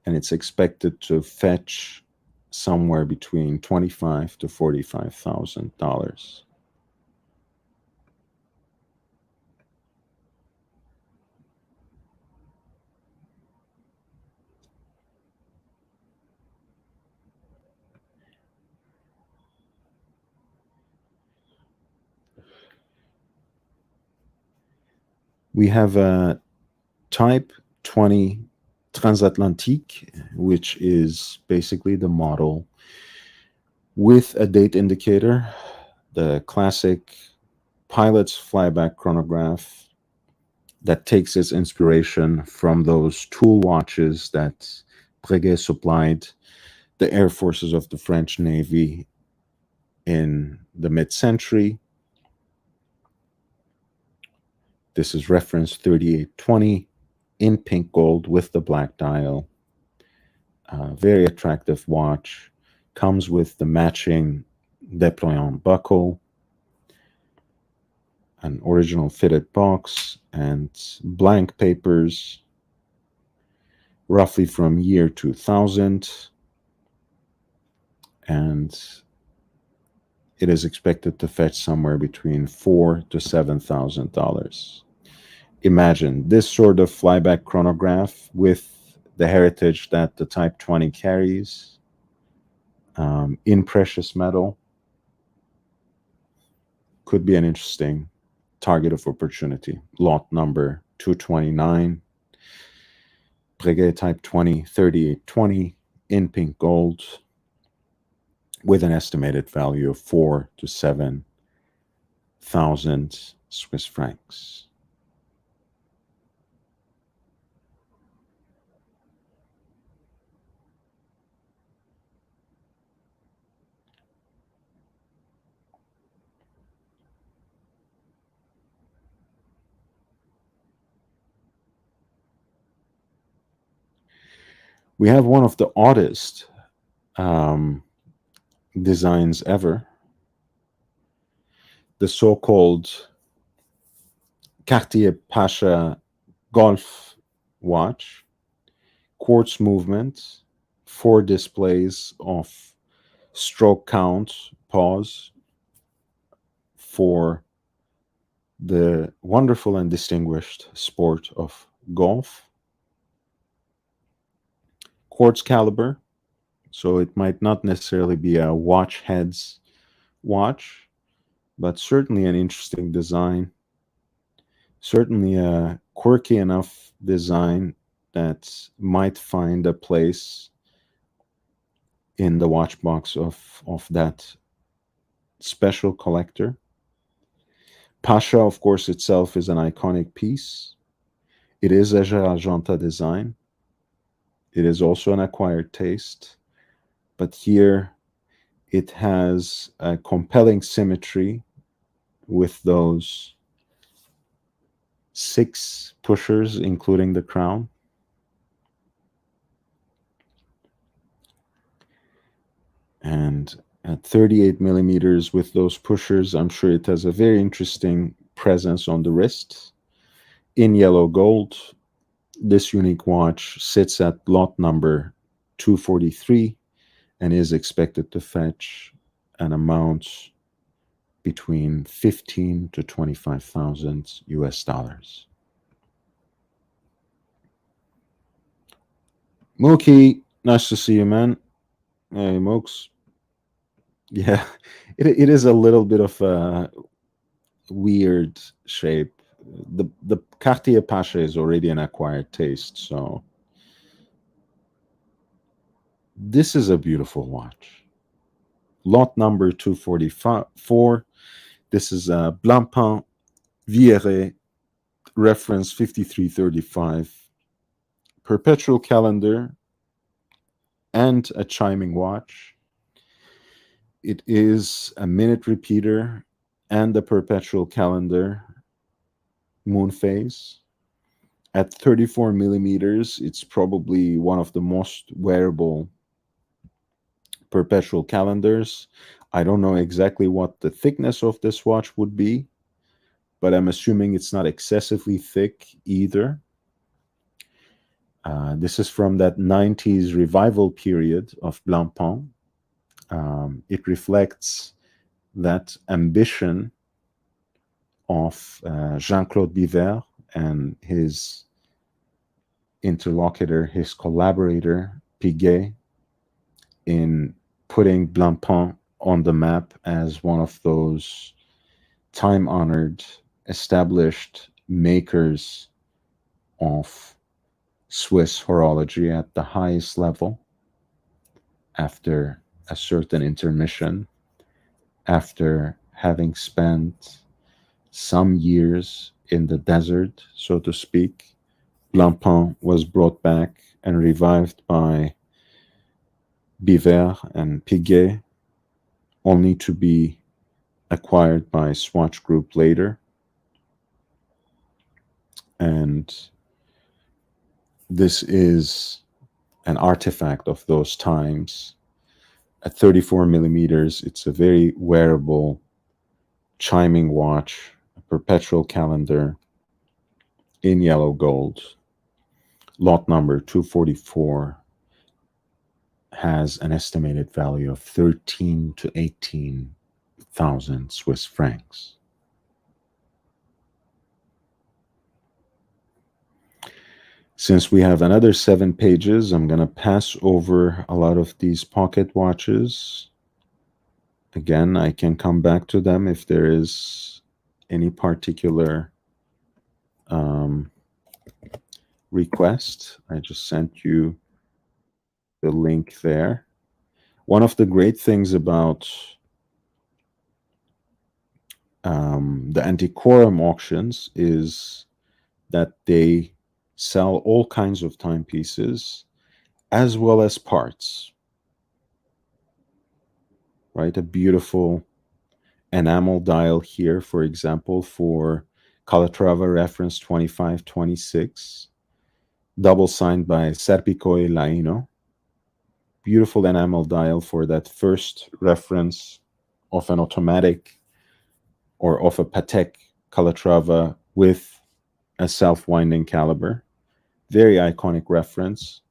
and it's expected to fetch somewhere between $25,000 to $45,000. We have a Type 20 Transatlantique, which is basically the model with a date indicator, the classic pilot's flyback chronograph that takes its inspiration from those tool watches that Breguet supplied the air forces of the French Navy in the mid-century. This is reference 3820 in pink gold with the black dial. Very attractive watch. Comes with the matching déployant buckle, an original fitted box, and blank papers, roughly from year 2000. And it is expected to fetch somewhere between $4,000 to $7,000. Imagine this sort of flyback chronograph with the heritage that the Type 20 carries, in precious metal. Could be an interesting target of opportunity. Lot number 229, Breguet Type 20 3820 in pink gold, with an estimated value of 4,000 to 7,000 Swiss francs. We have one of the oddest designs ever, the so-called Cartier Pasha Golf watch, quartz movement, 4 displays of stroke count, pause, for the wonderful and distinguished sport of golf. Quartz caliber, so it might not necessarily be a watch heads watch, but certainly an interesting design. Certainly a quirky enough design that might find a place in the watch box of that special collector. Pasha, of course, itself is an iconic piece. It is a Gérard design. It is also an acquired taste, but here it has a compelling symmetry with those 6 pushers, including the crown. And at 38 millimeters with those pushers, I'm sure it has a very interesting presence on the wrist. In yellow gold, this unique watch sits at lot number 243 and is expected to fetch an amount between 15 to 25,000 US dollars. Mookie, nice to see you, man. Hey, Mokes. Yeah, it is a little bit of a weird shape. The Cartier Pasha is already an acquired taste, so this is a beautiful watch. Lot number 244. This is a Blancpain Viere, reference 5335, perpetual calendar, and a chiming watch. It is a minute repeater and a perpetual calendar moon phase. At 34 millimeters, it's probably one of the most wearable perpetual calendars. I don't know exactly what the thickness of this watch would be, but I'm assuming it's not excessively thick either. This is from that 90s revival period of Blancpain. It reflects that ambition of Jean-Claude Biver and his interlocutor, his collaborator, Piguet, in putting Blancpain on the map as one of those time-honored, established makers of Swiss horology at the highest level. After a certain intermission, after having spent some years in the desert, so to speak, Blancpain was brought back and revived by Biver and Piguet, only to be acquired by Swatch Group later. And this is an artifact of those times. At 34 millimeters, it's a very wearable chiming watch, a perpetual calendar in yellow gold. Lot number 244 has an estimated value of 13 to 18,000 Swiss francs. Since we have another 7 pages, I'm going to pass over a lot of these pocket watches. Again, I can come back to them if there is any particular request. I just sent you the link there. One of the great things about the Antiquorum auctions is that they sell all kinds of timepieces as well as parts, right? A beautiful enamel dial here, for example, for Calatrava reference 2526, double signed by Serpico e Laino. Beautiful enamel dial for that first reference of an automatic or of a Patek Calatrava with a self-winding caliber. Very iconic reference,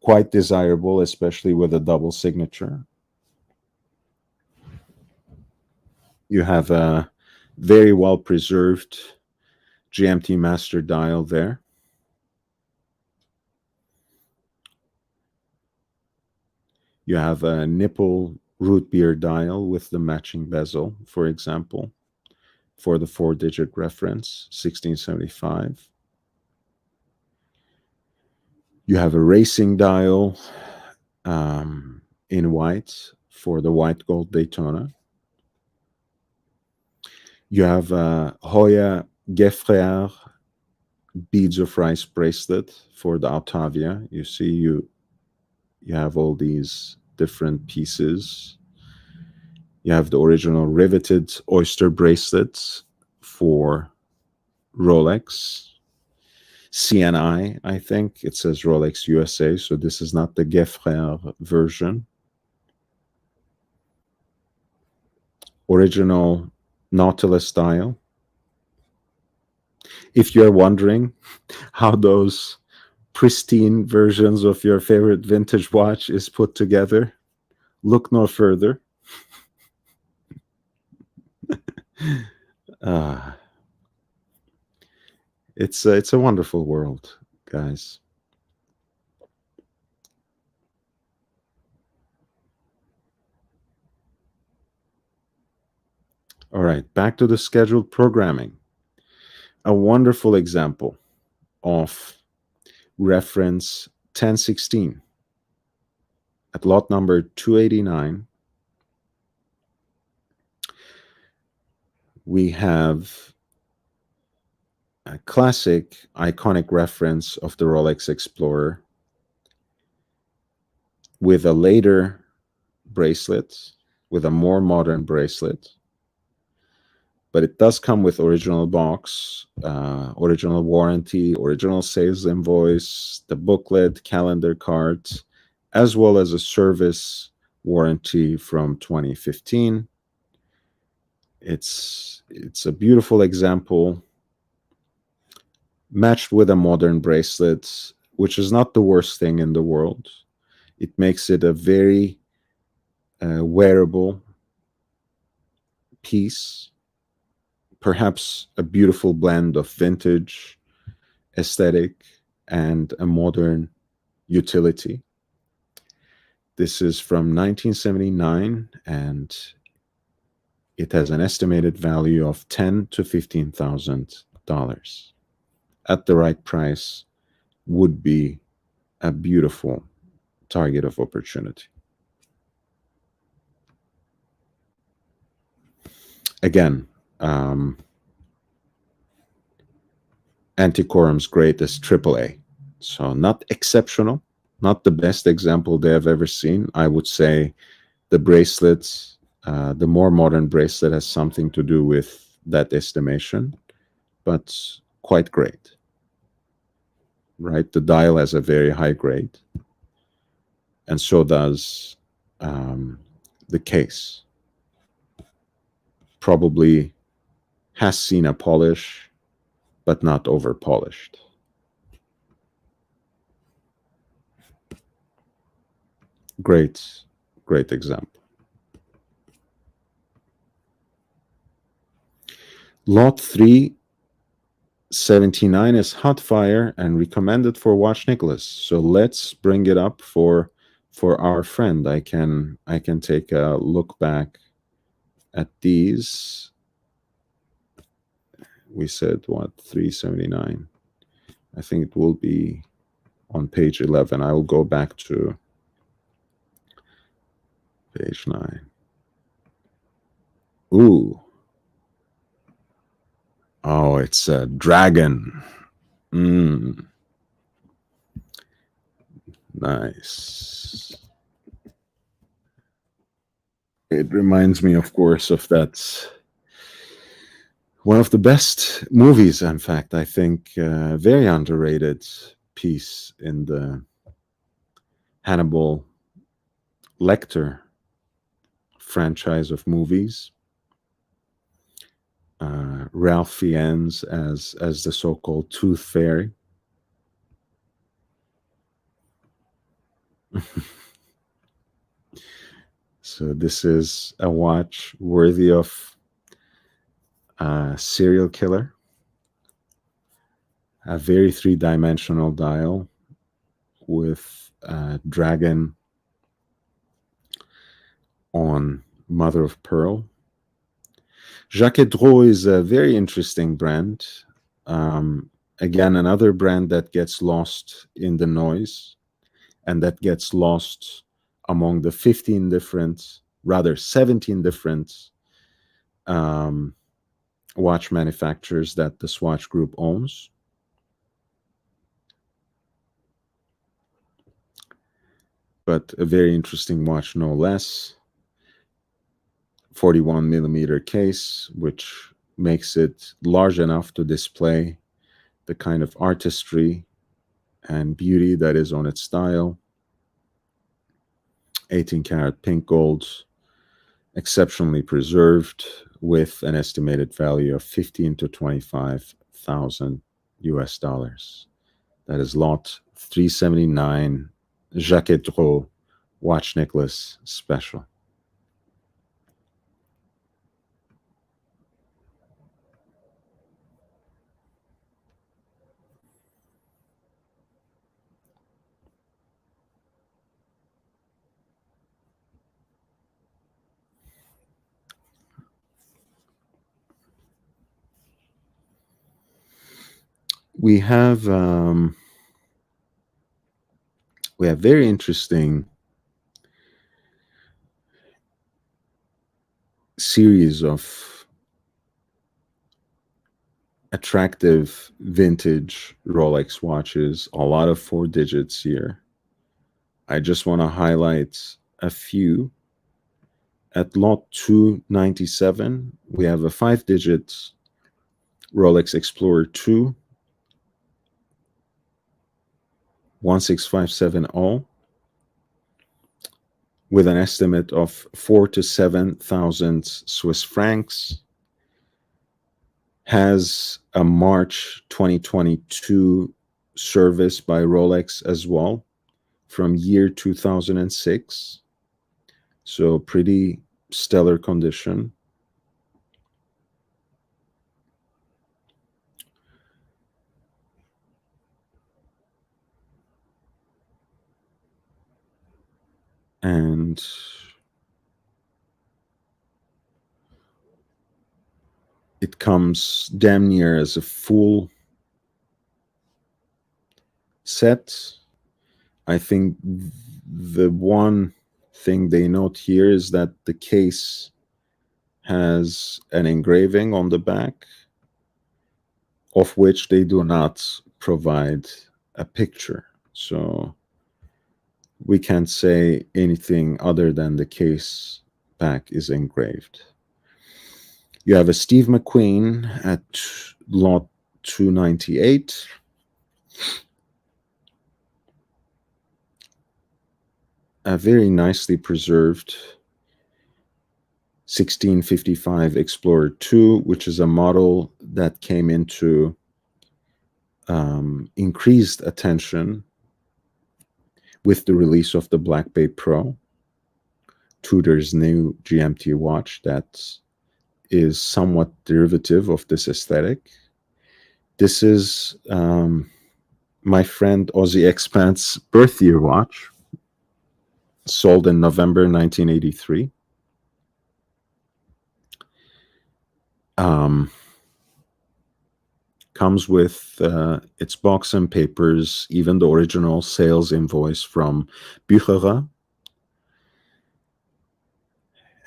quite desirable, especially with a double signature. You have a very well preserved GMT master dial there. You have a nipple root beer dial with the matching bezel, for example, for the 4-digit reference, 1675. You have a racing dial in white for the white gold Daytona. You have a Hoya Gefreer beads of rice bracelet for the Altavia. You see, you have all these different pieces. You have the original riveted oyster bracelets for Rolex. CNI, I think. It says Rolex USA, so this is not the Gefreer version. Original Nautilus style. If you're wondering how those pristine versions of your favorite vintage watch is put together, look no further. It's a wonderful world, guys. All right, back to the scheduled programming. A wonderful example of reference 1016 at lot number 289. We have a classic, iconic reference of the Rolex Explorer with a later bracelet, with a more modern bracelet. But it does come with original box, original warranty, original sales invoice, the booklet, calendar cards, as well as a service warranty from 2015. It's a beautiful example matched with a modern bracelet, which is not the worst thing in the world. It makes it a very wearable piece, perhaps a beautiful blend of vintage aesthetic and a modern utility. This is from 1979 and it has an estimated value of $10,000 to $15,000. At the right price, would be a beautiful target of opportunity. Again, Antiquorum's greatest AAA. So not exceptional, not the best example they have ever seen. I would say the bracelets, the more modern bracelet has something to do with that estimation, but quite great, right? The dial has a very high grade, and so does the case. Probably has seen a polish, but not over polished. Great, great example. Lot 379 is hot fire and recommended for Watch Nicholas. So let's bring it up for our friend. I can take a look back at these. We said what, 379. I think it will be on page 11. I will go back to page 9. Ooh. Oh, it's a dragon. Nice. It reminds me, of course, of that one of the best movies, in fact, I think, very underrated piece in the Hannibal Lecter franchise of movies. Ralph Fiennes as the so-called Tooth Fairy. So this is a watch worthy of a serial killer. A very three-dimensional dial with a dragon on mother of pearl. Jaquet-Droz is a very interesting brand. Again, another brand that gets lost in the noise and that gets lost among the 17 different watch manufacturers that the Swatch Group owns. But a very interesting watch, no less. 41 millimeter case, which makes it large enough to display the kind of artistry and beauty that is on its dial. 18 karat pink gold, exceptionally preserved, with an estimated value of 15 to 25,000 US dollars. That is lot 379 Jaquet-Droz Watch Necklace Special. We have very interesting series of attractive vintage Rolex watches, a lot of 4 digits here. I just want to highlight a few. At lot 297, we have a 5-digit Rolex Explorer 2 16570 with an estimate of 4,000 to 7,000 Swiss francs. Has a March 2022 service by Rolex as well from year 2006. So pretty stellar condition. And it comes damn near as a full set. I think the one thing they note here is that the case has an engraving on the back, of which they do not provide a picture. So we can't say anything other than the case back is engraved. You have a Steve McQueen at lot 298. A very nicely preserved 1655 Explorer 2, which is a model that came into increased attention with the release of the Black Bay Pro, Tudor's new GMT watch that is somewhat derivative of this aesthetic. This is my friend Aussie Expat's birth year watch, sold in November 1983. Comes with its box and papers, even the original sales invoice from Bücherer,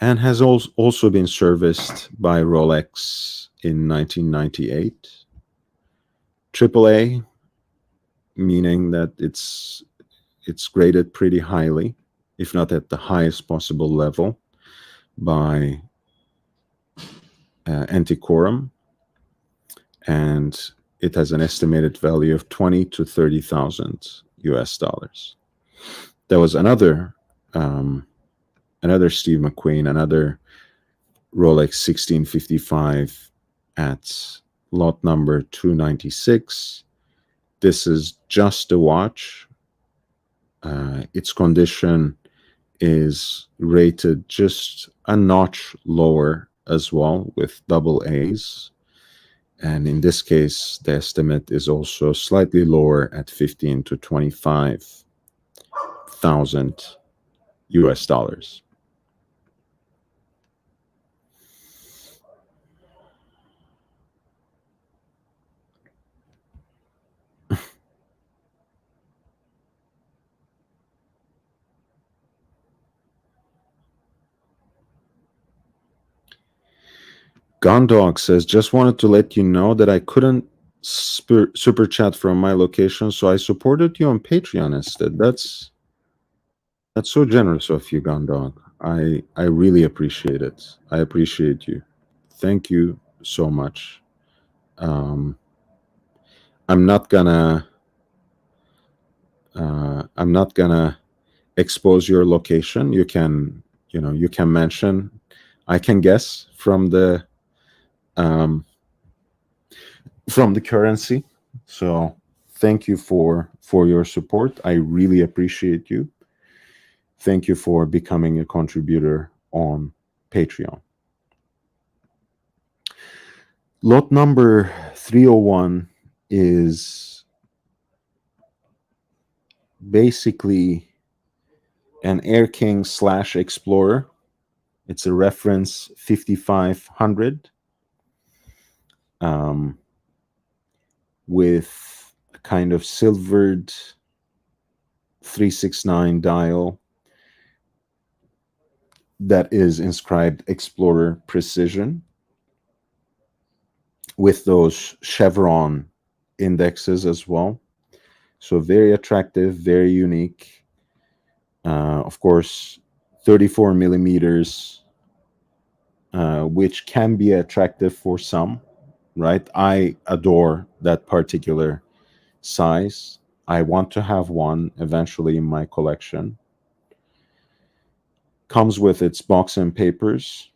and has also been serviced by Rolex in 1998. AAA, meaning that it's graded pretty highly, if not at the highest possible level, by Antiquorum, and it has an estimated value of 20 to 30,000 US dollars. There was another Steve McQueen, another Rolex 1655 at lot number 296. This is just a watch. Its condition is rated just a notch lower as well, with double A's. And in this case, the estimate is also slightly lower at 15 to 25,000 US dollars. Gondog says, just wanted to let you know that I couldn't super chat from my location, so I supported you on Patreon instead. That's so generous of you, Gondog. I really appreciate it. I appreciate you. Thank you so much. I'm not gonna expose your location. You can mention. I can guess from the currency. So thank you for your support. I really appreciate you. Thank you for becoming a contributor on Patreon. Lot number 301 is basically an Air King / Explorer. It's a reference 5500 with a kind of silvered 369 dial that is inscribed Explorer Precision. with those chevron indexes as well. So very attractive, very unique. Of course, 34 millimeters, which can be attractive for some, right? I adore that particular size. I want to have one eventually in my collection. Comes with its box and papers,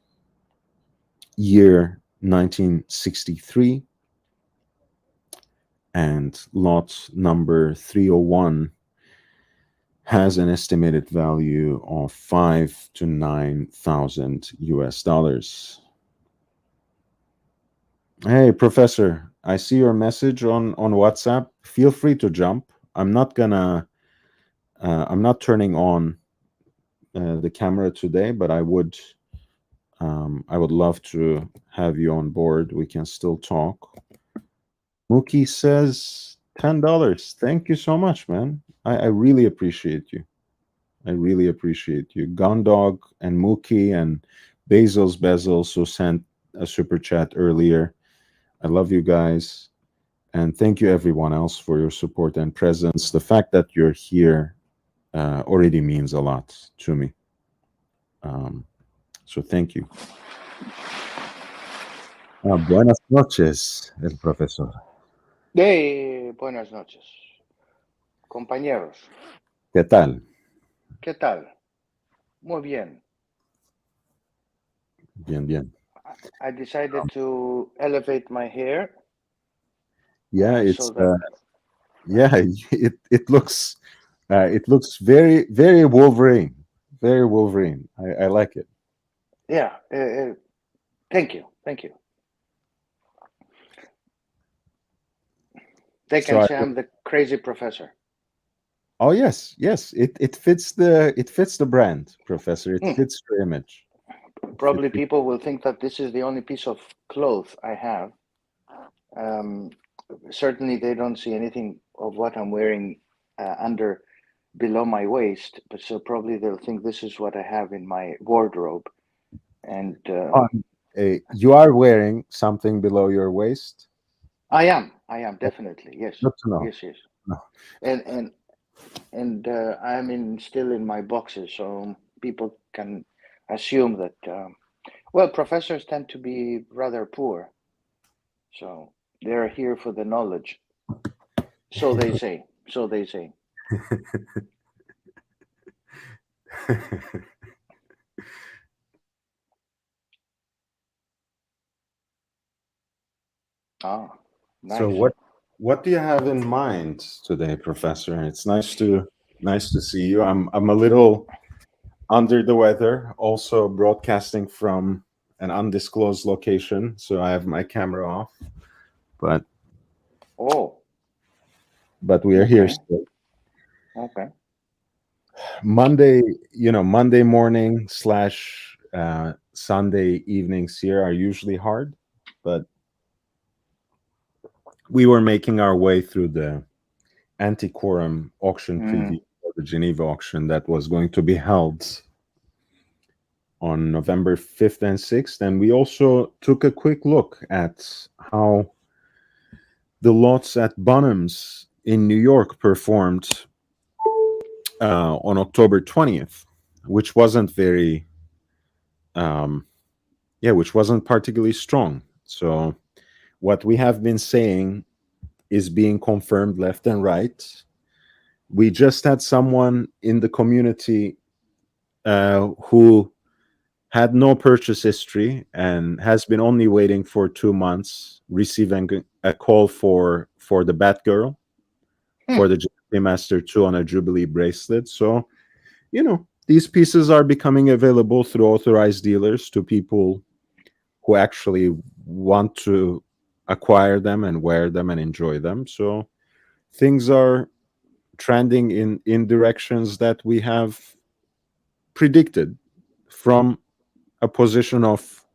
year 1963, and lot number 301 has an estimated value of 5 to 9,000 US dollars. Hey, Professor, I see your message on WhatsApp. Feel free to jump. I'm not turning on the camera today, but I would love to have you on board. We can still talk. Mookie says $10. Thank you so much, man. I really appreciate you. I really appreciate you. Gondog and Mookie and Basil's Bezels who sent a super chat earlier. I love you guys. And thank you everyone else for your support and presence. The fact that you're here already means a lot to me. So thank you. Buenas noches, el profesor. Buenas noches, compañeros. ¿Qué tal? ¿Qué tal? Muy bien. Bien, bien. I decided to elevate my hair. Yeah, it's so that yeah, it looks very very Wolverine, very Wolverine. I like it. yeah. Thank you. They So can say I'm the crazy professor. oh yes, yes, it fits the brand, Professor. It fits the image. Probably people will think that this is the only piece of cloth I have. Certainly, they don't see anything of what I'm wearing under below my waist, but so probably they'll think this is what I have in my wardrobe. And You are wearing something below your waist. I am definitely, yes. Good to know. Yes. No. And I'm still in my boxes, so people can assume that. Well, professors tend to be rather poor, so they're here for the knowledge. So they say. Ah, nice. So what do you have in mind today, Professor? It's nice to see you. I'm a little under the weather, also broadcasting from an undisclosed location, so I have my camera off. But we are here still. Okay. Monday morning / Sunday evenings here are usually hard, but we were making our way through the Antiquorum auction preview for the Geneva auction that was going to be held on November 5th and 6th. And we also took a quick look at how the lots at Bonhams in New York performed on October 20th, which wasn't which wasn't particularly strong. So what we have been saying is being confirmed left and right. We just had someone in the community who had no purchase history and has been only waiting for 2 months, receiving a call for the Batgirl, for the Jubilee Master 2 on a Jubilee bracelet. So, these pieces are becoming available through authorized dealers to people who actually want to acquire them and wear them and enjoy them. So things are trending in directions that we have predicted from a position of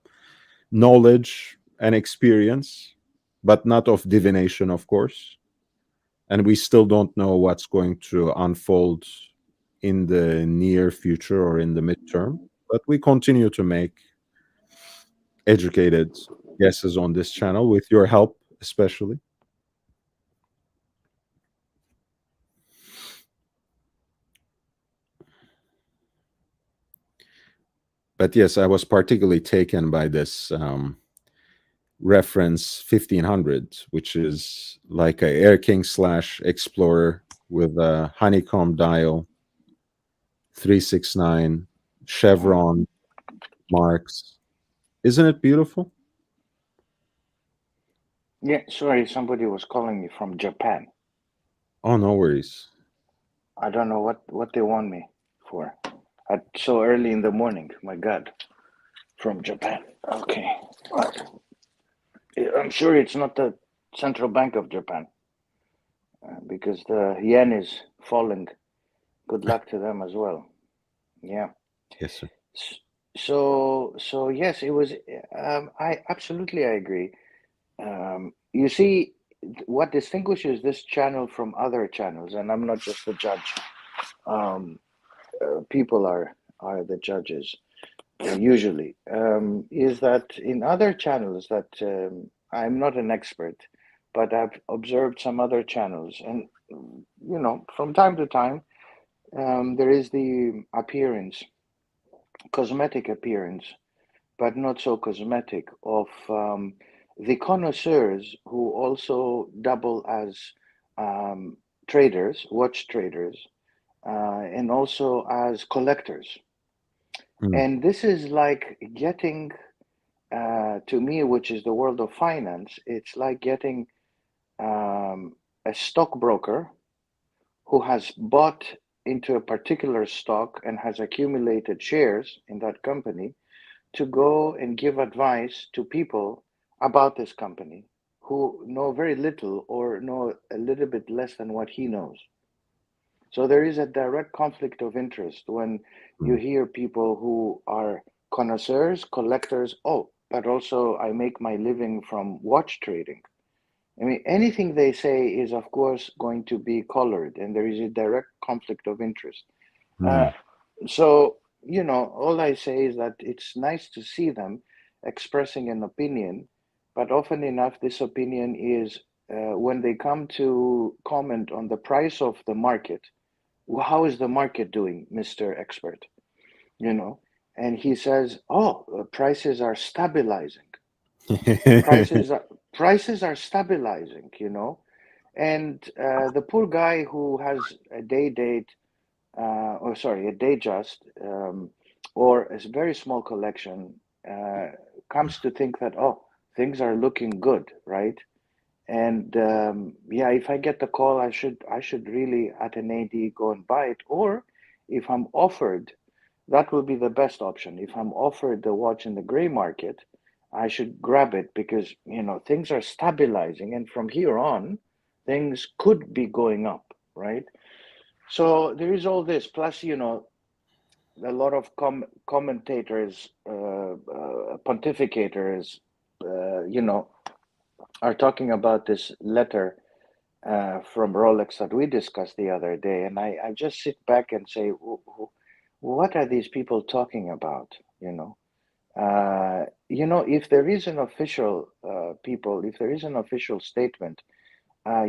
knowledge and experience, but not of divination, of course. And we still don't know what's going to unfold in the near future or in the midterm, but we continue to make educated guesses on this channel with your help, especially. But yes, I was particularly taken by this reference 1500, which is like a Air King slash Explorer with a honeycomb dial, 369 chevron marks. Isn't it beautiful? Yeah, sorry, somebody was calling me from Japan. Oh, no worries. I don't know what they want me for. At so early in the morning. My God, from Japan. Okay, I'm sure it's not the Central Bank of Japan because the yen is falling. Good luck to them as well. Yeah. Yes, sir. So yes, it was. I absolutely I agree. You see, what distinguishes this channel from other channels, and I'm not just the judge. Um, People are the judges usually. Is that in other channels that I'm not an expert, but I've observed some other channels, and from time to time, there is the appearance, cosmetic appearance, but not so cosmetic, of the connoisseurs who also double as traders, watch traders, and also as collectors. Mm. And this is like getting, to me, which is the world of finance, it's like getting a stockbroker who has bought into a particular stock and has accumulated shares in that company to go and give advice to people about this company who know very little or know a little bit less than what he knows. So there is a direct conflict of interest when you Mm. hear people who are connoisseurs, collectors. Oh, but also I make my living from watch trading. I mean, anything they say is, of course, going to be colored, and there is a direct conflict of interest. Uh, Mm. so, all I say is that it's nice to see them expressing an opinion, but often enough, this opinion is when they come to comment on the price of the market. Well, how is the market doing, Mr. Expert? You know, and he says, "Oh, prices are stabilizing. Prices are prices are stabilizing." And the poor guy who has a a day just, or a very small collection, comes to think that, oh, things are looking good, right? And yeah, if I get the call, I should really at an AD go and buy it. Or if I'm offered, that will be the best option. If I'm offered the watch in the gray market, I should grab it because things are stabilizing, and from here on, things could be going up, right? So there is all this. Plus, a lot of commentators, pontificators, are talking about this letter from Rolex that we discussed the other day, and I just sit back and say, what are these people talking about? If there is an official if there is an official statement,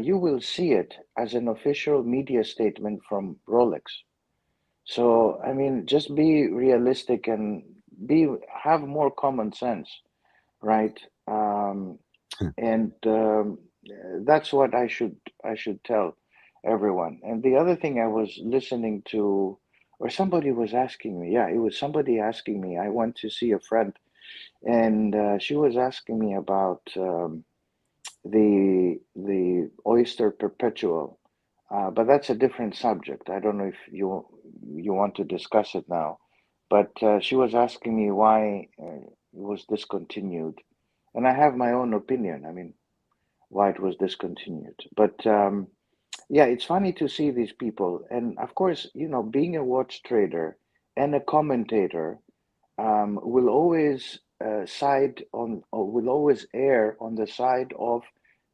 you will see it as an official media statement from Rolex. So, I mean, just be realistic and be have more common sense, right? And that's what I should tell everyone. And the other thing I was listening to, or somebody was asking me, yeah, it was somebody asking me. I went to see a friend, and she was asking me about the Oyster Perpetual, but that's a different subject. I don't know if you want to discuss it now, but she was asking me why it was discontinued, and I have my own opinion. I mean, why it was discontinued, but yeah, it's funny to see these people, and of course, being a watch trader and a commentator will always side on or will always err on the side of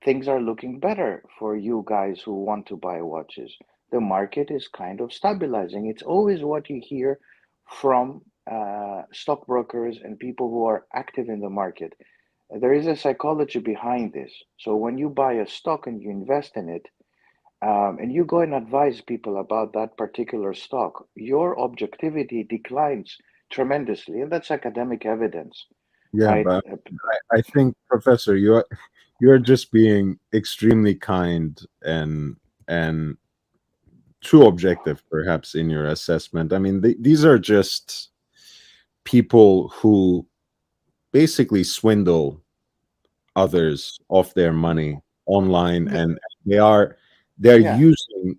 things are looking better for you guys who want to buy watches. The market is kind of stabilizing. It's always what you hear from stockbrokers and people who are active in the market. there is a psychology behind this. So when you buy a stock and you invest in it, and you go and advise people about that particular stock, your objectivity declines tremendously, and that's academic evidence, Yeah, right? but I think, Professor, you're just being extremely kind and too objective, perhaps, in your assessment. I mean, these are just people who basically swindle others of their money online, Yeah, and they're yeah,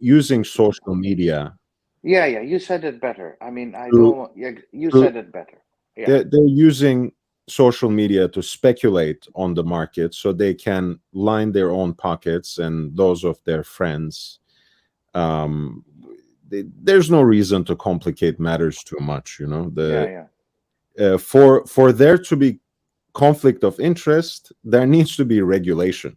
using social media yeah, yeah. You said it better. I mean, I to, don't. Yeah, you to said it better. Yeah, they're using social media to speculate on the market so they can line their own pockets and those of their friends. um there's no reason to complicate matters too much, you know. yeah, The yeah, For there to be conflict of interest, there needs to be regulation.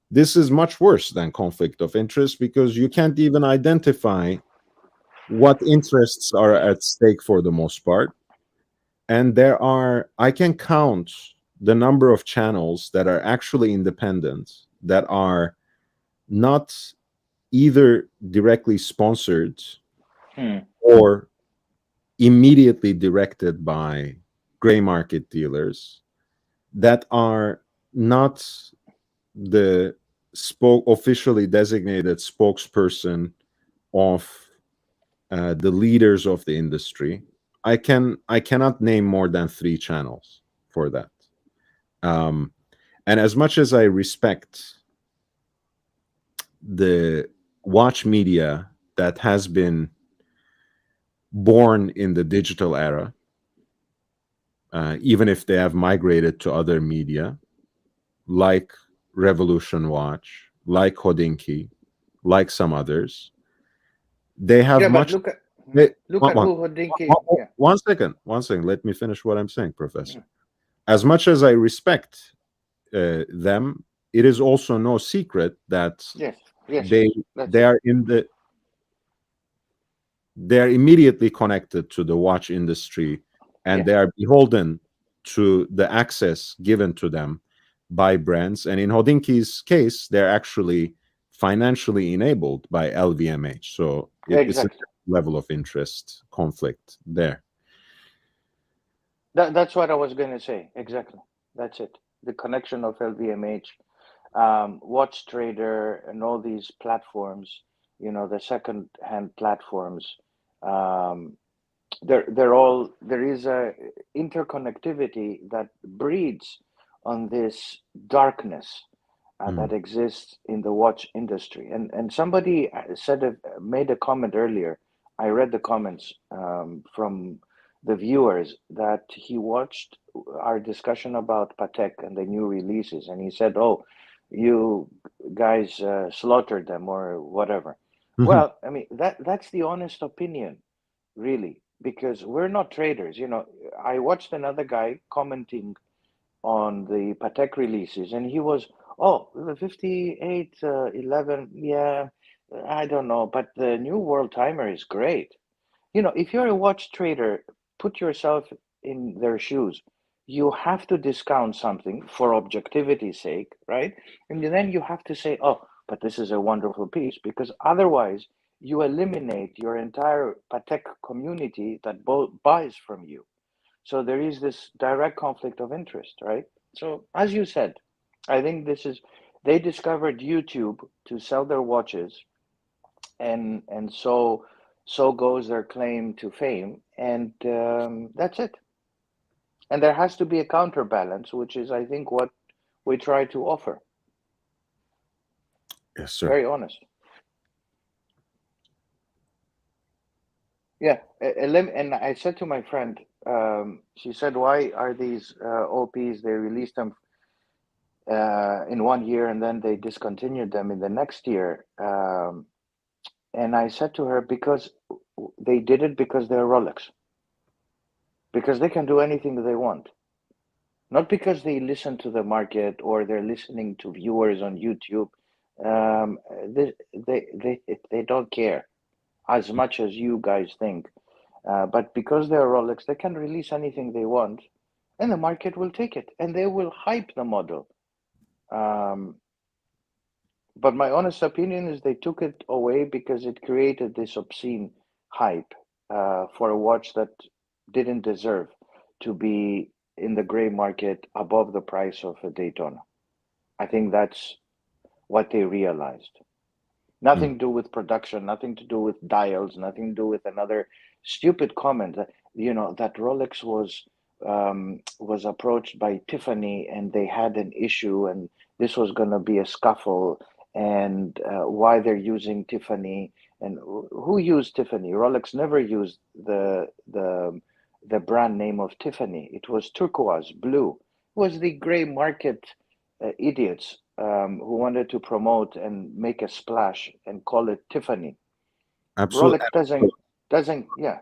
This is much worse than conflict of interest because you can't even identify what interests are at stake for the most part. And I can count the number of channels that are actually independent, that are not either directly sponsored hmm. or immediately directed by gray market dealers, that are not the officially designated spokesperson of the leaders of the industry. I cannot name more than three channels for that. Um, and as much as I respect the watch media that has been born in the digital era, even if they have migrated to other media like Revolution Watch, like Hodinky, like some others, they have Yeah. But much. look at They, look at who Hodinky. Yeah, one second, one second. Let me finish what I'm saying, yeah. Professor. As much as I respect them, it is also no secret that Yes, yes, yes. they That's they it. are in the they're immediately connected to the watch industry, and Yeah, they are beholden to the access given to them by brands. And in Hodinky's case, they're actually financially enabled by LVMH. So it's a exactly. level of interest conflict there. That's what I was going to say. Exactly. That's it. The connection of LVMH, Watch Trader, and all these platforms, the second-hand platforms, um, they're all, there is a interconnectivity that breeds on this darkness that Mm. exists in the watch industry. And somebody made a comment earlier. I read the comments from the viewers that he watched our discussion about Patek and the new releases, and he said, "Oh, you guys slaughtered them or whatever." Mhm. Well, I mean that's the honest opinion, really, because we're not traders. I watched another guy commenting on the Patek releases, and he was, oh, the 58 11, yeah, I don't know, but the new world timer is great. If you're a watch trader, put yourself in their shoes. You have to discount something for objectivity's sake, right? And then you have to say, oh, but this is a wonderful piece, because otherwise you eliminate your entire Patek community that buys from you. So there is this direct conflict of interest, right? So as you said, I think they discovered YouTube to sell their watches, and so goes their claim to fame, and that's it. And there has to be a counterbalance, which is, I think, what we try to offer. Yes, sir. Very honest. Yeah, and I said to my friend, she said, "Why are these OPs? They released them in 1 year, and then they discontinued them in the next year." And I said to her, because they did it because they're Rolex, because they can do anything they want, not because they listen to the market or they're listening to viewers on YouTube. Um, they don't care as much as you guys think. But because they're Rolex, they can release anything they want, and the market will take it, and they will hype the model. Um, but my honest opinion is they took it away because it created this obscene hype for a watch that didn't deserve to be in the gray market above the price of a Daytona. I think that's what they realized. Mm. Nothing to do with production, nothing to do with dials, nothing to do with another stupid comment. That Rolex was approached by Tiffany and they had an issue, and this was going to be a scuffle, and why they're using Tiffany and who used Tiffany? Rolex never used the brand name of Tiffany. It was turquoise blue. It was the gray market idiots who wanted to promote and make a splash and call it Tiffany. Absolutely. Rolex doesn't yeah.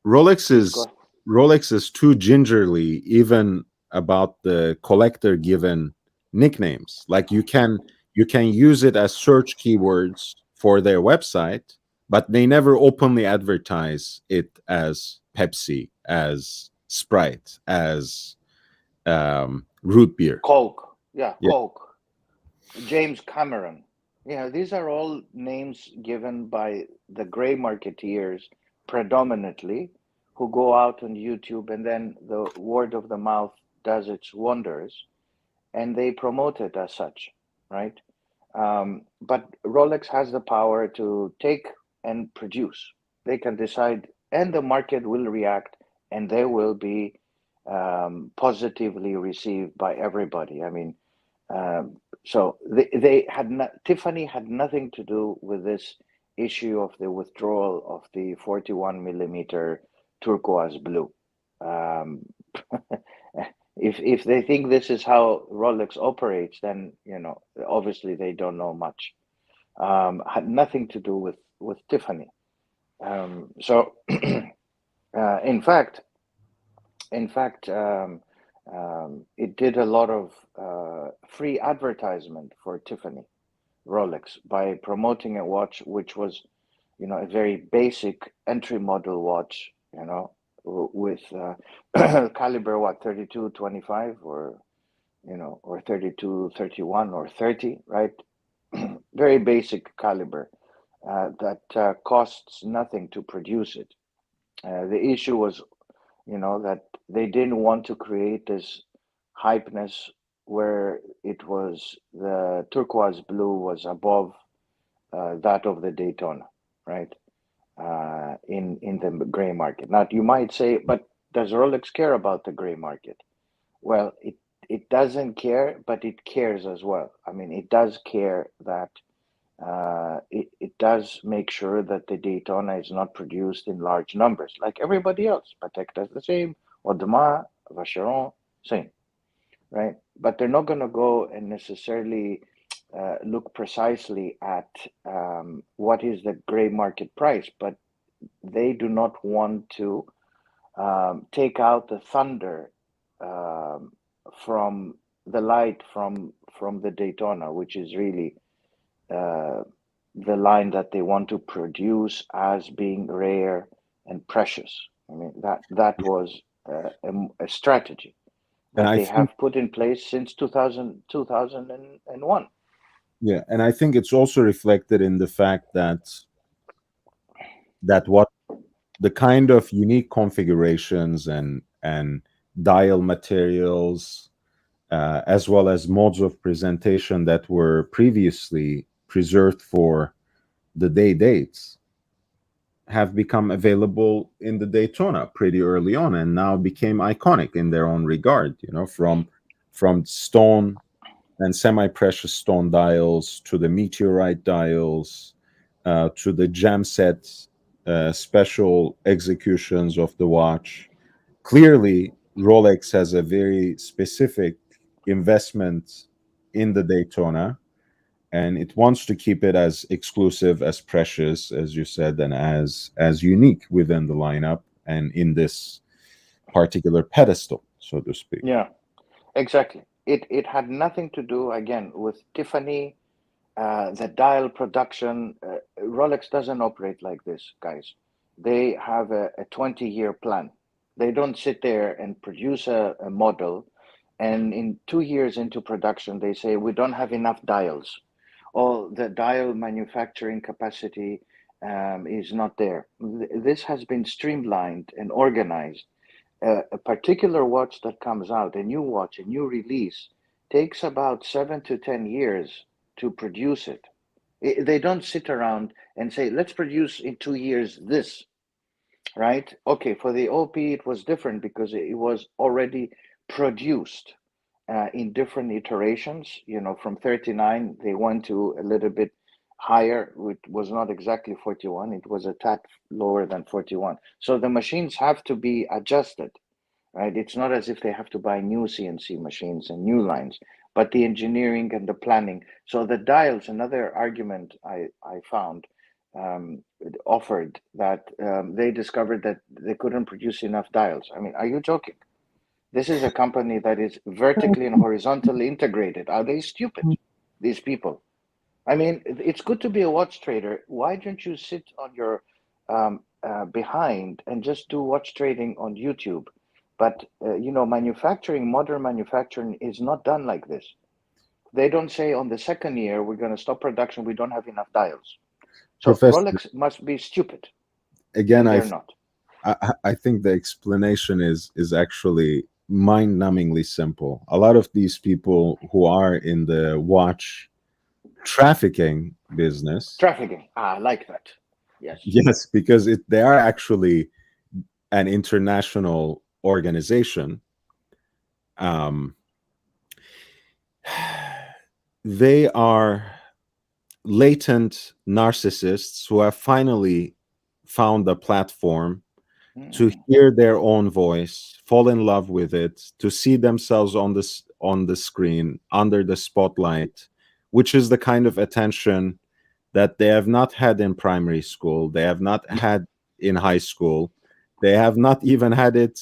Rolex Please is go. Rolex is too gingerly even about the collector given nicknames. Like you can use it as search keywords for their website, but they never openly advertise it as Pepsi, as Sprite, as root beer. Coke, yeah, Yeah, Coke. James Cameron. These are all names given by the gray marketeers predominantly, who go out on YouTube, and then the word of the mouth does its wonders, and they promote it as such, right? But Rolex has the power to take and produce. They can decide, and the market will react, and they will be positively received by everybody. I mean, so they had not, Tiffany had nothing to do with this issue of the withdrawal of the 41 millimeter turquoise blue. Um, if they think this is how Rolex operates, then obviously they don't know much. Had nothing to do with Tiffany. So in fact, it did a lot of free advertisement for Tiffany Rolex by promoting a watch which was, a very basic entry model watch, with caliber what, 3225, or or 3231 or 30, right? Very basic caliber that costs nothing to produce it. The issue was, that they didn't want to create this hypeness where it was the turquoise blue was above that of the Daytona, right? In the gray market. Now you might say, but does Rolex care about the gray market? Well, it doesn't care, but it cares as well. I mean, it does care that it does make sure that the Daytona is not produced in large numbers like everybody else. Patek does the same, Audemars, Vacheron, same, right? But they're not going to go and necessarily look precisely at what is the gray market price, but they do not want to take out the thunder um, from the light from the Daytona, which is really uh, the line that they want to produce as being rare and precious. I mean, that was a strategy and that I they think have put in place since 2001. yeah, and I think it's also reflected in the fact that what the kind of unique configurations and dial materials, as well as modes of presentation that were previously preserved for the day dates, have become available in the Daytona pretty early on, and now became iconic in their own regard. From stone and semi-precious stone dials to the meteorite dials, to the gem set special executions of the watch. Clearly, Rolex has a very specific investment in the Daytona, and it wants to keep it as exclusive, as precious, as you said, and as unique within the lineup and in this particular pedestal, so to speak. Yeah, exactly. It had nothing to do again with Tiffany, the dial production. Rolex doesn't operate like this, guys. They have a 20-year plan. They don't sit there and produce a model, and in 2 years into production, they say we don't have enough dials, or the dial manufacturing capacity is not there. This has been streamlined and organized. A particular watch that comes out, a new watch, a new release, takes about 7 to 10 years to produce it. They don't sit around and say, let's produce in 2 years this, right? Okay, for the OP, it was different because it was already produced in different iterations. From 39, they went to a little bit higher. It was not exactly 41, it was a tad lower than 41. So the machines have to be adjusted, right? It's not as if they have to buy new CNC machines and new lines, but the engineering and the planning. So the dials, another argument I found offered that they discovered that they couldn't produce enough dials. I mean, are you joking? This is a company that is vertically and horizontally integrated. Are they stupid, these people? I mean, it's good to be a watch trader. Why don't you sit on your behind and just do watch trading on YouTube? But modern manufacturing is not done like this. They don't say on the second year we're going to stop production. We don't have enough dials. So Professor, Rolex must be stupid, again, and they're not. I think the explanation is actually mind-numbingly simple. A lot of these people who are in the watch trafficking business, Trafficking. I like that. Yes. yes, because they are actually an international organization. Um, they are latent narcissists who have finally found a platform to hear their own voice, fall in love with it, to see themselves on the screen under the spotlight, which is the kind of attention that they have not had in primary school, they have not had in high school, they have not even had it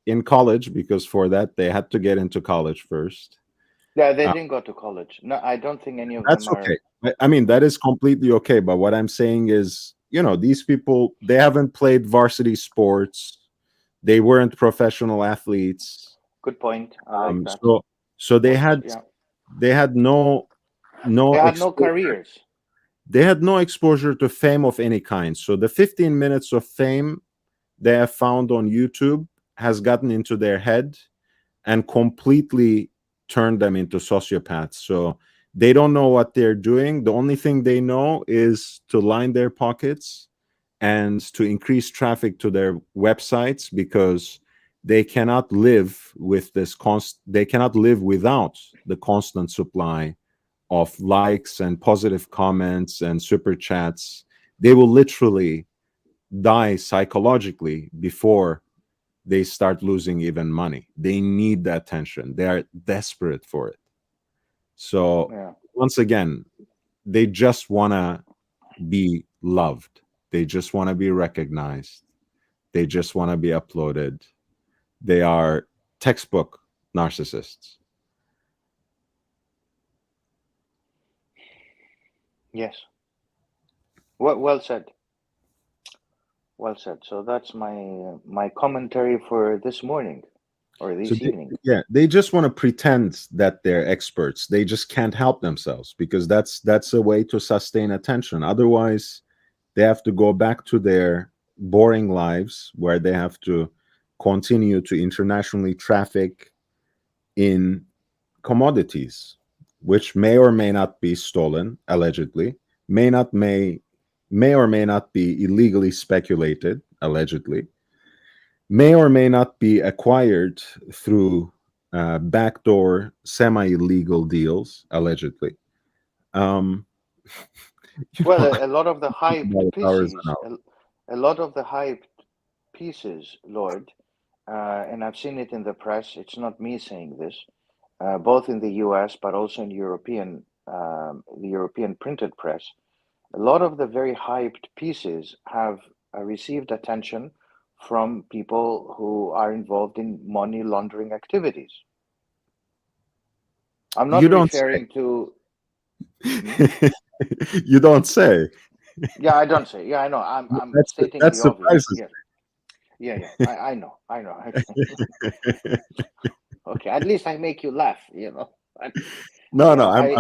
in college, because for that they had to get into college first. Yeah, they Uh, didn't go to college. No, I don't think any of them that's are. okay. I mean, that is completely okay. But what I'm saying is, these people, they haven't played varsity sports. They weren't professional athletes. Good point. I like that. So they Sports. had Yeah. they had no They had no exposure. careers. They had no exposure to fame of any kind. So the 15 minutes of fame they have found on YouTube has gotten into their head and completely turned them into sociopaths. So they don't know what they're doing. The only thing they know is to line their pockets and to increase traffic to their websites, because they cannot live with they cannot live without the constant supply of likes and positive comments and super chats. They will literally die psychologically before they start losing even money. They need the attention. They are desperate for it. So Yeah. once again, they just want to be loved. They just want to be recognized. They just want to be uploaded. They are textbook narcissists. Yes. Well said. Well said. So that's my commentary for this morning or So this evening. yeah, they just want to pretend that they're experts. They just can't help themselves, because that's a way to sustain attention. Otherwise, they have to go back to their boring lives where they have to continue to internationally traffic in commodities, which may or may not be stolen, allegedly, may or may not be illegally speculated, allegedly, may or may not be acquired through backdoor semi-illegal deals, allegedly. Um, you Well, know, a lot of the hyped hours pieces, and hours. a lot of the hyped pieces, Lord, and I've seen it in the press. It's not me saying this, both in the U.S. but also in the European printed press. A lot of the very hyped pieces have received attention from people who are involved in money laundering activities. I'm not You don't say. referring to. Hmm? You don't say. Yeah, I don't say. Yeah, I know. I'm That's stating that the obvious. surprises Yes. I know. Okay, at least I make you laugh. I, No, no, I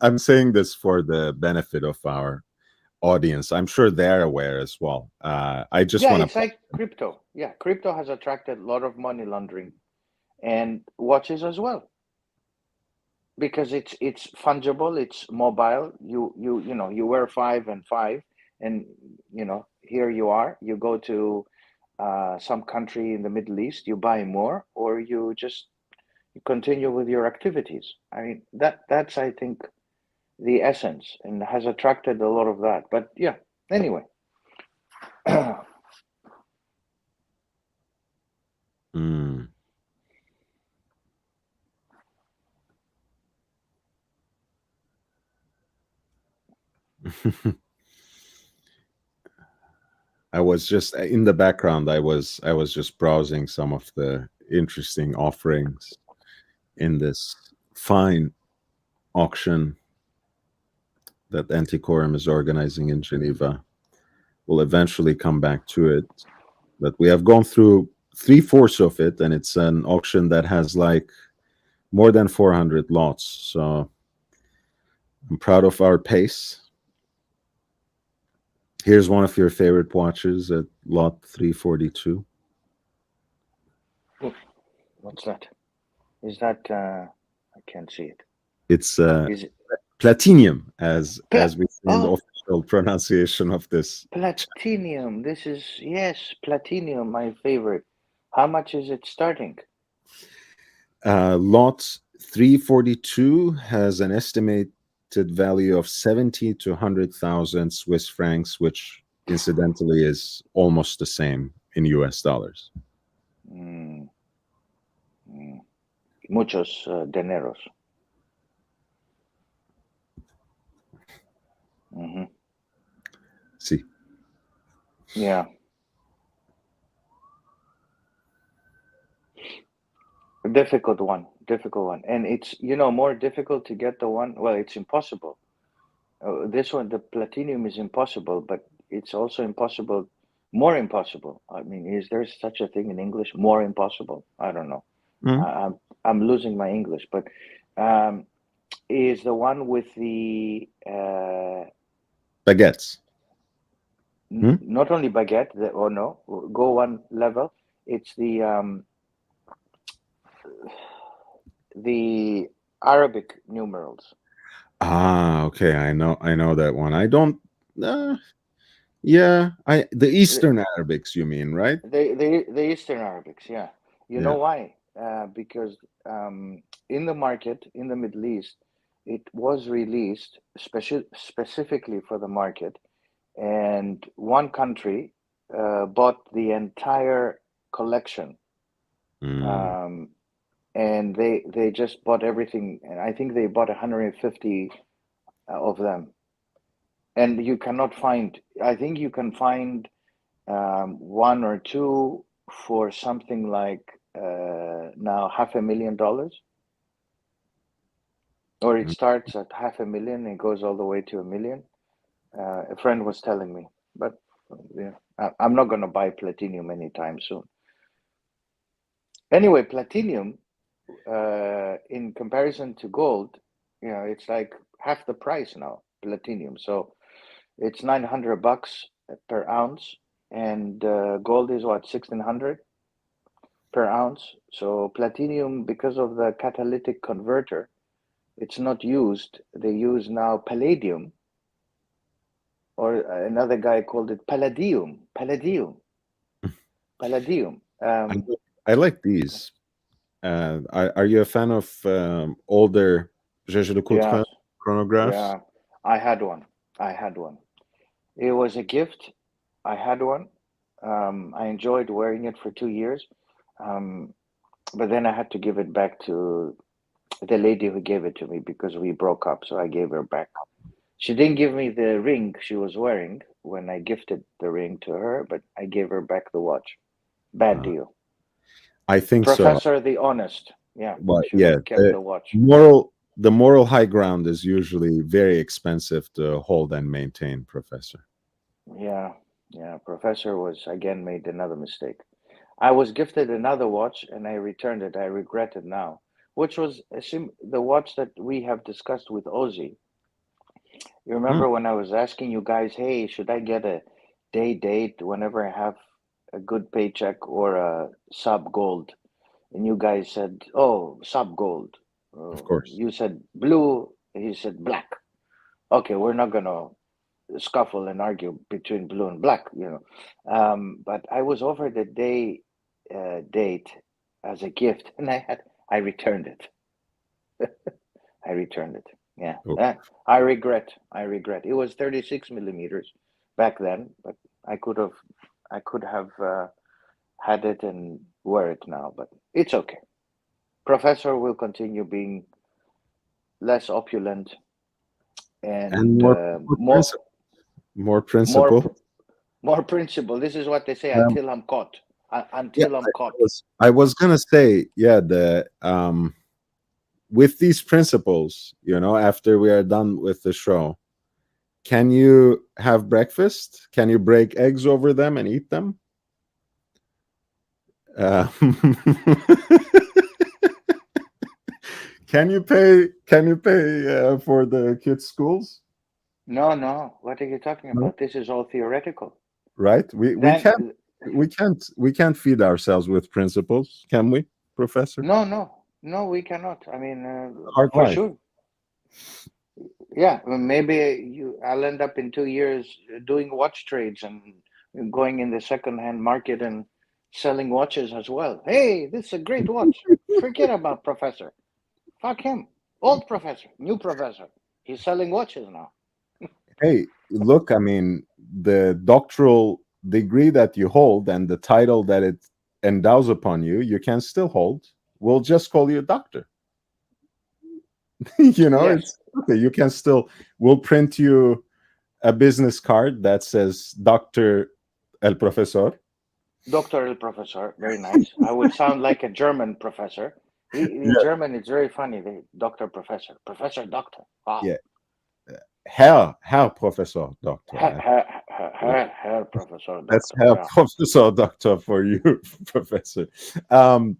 I'm saying this for the benefit of our audience. I'm sure they're aware as well. I just yeah, want it's to. like crypto. Yeah, crypto has attracted a lot of money laundering and watches as well because it's fungible, it's mobile. You wear five and five, and here you are. You go to some country in the Middle East, you buy more, or you just continue with your activities. I mean that's I think the essence and has attracted a lot of that. But yeah, anyway. Mm. I was just in the background. I was just browsing some of the interesting offerings in this fine auction that Antiquorum is organizing in Geneva. We'll eventually come back to it, but we have gone through three-fourths of it, and it's an auction that has like more than 400 lots. So I'm proud of our pace. Here's one of your favorite watches at lot 342. What's that? Is that I can't see it. It's Is it platinum, as pla- we say in the oh, official pronunciation of this. platinum? This is, yes, platinum, my favorite. How much is it starting? Lot 342 has an estimated value of 70 to 100,000 Swiss francs, which incidentally is almost the same in US dollars. Mm, muchos dineros. Hmm. See. Yeah. Difficult one, and it's more difficult to get the one. Well, it's impossible. This one, the platinum, is impossible, but it's also impossible, more impossible. I mean, is there such a thing in English? More impossible? I don't know. Mm. I'm losing my English, but um, is the one with the Baguettes. Hmm? not only baguette. No, go one level. It's the Arabic numerals. Ah, okay. I know that one. I don't. Yeah, I the Eastern Arabics. You mean, right? The Eastern Arabics, yeah. You Yeah. know why? Because in the market in the Middle East, it was released specifically for the market, and one country bought the entire collection, Mm. um, and they just bought everything. And I think they bought 150 of them, and you cannot find. I think you can find one or two for something like now $500,000, or it Mm. starts at 500,000 and goes all the way to 1 million. A friend was telling me, but yeah, I'm not going to buy platinum anytime soon. Anyway, platinum, in comparison to gold, it's like half the price now, platinum. So it's $900 per ounce, and gold is what, 1,600 per ounce. So platinum, because of the catalytic converter, it's not used. They use now palladium, or another guy called it palladium. Palladium. I, I like these. Are you a fan of older Yes, Jaeger-LeCoultre chronographs? yeah. I had one. I had one. It was a gift. I had one. I enjoyed wearing it for 2 years. Um, but then I had to give it back to the lady who gave it to me because we broke up. So I gave her back. She didn't give me the ring she was wearing when I gifted the ring to her, but I gave her back the watch. Bad Uh, deal. I think so. Professor the Honest. Yeah, But should yeah, have kept the watch. the moral high ground is usually very expensive to hold and maintain, Professor. Yeah. Yeah, professor was again made another mistake. I was gifted another watch and I returned it. I regret it now, which was the watch that we have discussed with Ozzy. You Hmm, remember when I was asking you guys, hey, should I get a day date whenever I have a good paycheck or a sub gold? And you guys said, oh, sub gold. of course. You said blue. He said black. Okay, we're not going to scuffle and argue between blue and black, but I was offered a day date as a gift, and I returned it. I returned it. Yeah, Oh, I regret. I regret. It was 36 millimeters back then, but I could have, I could have had it and wear it now, but it's okay. Professor will continue being less opulent and and more more, principle. More more, principle. more principle. This is what they say Um, until I'm caught. yeah, Until I'm caught. I was gonna say, yeah, the with these principles, after we are done with the show, can you have breakfast? Can you break eggs over them and eat them? Uh, Can you pay for the kids' schools? No, no. What are you talking No? about? This is all theoretical. Right? Then, We can't feed ourselves with principles, can we, Professor? no, no, no, we cannot. I mean, Hard for life. sure. Yeah, well, maybe I'll end up in 2 years doing watch trades and going in the second-hand market and selling watches as well. Hey, this is a great watch. Forget about professor. Fuck him. Old professor, new professor. He's selling watches now. Hey, look, I mean, the doctoral degree that you hold and the title that it endows upon you, you can still hold. We'll just call you a doctor. Yes, It's okay. You can still, we'll print you a business card that says Dr. El Profesor. Doctor El Professor, very nice. I would sound like a German professor. In Yeah. German, it's very funny. The Doctor Professor, Professor Doctor. Wow. Yeah. Herr Professor Doctor. Herr Professor That's Doctor. Herr Yeah. Professor Doctor for you, Professor. Um,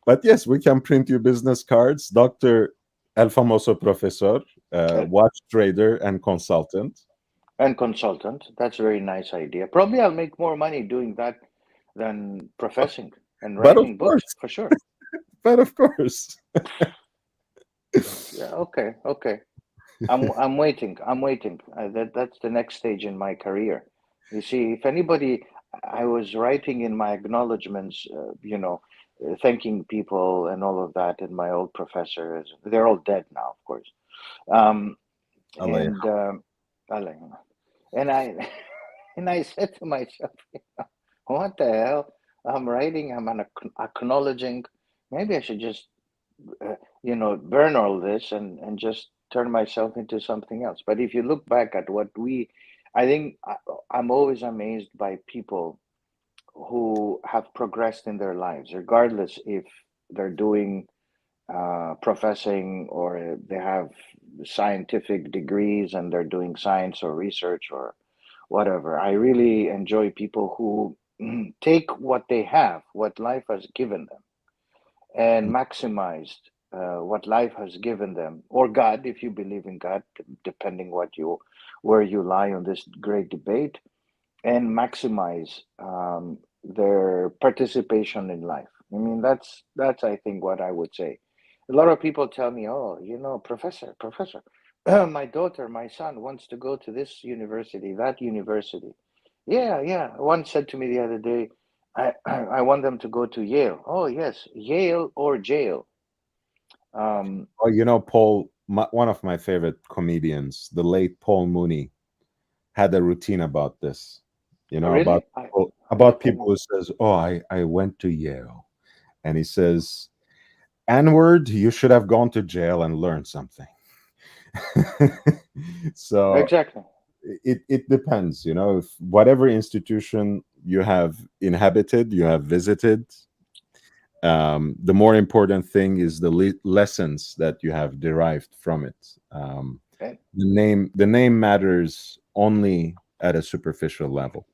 but yes, we can print you business cards, Doctor El Famoso Professor, Uh, watch trader and consultant. and consultant. That's a very nice idea. Probably I'll make more money doing that than professing and But of writing books course, for sure. but of course. Yeah. Okay. Okay. I'm waiting. I'm waiting. That's the next stage in my career. You see, if anybody, I was writing in my acknowledgements, thanking people and all of that, and my old professors. They're all dead now, of course. Um, Allah, and Alain. And I and I said to myself, what the hell? I'm writing. Acknowledging. Maybe I should just burn all this and just turn myself into something else. But if you look back at I think I'm always amazed by people who have progressed in their lives, regardless if they're doing professing or they have scientific degrees and they're doing science or research or whatever. I really enjoy people who take what they have, what life has given them and maximized what life has given them, or God, if you believe in God, depending where you lie on this great debate, and maximize their participation in life. I mean, that's I think what I would say. A lot of people tell me, "Oh, professor, my daughter, my son wants to go to this university, that university." Yeah, yeah. One said to me the other day, I want them to go to Yale. Oh, yes, Yale or jail. Um, Oh, Paul, one of my favorite comedians, the late Paul Mooney, had a routine about this. really? About I people who says, "Oh, I went to Yale," and he says, "N-word, you should have gone to jail and learned something." So exactly. it depends, if whatever institution you have inhabited, you have visited, the more important thing is the lessons that you have derived from it. And The name matters only at a superficial level.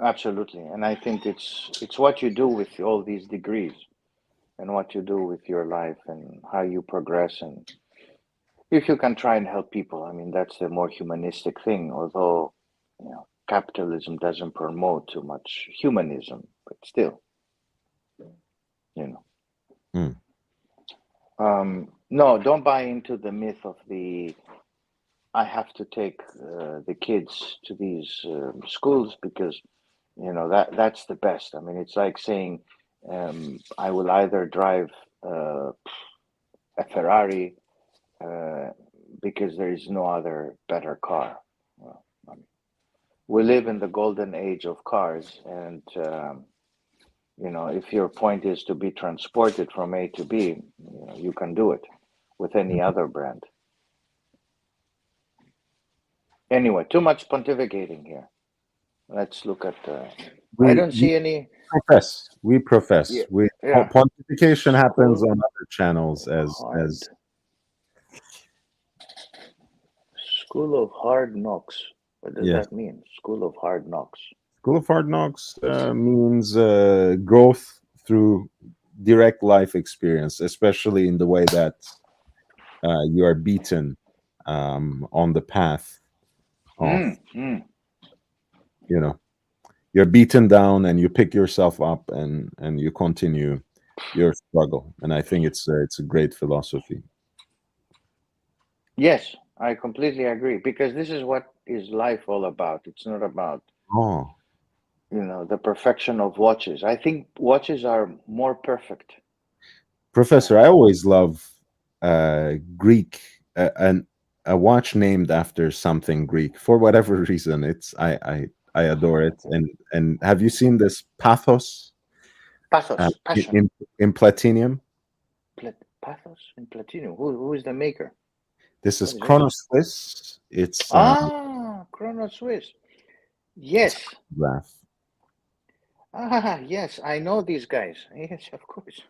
Absolutely, and I think it's what you do with all these degrees, and what you do with your life, and how you progress, and if you can try and help people. I mean, that's the more humanistic thing. Although, capitalism doesn't promote too much humanism, but still, you know. Mm. No, don't buy into the myth of I have to take the kids to these schools because that's the best. I mean, it's like saying I will either drive a Ferrari because there is no other better car. Well, I mean, we live in the golden age of cars, and if your point is to be transported from A to B, you can do it with any other brand. Anyway, too much pontificating here. Let's look at. I We don't see any. profess. We Yeah, profess. yeah. Pontification happens School on other channels hard. as School of Hard Knocks. What does yes. that mean? School of Hard Knocks. School of Hard Knocks means growth through direct life experience, especially in the way that you are beaten on the path of, Mm, mm. you know, you're beaten down and you pick yourself up and you continue your struggle. And I think it's a great philosophy. Yes, I completely agree because this is what is life all about. It's not about Oh, the perfection of watches. I think watches are more perfect. Professor, I Um, always love Greek and a watch named after something Greek for whatever reason. I adore it. And have you seen this pathos uh, Pathos, in passion. in in platinum? Pathos and Platinum. Who is the maker? This is What is it? Chrono Swiss. It's Chrono Swiss. Yes. graph. Yes, I know these guys. Yes, of course.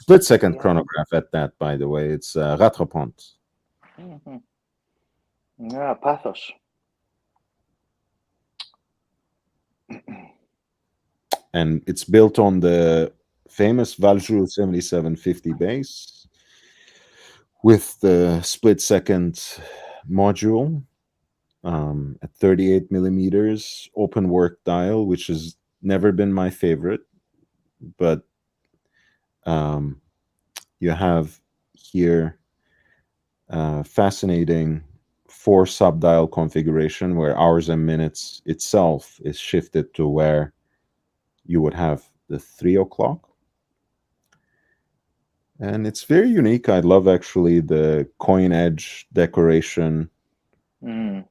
Split second Yeah. chronograph at that, by the way. It's Rattrapante. Hmm. Yeah, Pathos. And it's built on the famous Valjoux 7750 base with the split second module at 38 millimeters, open work dial, which has never been my favorite, but um, you have here fascinating four sub dial configuration where hours and minutes itself is shifted to where you would have the 3 o'clock. And it's very unique. I love actually the coin edge decoration Mm.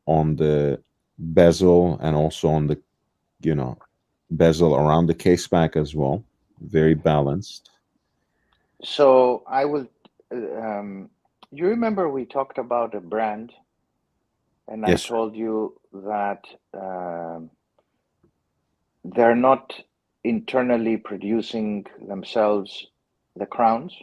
on the bezel and also on the you know bezel around the case back as well. Very balanced. So I will. You remember we talked about a brand, and I Yes, sir. told you that they're not internally producing themselves the crowns.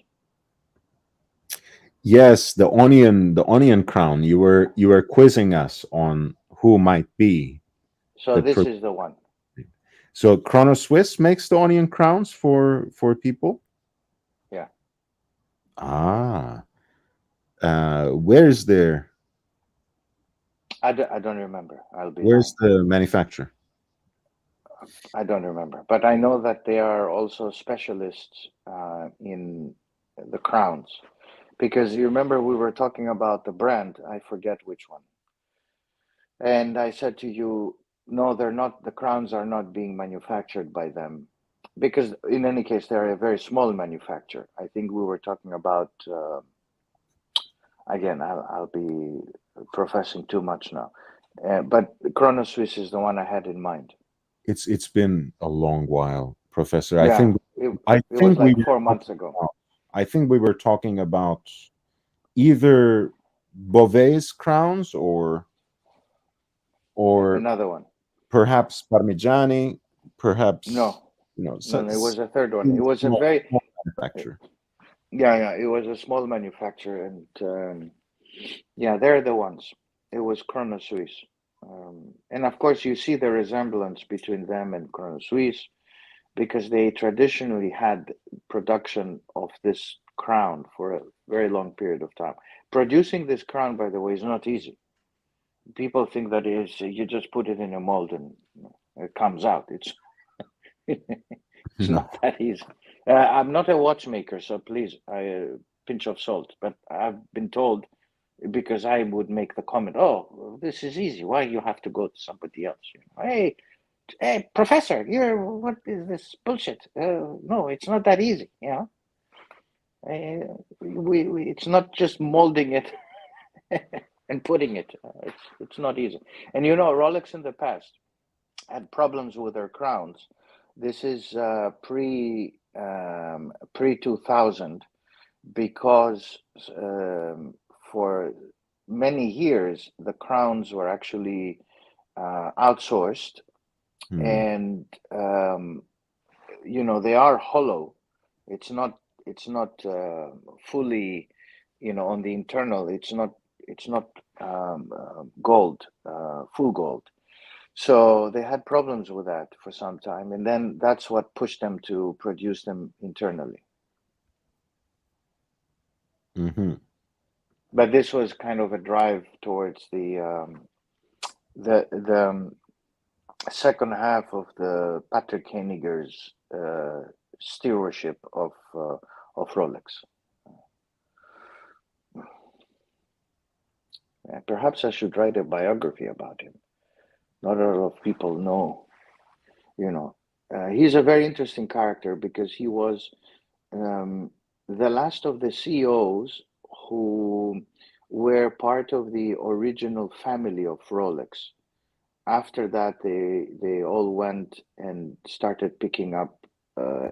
Yes, the onion crown. You were quizzing us on who might be So the this pro- is the one. so Chrono Swiss makes the onion crowns for people. Yeah. Ah, where's their I don't remember. I'll be where's lying. the manufacturer? I don't remember. But I know that they are also specialists in the crowns. Because you remember we were talking about the brand, I forget which one. And I said to you, no, they're not, the crowns are not being manufactured by them. Because in any case, they're a very small manufacturer. I think we were talking about, again, I'll be professing too much now. But Chrono Swiss is the one I had in mind. It's been a long while, Professor. I Yeah, think it, I it was think we like were 4 months talking ago. about I think we were talking about either Beauvais crowns or Another one. perhaps Parmigiani, perhaps No, so, no, it was a third one. It was a small, very, small manufacturer. yeah, yeah, it was a small manufacturer. And Yeah, they're the ones. It was Chrono Suisse. And of course, you see the resemblance between them and Chrono Suisse because they traditionally had production of this crown for a very long period of time. Producing this crown, by the way, is not easy. People think that is you just put it in a mold and it comes out. It's No. not that easy. I'm not a watchmaker, so please, pinch of salt. But I've been told because I would make the comment, "Oh, this is easy. Why you have to go to somebody else?" Hey, professor, what is this bullshit? No, it's not that easy. It's not just molding it and putting it. It's not easy. And Rolex in the past had problems with their crowns. This is pre 2000 because for many years the crowns were actually outsourced, Mm. and they are hollow. It's not. It's not fully, on the internal. It's not. It's not gold, full gold. So they had problems with that for some time, and then that's what pushed them to produce them internally. Hmm. But this was kind of a drive towards the second half of the Patrick Henniger's stewardship of Rolex. Perhaps I should write a biography about him. Not a lot of people know. He's a very interesting character because he was um, the last of the CEOs who were part of the original family of Rolex. After that, they all went and started picking up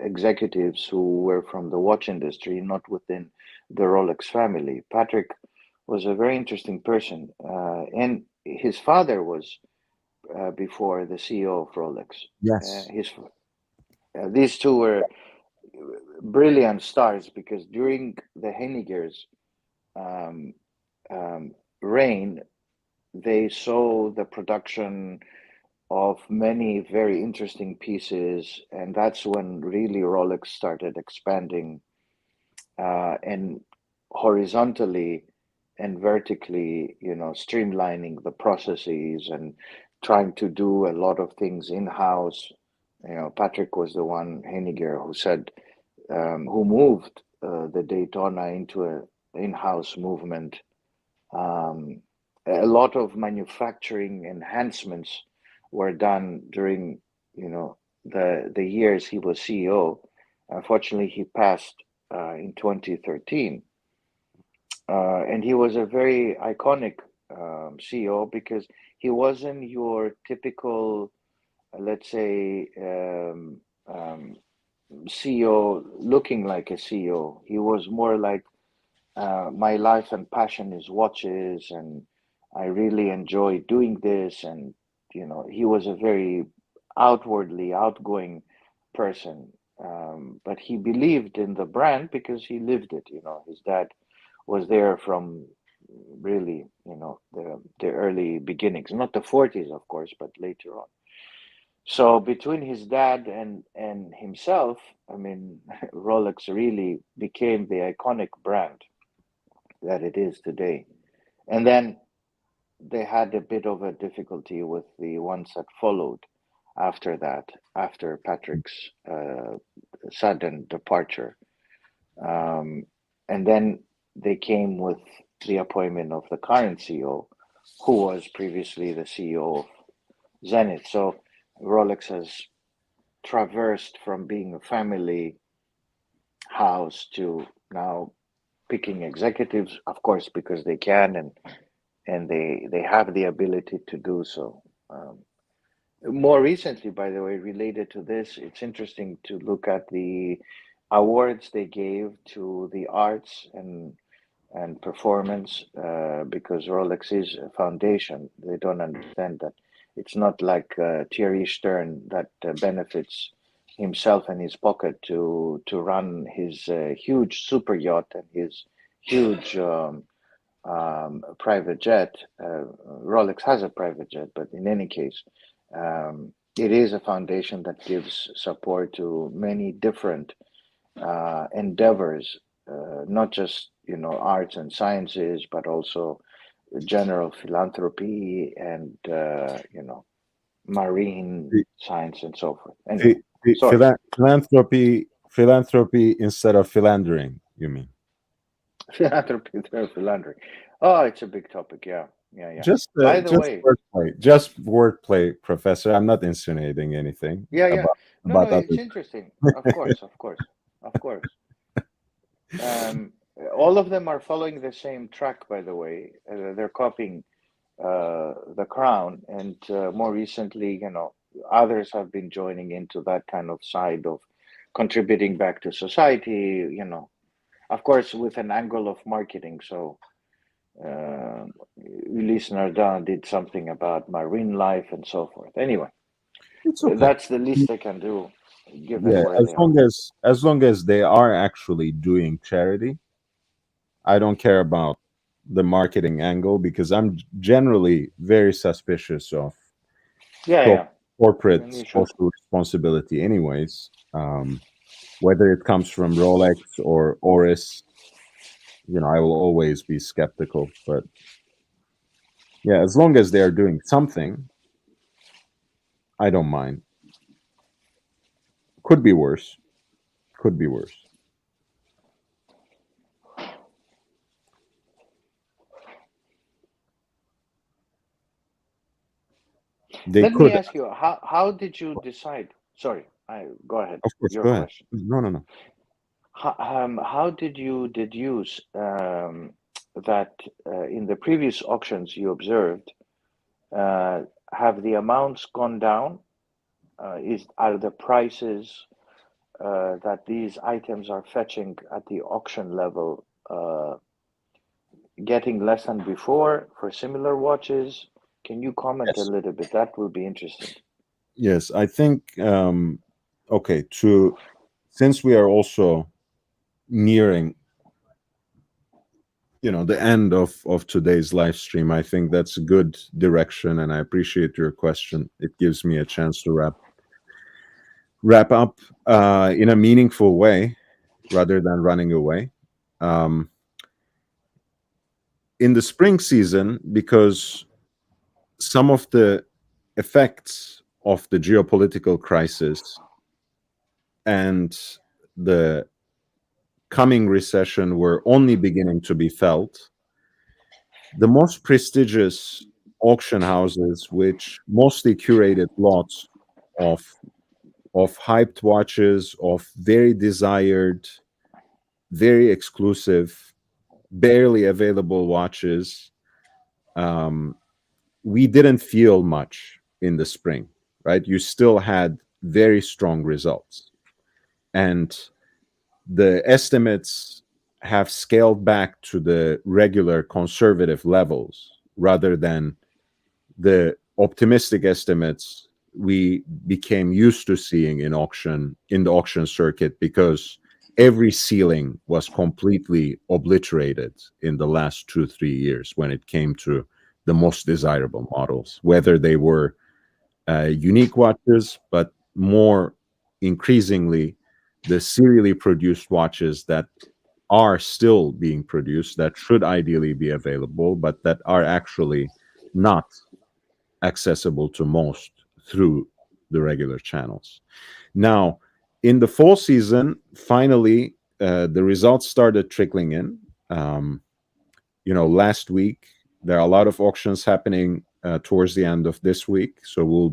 executives who were from the watch industry, not within the Rolex family. Patrick was a very interesting person, and his father was before the CEO of Rolex. Yes. His These two were brilliant stars because during the Henniger's um, reign, they saw the production of many very interesting pieces, and that's when really Rolex started expanding and horizontally and vertically, streamlining the processes and trying to do a lot of things in house. Patrick was the one, Henniger, who said, who moved the Daytona into a in-house movement. Um, a lot of manufacturing enhancements were done during, the years he was CEO. Unfortunately, he passed in 2013, and he was a very iconic CEO because he wasn't your typical, let's say, CEO looking like a CEO. He was more like my life and passion is watches, and I really enjoy doing this. And he was a very outwardly outgoing person, but he believed in the brand because he lived it. His dad was there from really, the early beginnings, not the 40s, of course, but later on. So between his dad and himself, I mean, Rolex really became the iconic brand that it is today. And then they had a bit of a difficulty with the ones that followed after that, after Patrick's sudden departure. Um, and then they came with the appointment of the current CEO, who was previously the CEO of Zenith. So Rolex has traversed from being a family house to now picking executives, of course, because they can and they have the ability to do so. More recently, by the way, related to this, it's interesting to look at the awards they gave to the arts and performance because Rolex is a foundation. They don't understand that it's not like Thierry Stern that benefits himself and his pocket to run his huge super yacht and his huge private jet. Rolex has a private jet, but in any case, it is a foundation that gives support to many different endeavors, not just arts and sciences, but also general philanthropy and marine The, science and so forth. Anyway, the sorry. philanthropy instead of philandering, you mean? Philanthropy through philandering. Oh, it's a big topic. Yeah, yeah, yeah. By the Just way, wordplay, just wordplay, Professor. I'm not insinuating anything yeah, yeah. No, no, about it's others. interesting. Of course, of course, of course. Um, all of them are following the same track, by the way. They're copying the crown, and more recently, others have been joining into that kind of side of contributing back to society. Of course, with an angle of marketing. So, Ulysse Nardin did something about marine life and so forth. Anyway, It's okay. that's the least I can do, given Yeah, where they are. as long as they are actually doing charity, I don't care about the marketing angle because I'm generally very suspicious of Yeah, co- yeah, corporate and you should. social responsibility, anyways. Whether it comes from Rolex or Oris, I will always be skeptical. But yeah, as long as they are doing something, I don't mind. Could be worse. Could be worse. They Let me could, ask you, how did you decide? Sorry, I go ahead. of course. Your Go ahead. question. No, no, no. How did you deduce that in the previous auctions you observed, uh, have the amounts gone down? Are the prices that these items are fetching at the auction level getting less than before for similar watches? Can you comment a Yes. little bit? That will be interesting. Yes, I think okay, to since we are also nearing the end of today's live stream, I think that's a good direction, and I appreciate your question. It gives me a chance to wrap up in a meaningful way rather than running away. Um, in the spring season, because some of the effects of the geopolitical crisis and the coming recession were only beginning to be felt, the most prestigious auction houses, which mostly curated lots of hyped watches, of very desired, very exclusive, barely available watches, um, we didn't feel much in the spring, right? You still had very strong results, and the estimates have scaled back to the regular conservative levels rather than the optimistic estimates we became used to seeing in the auction circuit, because every ceiling was completely obliterated in the last 2-3 years when it came to the most desirable models, whether they were unique watches, but more increasingly the serially produced watches that are still being produced, that should ideally be available, but that are actually not accessible to most through the regular channels. Now, in the fall season, finally, the results started trickling in. Last week there are a lot of auctions happening towards the end of this week, so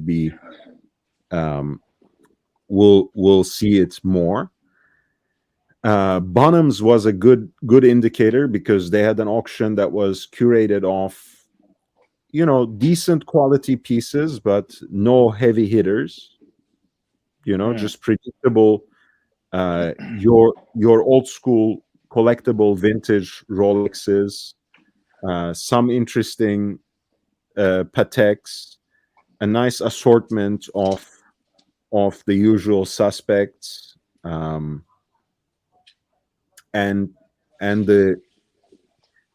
um, we'll see it more. Bonhams was a good indicator because they had an auction that was curated off decent quality pieces, but no heavy hitters. Hmm. Just predictable. Your old school collectible vintage Rolexes, some interesting Pateks, a nice assortment of the usual suspects, and and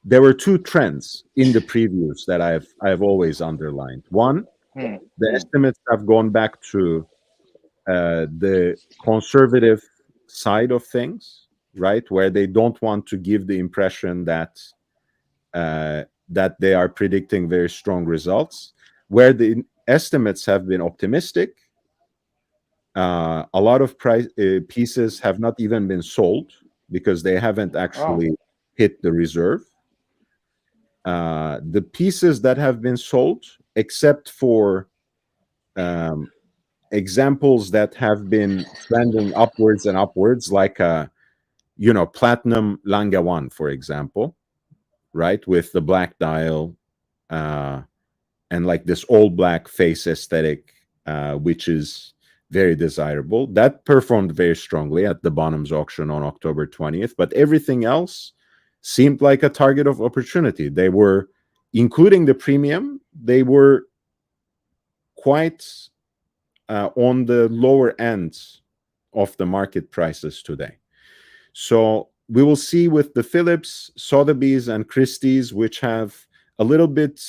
there were two trends in the previews that I've always underlined. One, Hmm. the Hmm. estimates have gone back to the conservative side of things, right, where they don't want to give the impression that they are predicting very strong results. Where the estimates have been optimistic, a lot of pieces have not even been sold because they haven't Oh. actually hit the reserve. The pieces that have been sold, except for um, examples that have been trending upwards and upwards, like platinum Langa One, for example, right, with the black dial uh, and like this all black face aesthetic, which is very desirable. That performed very strongly at the Bonhams auction on October 20th, but everything else seemed like a target of opportunity. They were, including the premium, they were quite on the lower end of the market prices today. So we will see with the Phillips, Sotheby's, and Christie's, which have a little bit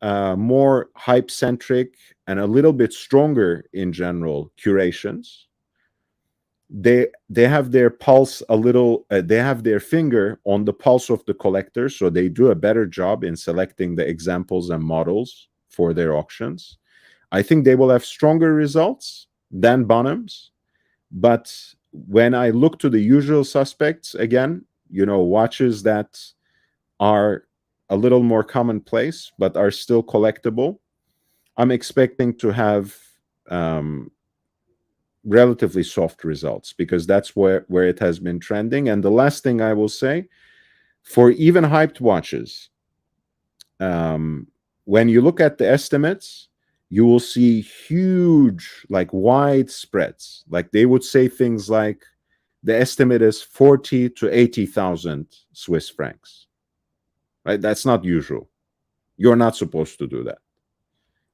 more hype centric and a little bit stronger in general curations. They have their pulse a little. They have their finger on the pulse of the collector, so they do a better job in selecting the examples and models for their auctions. I think they will have stronger results than Bonhams, but when I look to the usual suspects again, watches that are a little more commonplace but are still collectible, I'm expecting to have um, relatively soft results because that's where it has been trending. And the last thing I will say, for even hyped watches, um, when you look at the estimates, you will see huge, like wide spreads. Like they would say things like the estimate is 40 to 80,000 Swiss francs. Right? That's not usual. You're not supposed to do that.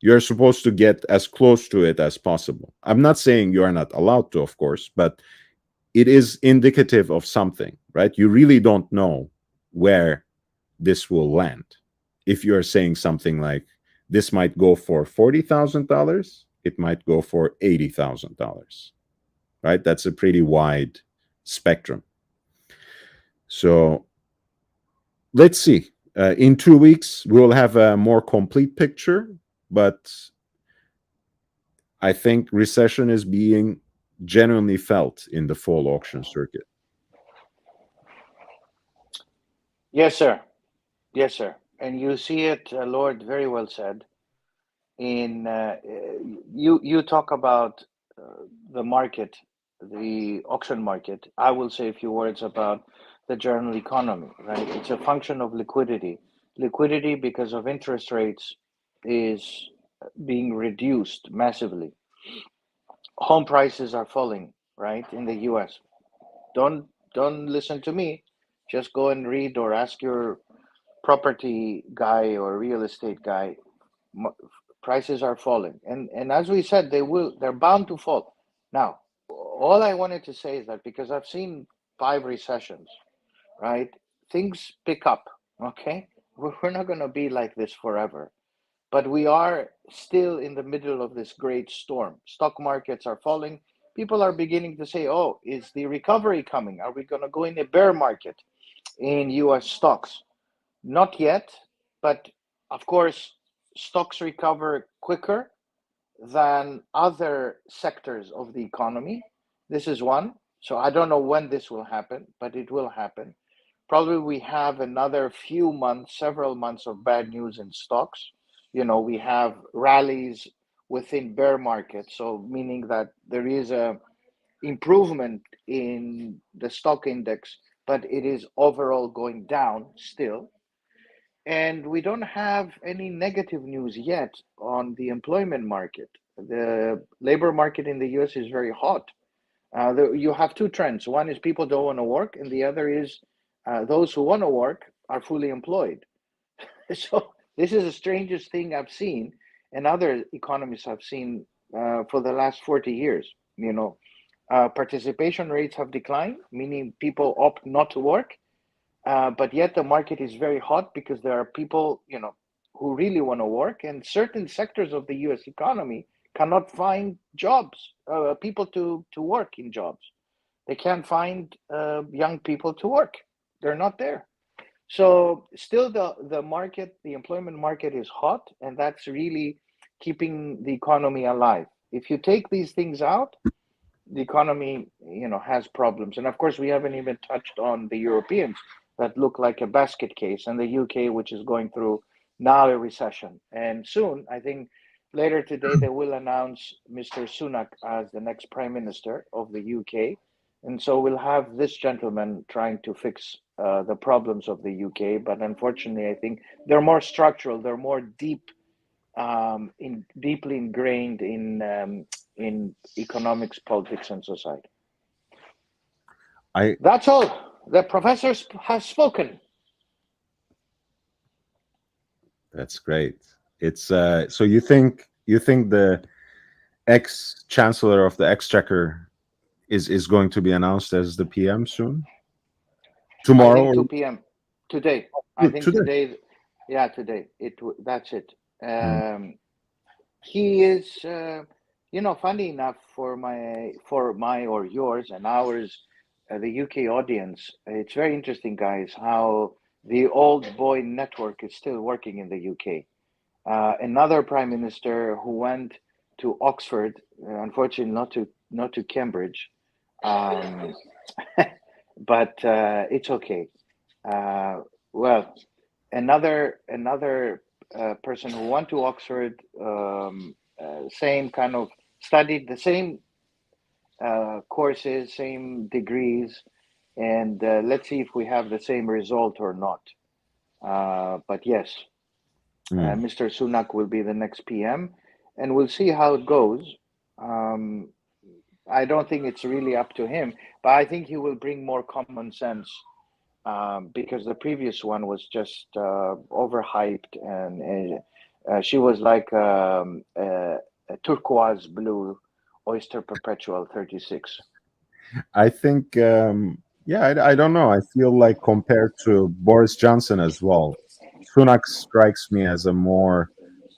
You're supposed to get as close to it as possible. I'm not saying you are not allowed to, of course, but it is indicative of something, right? You really don't know where this will land. If you're saying something like this might go for $40,000, it might go for $80,000, right? That's a pretty wide spectrum. So let's see. In 2 weeks, we'll have a more complete picture, but I think recession is being genuinely felt in the fall auction circuit. Yes, sir. Yes, sir. And you see it, Lord, very well said. In you talk about the market, the auction market. I will say a few words about the general economy. Right, it's a function of liquidity. Liquidity, because of interest rates, is being reduced massively. Home prices are falling. Right, in the U.S. Don't listen to me. Just go and read or ask your property guy or real estate guy. Prices are falling, and as we said, they're bound to fall. Now, all I wanted to say is that because I've seen 5 recessions, right, things pick up. Okay, we're not going to be like this forever, but we are still in the middle of this great storm. Stock markets are falling. People are beginning to say, oh, is the recovery coming? Are we going to go in a bear market in US stocks? Not yet, but of course, stocks recover quicker than other sectors of the economy. This is one. So I don't know when this will happen, but it will happen. Probably we have another few months, several months of bad news in stocks. We have rallies within bear markets, so meaning that there is a improvement in the stock index, but it is overall going down still. And we don't have any negative news yet on the employment market. The labor market in the US is very hot. You have two trends. One is people don't want to work, and the other is those who want to work are fully employed. So this is the strangest thing I've seen, and other economists have seen for the last 40 years. Participation rates have declined, meaning people opt not to work, but yet the market is very hot because there are people, who really want to work, and certain sectors of the U.S. economy cannot find jobs, people to work in jobs. They can't find young people to work. They're not there. So still the employment market is hot, and that's really keeping the economy alive. If you take these things out, the economy, has problems. And of course, we haven't even touched on the Europeans that look like a basket case, and the UK, which is going through now a recession. And soon, I think later today, they will announce Mr. Sunak as the next prime minister of the UK. And so we'll have this gentleman trying to fix the problems of the UK. But unfortunately, I think they're more structural, they're more deeply ingrained in economics, politics, and society. That's all. The professor has spoken. That's great. It's so you think the ex-chancellor of the Exchequer is going to be announced as the PM soon? Tomorrow? I think 2 p.m. today. I think today. Yeah, today. That's it. He is, funny enough, for my or yours and ours, the UK audience. It's very interesting, guys, how the old boy network is still working in the UK. Another prime minister who went to Oxford, unfortunately not to Cambridge, but it's okay. Well, another person who went to Oxford, same kind of studied the same courses, same degrees, and let's see if we have the same result or not. But yes, Mr. Sunak will be the next PM, and we'll see how it goes. I don't think it's really up to him, but I think he will bring more common sense, because the previous one was just overhyped, and she was like a turquoise blue Oyster Perpetual 36. I think, I don't know. I feel like compared to Boris Johnson as well, Sunak strikes me as a more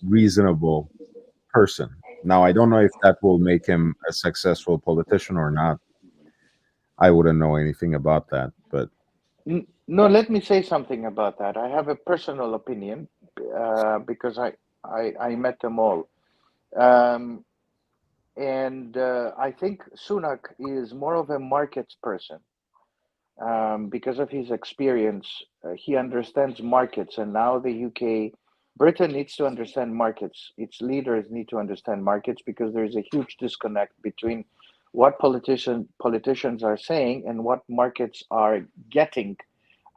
reasonable person. Now, I don't know if that will make him a successful politician or not. I wouldn't know anything about that, but no, let me say something about that. I have a personal opinion, because I met them all. And I think Sunak is more of a markets person, because of his experience. He understands markets, and now the UK, Britain needs to understand markets. Its leaders need to understand markets, because there's a huge disconnect between what politicians are saying and what markets are getting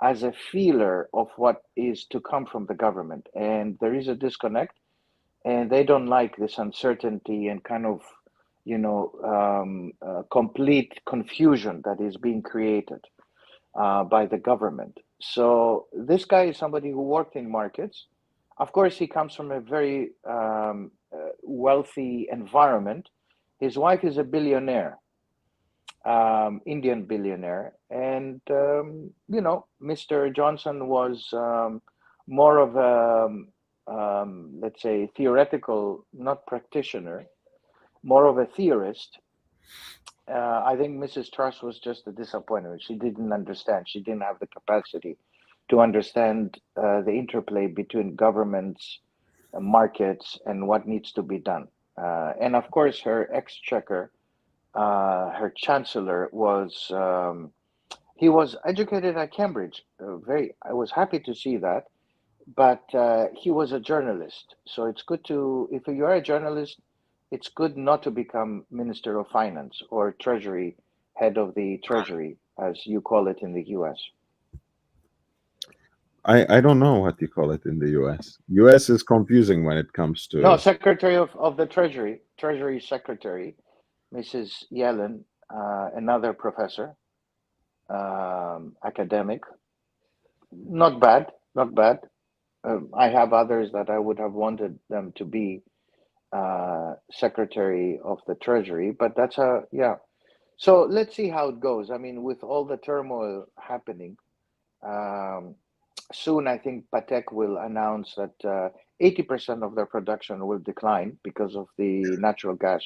as a feeler of what is to come from the government. And there is a disconnect, and they don't like this uncertainty and kind of, complete confusion that is being created by the government. So this guy is somebody who worked in markets. Of course, he comes from a very wealthy environment. His wife is a billionaire, Indian billionaire, and Mr. Johnson was more of a, let's say, theoretical, not practitioner, more of a theorist. I think Mrs. Truss was just a disappointment. She didn't understand. She didn't have the capacity to understand the interplay between governments, markets, and what needs to be done. And of course, her exchequer, her chancellor, he was educated at Cambridge. I was happy to see that, but he was a journalist. So it's good if you are a journalist, it's good not to become Minister of Finance or Treasury, head of the Treasury, as you call it in the US. I don't know what you call it in the US. US is confusing when it comes to... No, Secretary of the Treasury Secretary, Mrs. Yellen, another professor, academic. Not bad, not bad. I have others that I would have wanted them to be Secretary of the Treasury, but that's yeah. So let's see how it goes. I mean, with all the turmoil happening, Soon, I think Patek will announce that 80% of their production will decline because of the natural gas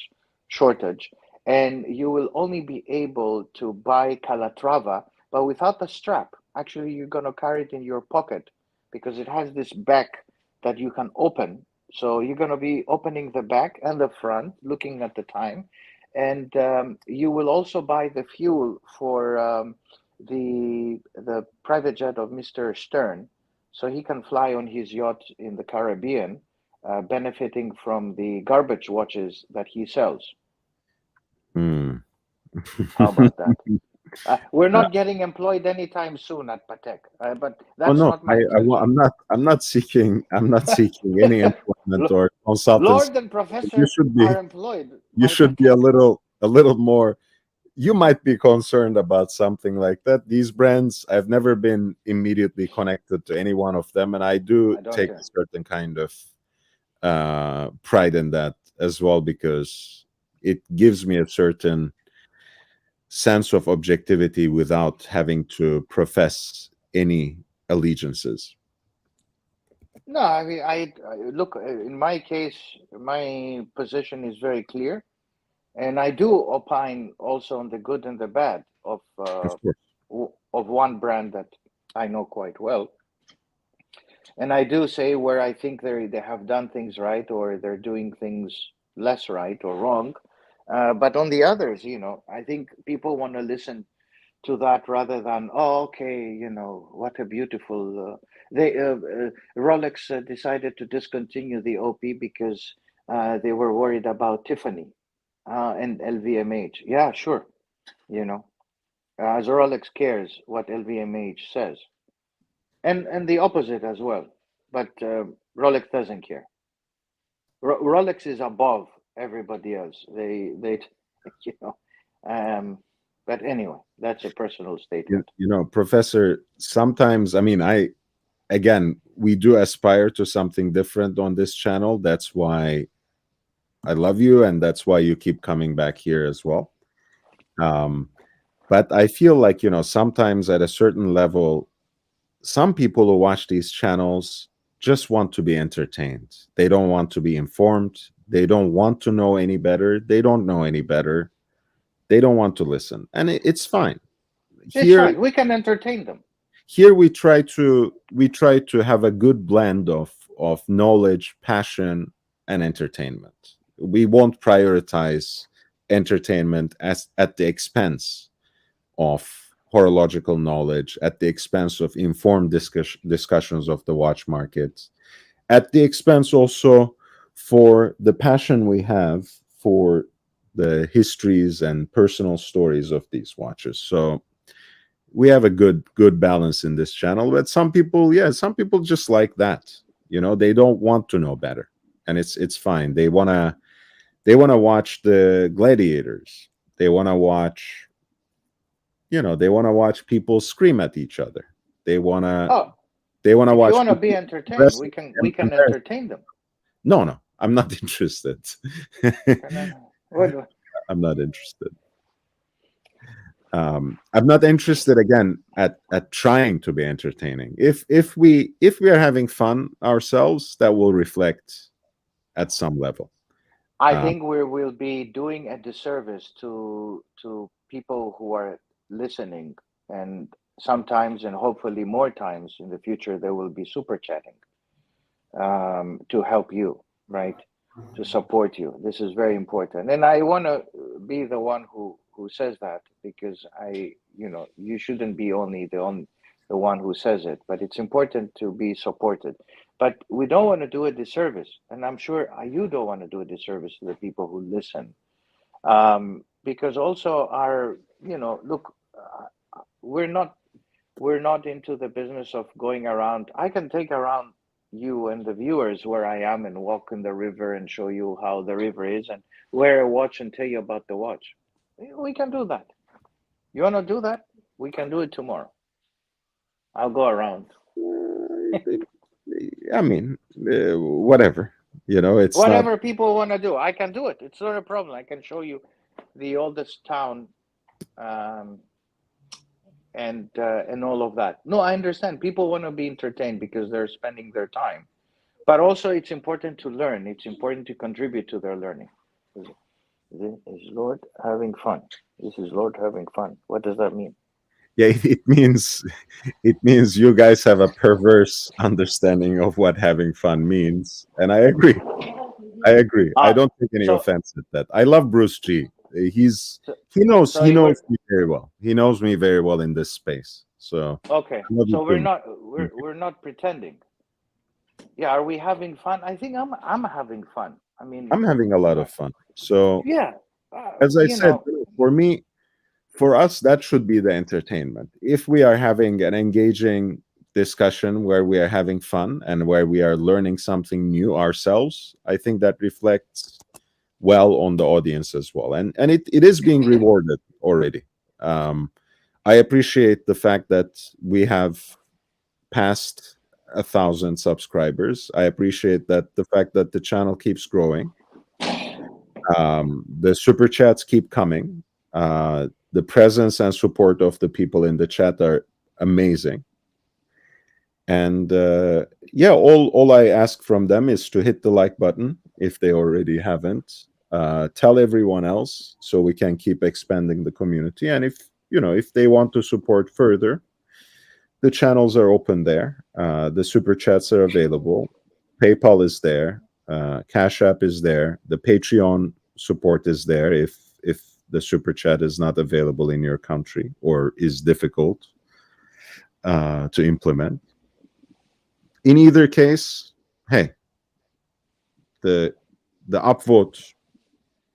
shortage. And you will only be able to buy Calatrava, but without the strap. Actually, you're going to carry it in your pocket because it has this back that you can open. So you're going to be opening the back and the front, looking at the time. And you will also buy the fuel for the private jet of Mr. Stern, so he can fly on his yacht in the Caribbean, benefiting from the garbage watches that he sells. Hmm. How about that? We're not getting employed anytime soon at Patek, but Oh that's no, not my intention. I'm not. I'm not seeking any employment or consultancy. Lord and You Professor should be. are employed You by should be Patek. a little more. You might be concerned about something like that. These brands, I've never been immediately connected to any one of them, and I do I don't take a care. certain kind of pride in that as well because it gives me a certain sense of objectivity without having to profess any allegiances. No, I mean, I look, in my case, my position is very clear. And I do opine also on the good and the bad Of course. of one brand that I know quite well. And I do say where I think they have done things right or they're doing things less right or wrong. But on the others, I think people want to listen to that rather than, oh, okay, what a beautiful. Rolex decided to discontinue the OP because they were worried about Tiffany and LVMH. Yeah, sure. You know, as Rolex cares what LVMH says, and the opposite as well. But Rolex doesn't care. Rolex is above everybody else. They, you know. Um, but anyway, that's a personal statement. Professor, sometimes, I mean, again, we do aspire to something different on this channel. That's why I love you, and that's why you keep coming back here as well. Um, but I feel like, sometimes at a certain level, some people who watch these channels just want to be entertained. They don't want to be informed. They don't want to know any better. They don't know any better. They don't want to listen. And it's fine. It's Here, fine. We can entertain them. here we try to have a good blend of knowledge, passion, and entertainment. We won't prioritize entertainment as at the expense of horological knowledge, at the expense of informed discussions of the watch market, at the expense also for the passion we have for the histories and personal stories of these watches. So we have a good balance in this channel. But some people, yeah, some people just like that. They don't want to know better, and it's fine. They wanna watch the gladiators. They wanna watch they want to watch people scream at each other. They want to Oh, they want to if you watch want to be people entertained, dress we can we and can embarrass. entertain them. No, I'm not interested. What? I'm not interested. I'm not interested again at trying to be entertaining. If we are having fun ourselves, that will reflect at some level. I Um, think we will be doing a disservice to people who are listening, and sometimes and hopefully more times in the future there will be super chatting to help you, right? To support you. This is very important, and I want to be the one who says that because you shouldn't be the one who says it, but it's important to be supported. But we don't want to do a disservice, and I'm sure you don't want to do a disservice to the people who listen, because also look, we're not we're not into the business of going around. I can take around you and the viewers where I am and walk in the river and show you how the river is and wear a watch and tell you about the watch. We can do that. You want to do that? We can do it tomorrow. I'll go around. I mean, whatever. It's not. Whatever people want to do, I can do it. It's not a problem. I can show you the oldest town um, and all of that. No, I understand. People want to be entertained because they're spending their time, but also it's important to learn. It's important to contribute to their learning. Is Lord having fun? This is Lord having fun. What does that mean? Yeah, it means you guys have a perverse understanding of what having fun means, and I agree. I agree. I Ah, don't take any so offense at that. I love Bruce G. He's so he knows so he you knows were me very well. He knows me very well in this space. So okay. I love you So too. we're not pretending. Yeah, are we having fun? I think I'm having fun. I mean, I'm having a lot uh, of fun. So yeah, as I you said, know, for me, for us, that should be the entertainment. If we are having an engaging discussion where we are having fun and where we are learning something new ourselves, I think that reflects well on the audience as well. And it is being rewarded already. Um, I appreciate the fact that we have passed 1,000 subscribers. I appreciate that the fact that the channel keeps growing. The super chats keep coming. The presence and support of the people in the chat are amazing. And yeah, all I ask from them is to hit the like button if they already haven't. Tell everyone else so we can keep expanding the community. And if they want to support further, the channels are open there. The super chats are available. PayPal is there. Cash App is there. The Patreon support is there if the super chat is not available in your country or is difficult to implement. In either case, hey, the the upvote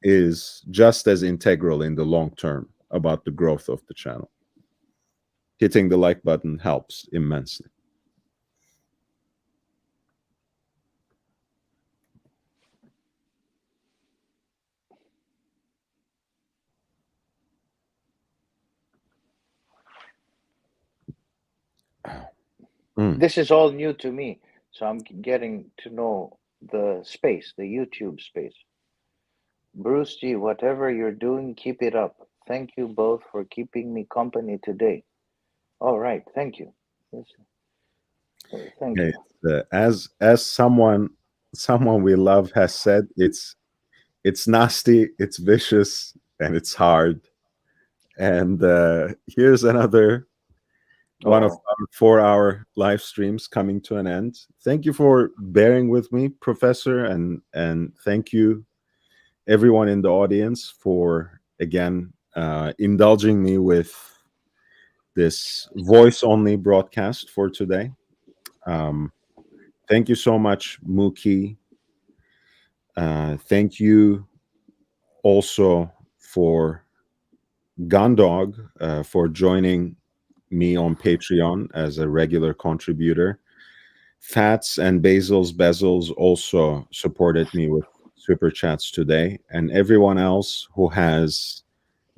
is just as integral in the long term about the growth of the channel. Hitting the like button helps immensely. Mm. this is all new to me. So I'm getting to know the space, the YouTube space. Bruce G, whatever you're doing, keep it up. Thank you both for keeping me company today. All right, thank you. Yes, thank Okay. you. As someone we love has said, it's nasty, it's vicious, and it's hard. And here's another one of Oh, our 4-hour live streams coming to an end. Thank you for bearing with me, Professor, and thank you everyone in the audience for again indulging me with this voice only broadcast for today. Um, thank you so much, Mookie. Thank you also for Gondog for joining me on Patreon as a regular contributor. Fats and Bezels also supported me with super chats today, and everyone else who has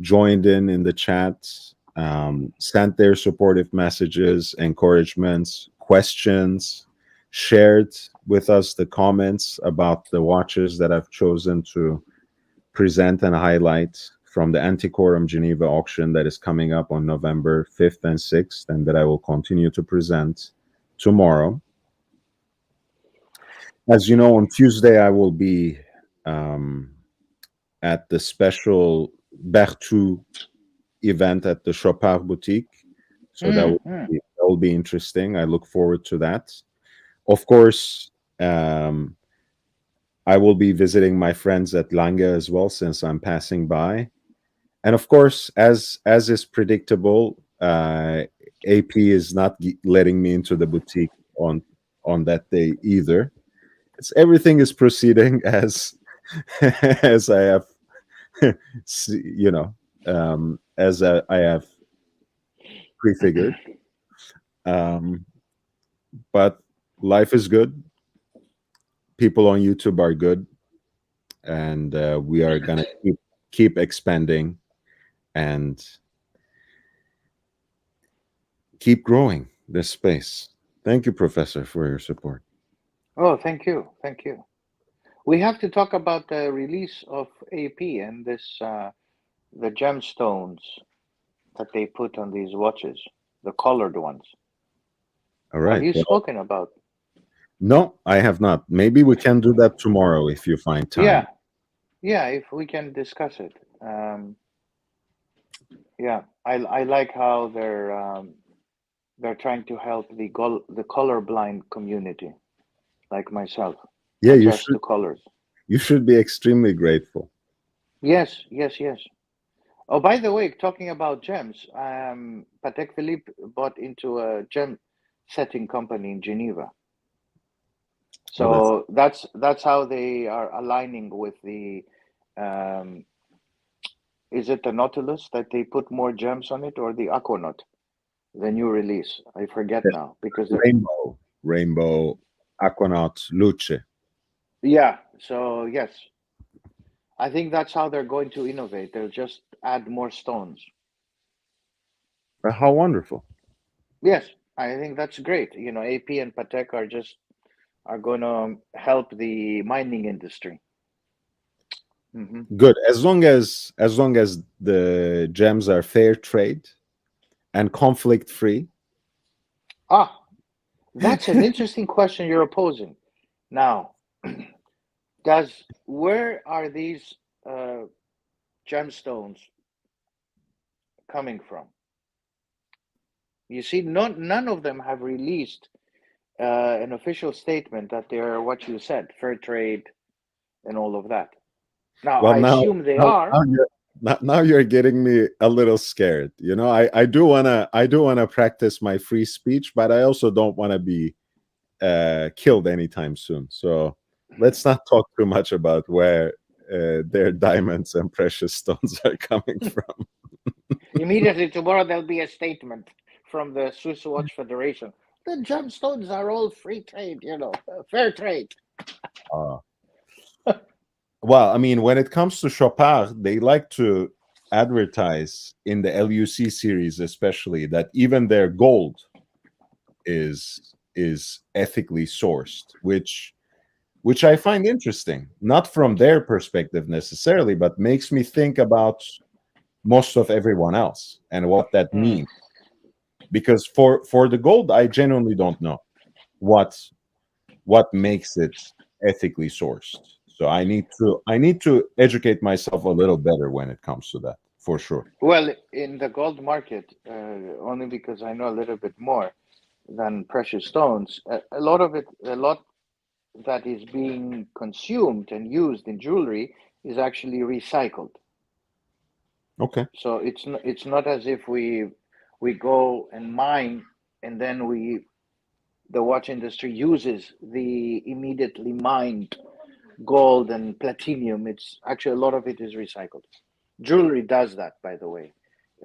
joined in the chat, sent their supportive messages, encouragements, questions, shared with us the comments about the watches that I've chosen to present and highlight from the Antiquorum Geneva auction that is coming up on November 5th and 6th, and that I will continue to present tomorrow. As you know, on Tuesday, I will be um, at the special Berthoud event at the Chopard Boutique. So that will be interesting. I look forward to that. Of course, um, I will be visiting my friends at Lange as well, since I'm passing by. And of course, as is predictable, AP is not letting me into the boutique on that day either. It's everything is proceeding as as I have, you know, as I have prefigured. Um, but life is good. People on YouTube are good, and we are gonna keep expanding and keep growing this space. Thank you, Professor, for your support. oh, thank you, thank you. We have to talk about the release of AP and this the gemstones. that they put on these watches, the colored ones. All Have right. you Well, spoken about? no, I have not. Maybe we can do that tomorrow if you find time. Yeah, yeah. If we can discuss it. Yeah, I like how they're trying to help the colorblind community, like myself, Yeah, adjust to colors. you should be extremely grateful. Yes, yes, yes. Oh, by the way, talking about gems, Patek Philippe bought into a gem setting company in Geneva. Oh, that's So that's how they are aligning with the um, is it the Nautilus that they put more gems on it or the Aquanaut, the new release? I forget now because rainbow, Aquanaut, Luce. yeah. So yes, I think that's how they're going to innovate. They'll just add more stones. How wonderful. Yes, I think that's great. You know, AP and Patek are going to help the mining industry. Good. As long as the gems are fair trade and conflict free. Ah, that's an interesting question you're posing. Now, does where are these uh, gemstones coming from? You see, none of them have released an official statement that they're what you said, fair trade and all of that. Now, Well, I assume they are. now you're getting me a little scared. You know, I do wanna practice my free speech, but I also don't want to be killed anytime soon. So let's not talk too much about where their diamonds and precious stones are coming from. Immediately tomorrow, there'll be a statement from the Swiss Watch Federation. The gemstones are all free trade, fair trade. Uh, well, I mean, when it comes to Chopard, they like to advertise in the LUC series, especially, that even their gold is ethically sourced, which I find interesting, not from their perspective necessarily, but makes me think about most of everyone else and what that Hmm. means. Because for the gold, I genuinely don't know what what makes it ethically sourced. So I need to educate myself a little better when it comes to that, for sure. Well, in the gold market, only because I know a little bit more than precious stones, a lot that is being consumed and used in jewelry is actually recycled. Okay, So it's not as if we go and mine and then the watch industry uses the immediately mined gold and platinum. It's actually a lot of it is recycled. Jewelry does that, by the way.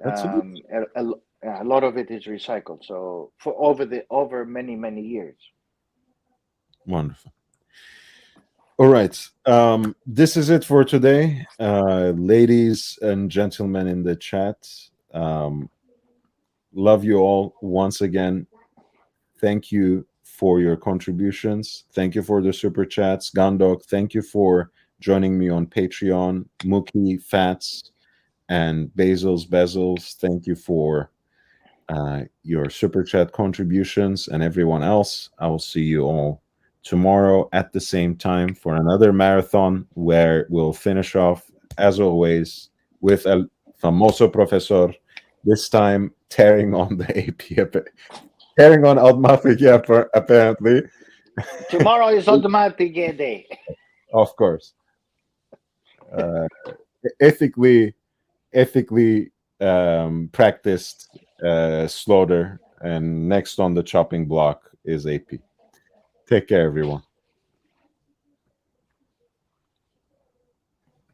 that's a good, A lot of it is recycled. So for over many years. wonderful. All right. This is it for today. Ladies and gentlemen in the chat, love you all once again. Thank you for your contributions. Thank you for the super chats. Gandok, thank you for joining me on Patreon. Mookie, Fats, and Bezels, thank you for your super chat contributions. And everyone else, I will see you all tomorrow at the same time for another marathon where we'll finish off, as always, with El Famoso Profesor, this time tearing on the AP, tearing on Altmafia, apparently. Tomorrow is automatic day. Of course. Uh, ethically ethically practiced slaughter, and next on the chopping block is AP. Take care, everyone.